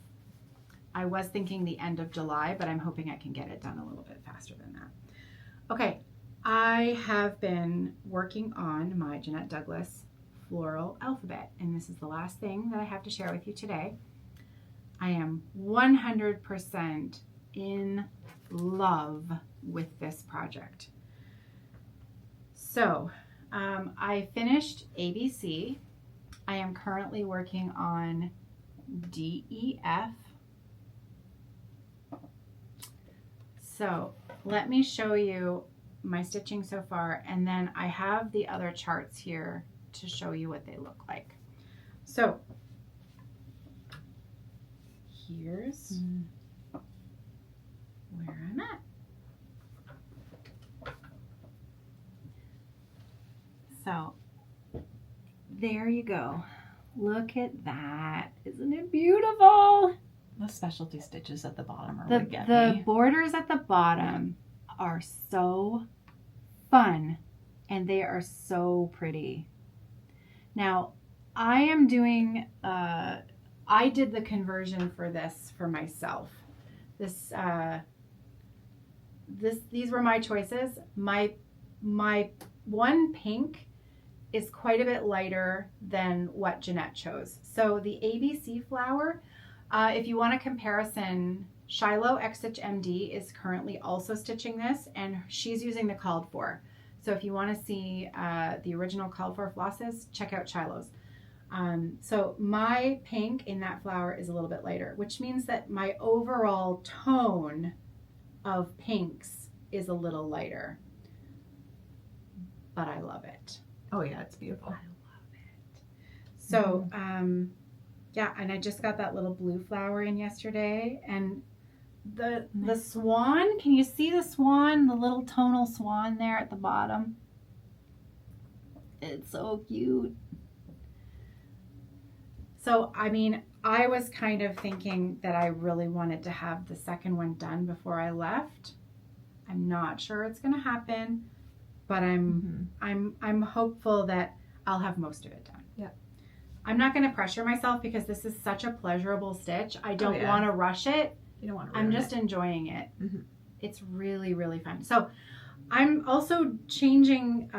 I was thinking the end of July, but I'm hoping I can get it done a little bit faster than that. Okay, I have been working on my Jeanette Douglas floral alphabet, and this is the last thing that I have to share with you today. I am 100% in love with this project. So I finished ABC. I am currently working on DEF. So let me show you my stitching so far, and then I have the other charts here to show you what they look like. So here's where I'm at. So there you go. Look at that. Isn't it beautiful? The specialty stitches at the bottom are the borders at the bottom are so fun, and they are so pretty. Now, I am doing, I did the conversion for this for myself. These were my choices. My one pink is quite a bit lighter than what Jeanette chose. So the ABC flower, if you want a comparison, Shiloh X Stitch MD is currently also stitching this, and she's using the called for. So if you want to see the original called for flosses, check out Shiloh's. So my pink in that flower is a little bit lighter, which means that my overall tone of pinks is a little lighter. But I love it. Oh yeah, it's beautiful. I love it. So, yeah, and I just got that little blue flower in yesterday, and the swan, can you see the swan, the little tonal swan there at the bottom? It's so cute. So, I mean, I was kind of thinking that I really wanted to have the second one done before I left. I'm not sure it's going to happen, but I'm hopeful that I'll have most of it done. Yeah. I'm not going to pressure myself because this is such a pleasurable stitch. I don't want to rush it. You don't want to I'm just enjoying it. It's really, really fun. So I'm also changing,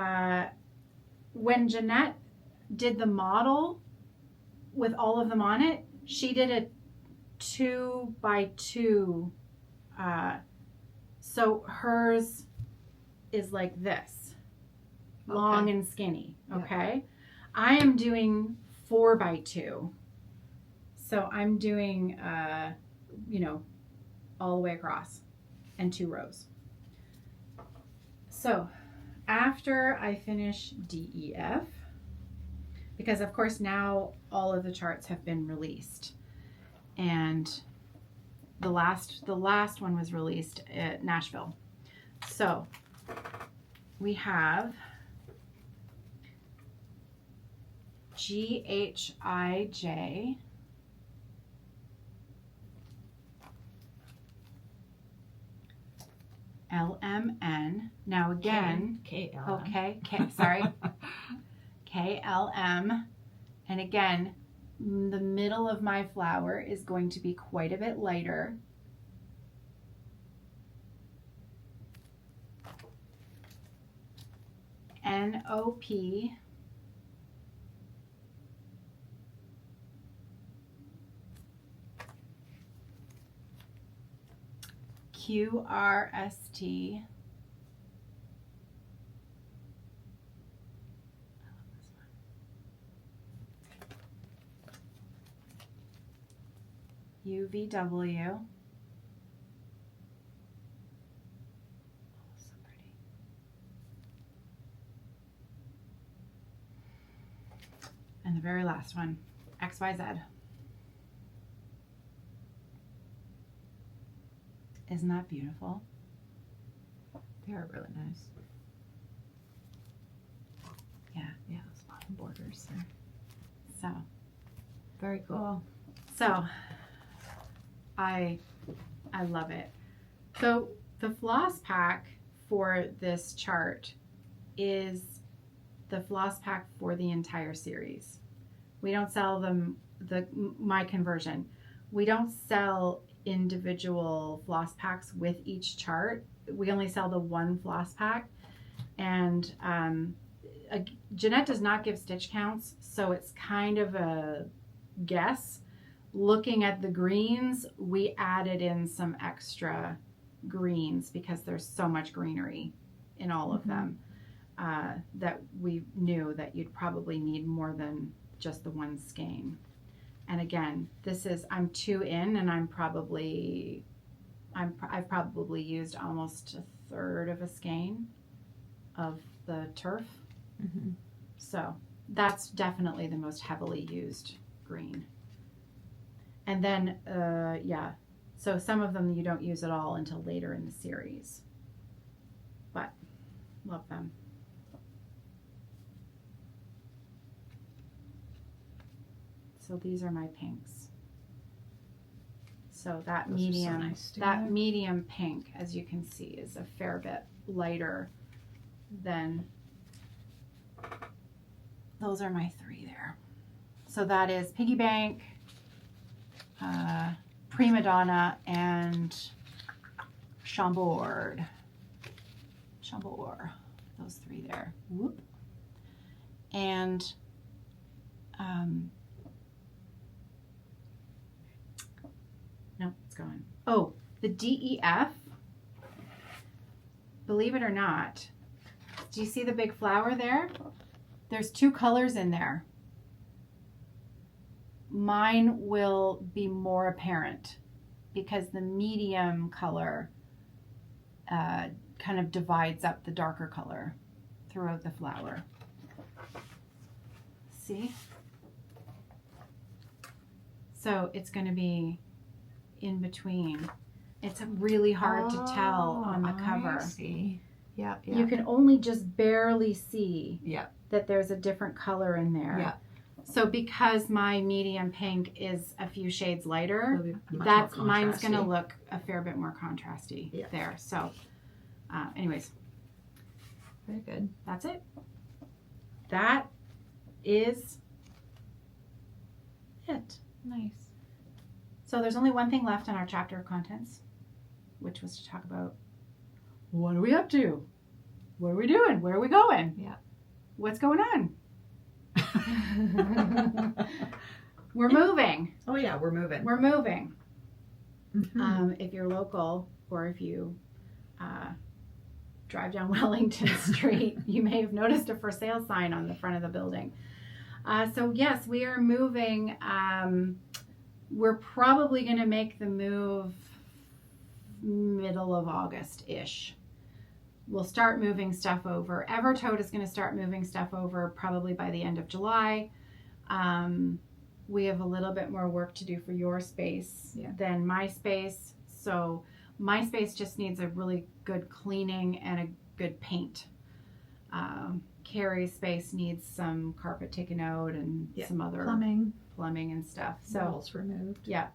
when Jeanette did the model with all of them on it, she did a 2x2. So hers is like this, long and skinny. Okay. Yeah. I am doing 4x2. So I'm doing, all the way across and 2 rows. So after I finish DEF, because of course now all of the charts have been released, and the last one was released at Nashville. So we have GHIJ, LMN. Now again, KLM. Okay, sorry. KLM. And again, the middle of my flower is going to be quite a bit lighter. NOP. QRST. UVW. Oh, so pretty. And the very last one, XYZ. Isn't that beautiful? They are really nice. Yeah. Yeah, those bottom borders there. So. Very cool. So, I love it. So the floss pack for this chart is the floss pack for the entire series. We don't sell them, my conversion. We don't sell individual floss packs with each chart. We only sell the one floss pack. And Jeanette does not give stitch counts, so it's kind of a guess. Looking at the greens, we added in some extra greens because there's so much greenery in all of them that we knew that you'd probably need more than just the one skein. And again, I'm 2 in, and I've probably used almost 1/3 of a skein of the turf. Mm-hmm. So that's definitely the most heavily used green. And then, so some of them you don't use at all until later in the series. But, love them. So these are my pinks. So that those medium, so nice medium pink, as you can see, is a fair bit lighter than, those are my 3 there. So that is Piggy Bank, Prima Donna, and Chambord. Those 3 there. Whoop. And no, it's gone. Oh, the DEF. Believe it or not, do you see the big flower there? There's 2 colors in there. Mine will be more apparent because the medium color kind of divides up the darker color throughout the flower. See? So it's going to be in between. It's really hard to tell on the cover. I see. Yeah. You can only just barely see Yeah. that there's a different color in there. Yeah. So because my medium pink is a few shades lighter, mine's going to look a fair bit more contrasty there. So anyways. Very good. That's it. That is it. Nice. So there's only one thing left on our chapter of contents, which was to talk about what are we up to? what are we doing? Where are we going? Yeah. What's going on? We're moving. Oh yeah, we're moving. We're moving. Mm-hmm. If you're local or if you drive down Wellington Street, you may have noticed a for sale sign on the front of the building. So yes, we are moving. We're probably going to make the move middle of August-ish. We'll start moving stuff over. Evertote is going to start moving stuff over probably by the end of July. We have a little bit more work to do for your space than my space. So my space just needs a really good cleaning and a good paint. Kerri's space needs some carpet taken out and some other plumbing and stuff. So walls removed. Yeah.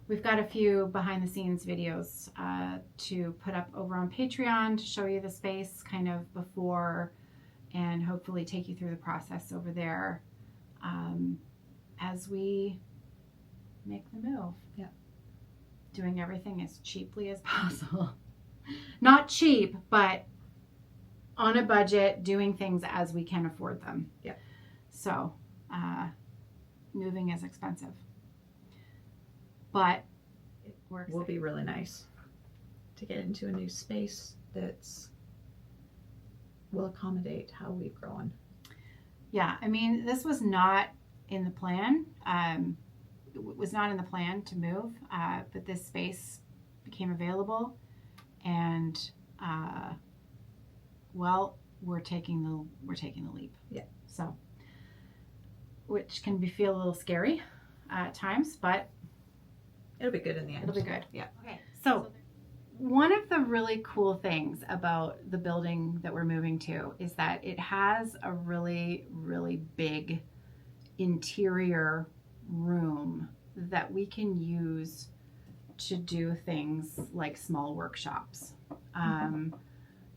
We've got a few behind the scenes videos to put up over on Patreon to show you the space kind of before and hopefully take you through the process over there as we make the move. Yeah. Doing everything as cheaply as possible. Not cheap, but on a budget, doing things as we can afford them. Yeah. So, moving is expensive. But it works. Will be really nice to get into a new space that's will accommodate how we've grown. Yeah, I mean, this was not in the plan. It was not in the plan to move, but this space became available, and well, we're taking the leap. Yeah. So, which can feel a little scary at times, but it'll be good in the end. It'll be good. Yeah. Okay. So one of the really cool things about the building that we're moving to is that it has a really, really big interior room that we can use to do things like small workshops,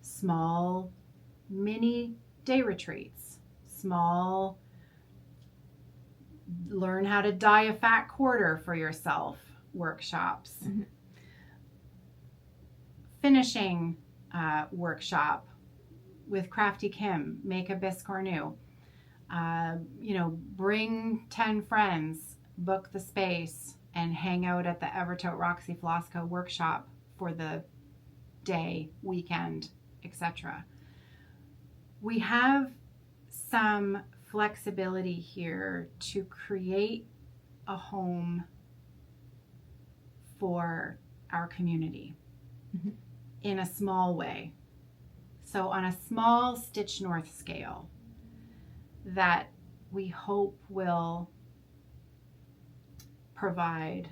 small mini day retreats, small learn how to dye a fat quarter for yourself workshops, finishing workshop with Crafty Kim, make a biscornu, bring 10 friends, book the space, and hang out at the Evertote Roxy Flosco workshop for the day, weekend, etc. We have some flexibility here to create a home for our community in a small way. So on a small Stitch North scale that we hope will provide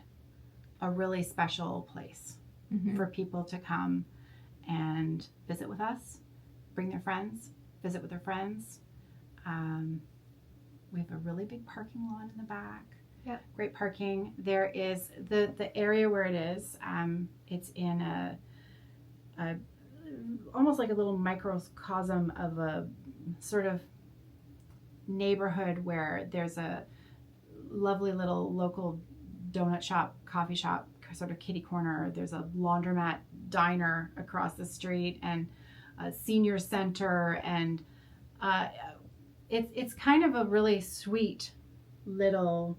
a really special place for people to come and visit with us, bring their friends, visit with their friends. We have a really big parking lot in the back. Yeah. Great parking. There is the area where it is. It's in a almost like a little microcosm of a sort of neighborhood where there's a lovely little local donut shop, coffee shop, sort of kitty corner. There's a laundromat diner across the street and a senior center, and it's kind of a really sweet little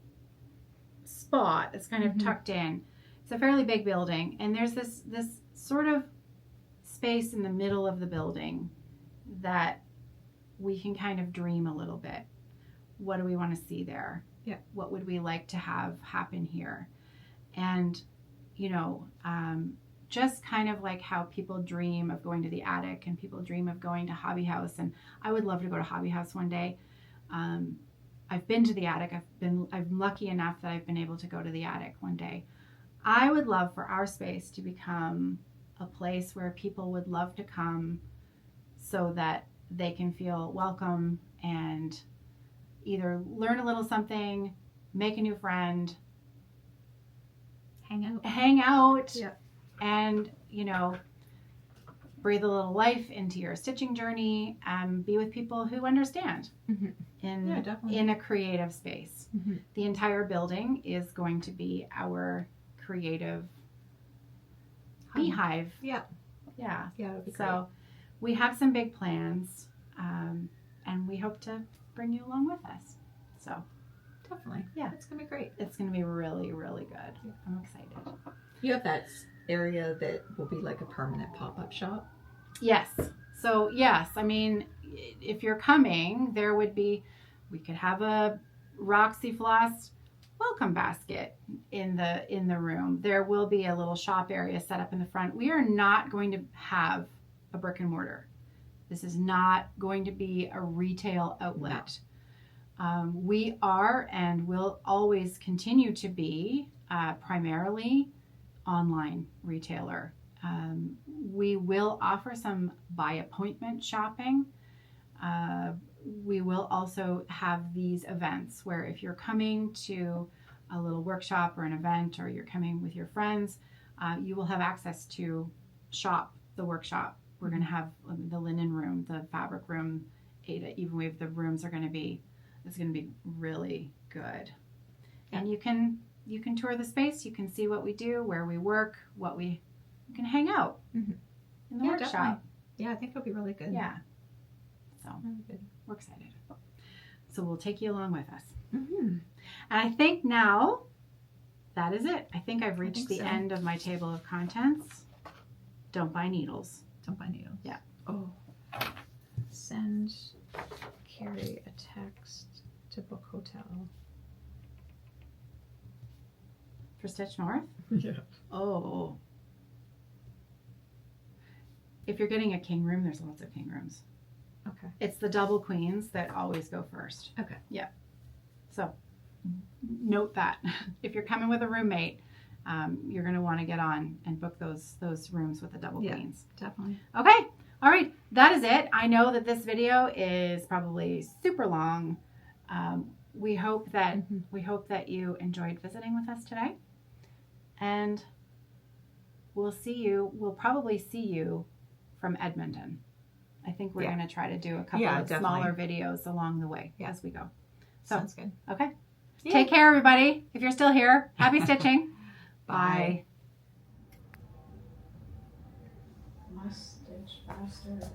spot. It's kind of tucked in. It's a fairly big building, and there's this sort of space in the middle of the building that we can kind of dream a little bit. What do we want to see there? Yeah. What would we like to have happen here? And, just kind of like how people dream of going to the attic and people dream of going to Hobby House. And I would love to go to Hobby House one day. I've been to the attic. I'm lucky enough that I've been able to go to the attic one day. I would love for our space to become a place where people would love to come so that they can feel welcome and either learn a little something, make a new friend, hang out, and breathe a little life into your stitching journey, be with people who understand in a creative space. The entire building is going to be our creative beehive. Yeah. That'd be great. So we have some big plans, and we hope to bring you along with us. So definitely. Yeah. It's going to be great. It's going to be really, really good. Yeah. I'm excited. You have that area that will be like a permanent pop-up shop? Yes. So, yes, I mean, if you're coming, we could have a Roxy Floss welcome basket in the room. There will be a little shop area set up in the front. We are not going to have a brick and mortar. This is not going to be a retail outlet. No. We are and will always continue to be primarily online retailer. We will offer some by appointment shopping. We will also have these events where if you're coming to a little workshop or an event, or you're coming with your friends, you will have access to shop the workshop. We're going to have the linen room, the fabric room, even if the rooms are going to be, it's going to be really good. Yeah. And you can tour the space. You can see what we do, where we work, you can hang out in the workshop. Definitely. Yeah, I think it'll be really good. Yeah. So we're excited. So we'll take you along with us. And I think now that is it. I think I've reached the end of my table of contents. Don't buy needles. Don't buy needles. Yeah. Oh. Send Kerri a text to book hotel. For Stitch North? Yeah. Oh. If you're getting a king room, there's lots of king rooms. Okay. It's the double queens that always go first. Okay. Yeah. So note that. If you're coming with a roommate, you're going to want to get on and book those rooms with the double queens. Definitely. Okay. All right. That is it. I know that this video is probably super long. We hope that you enjoyed visiting with us today. And we'll probably see you from Edmonton. I think we're going to try to do a couple of smaller videos along the way as we go. So, sounds good. Okay. Yeah. Take care, everybody. If you're still here, happy stitching. Bye. Must stitch faster.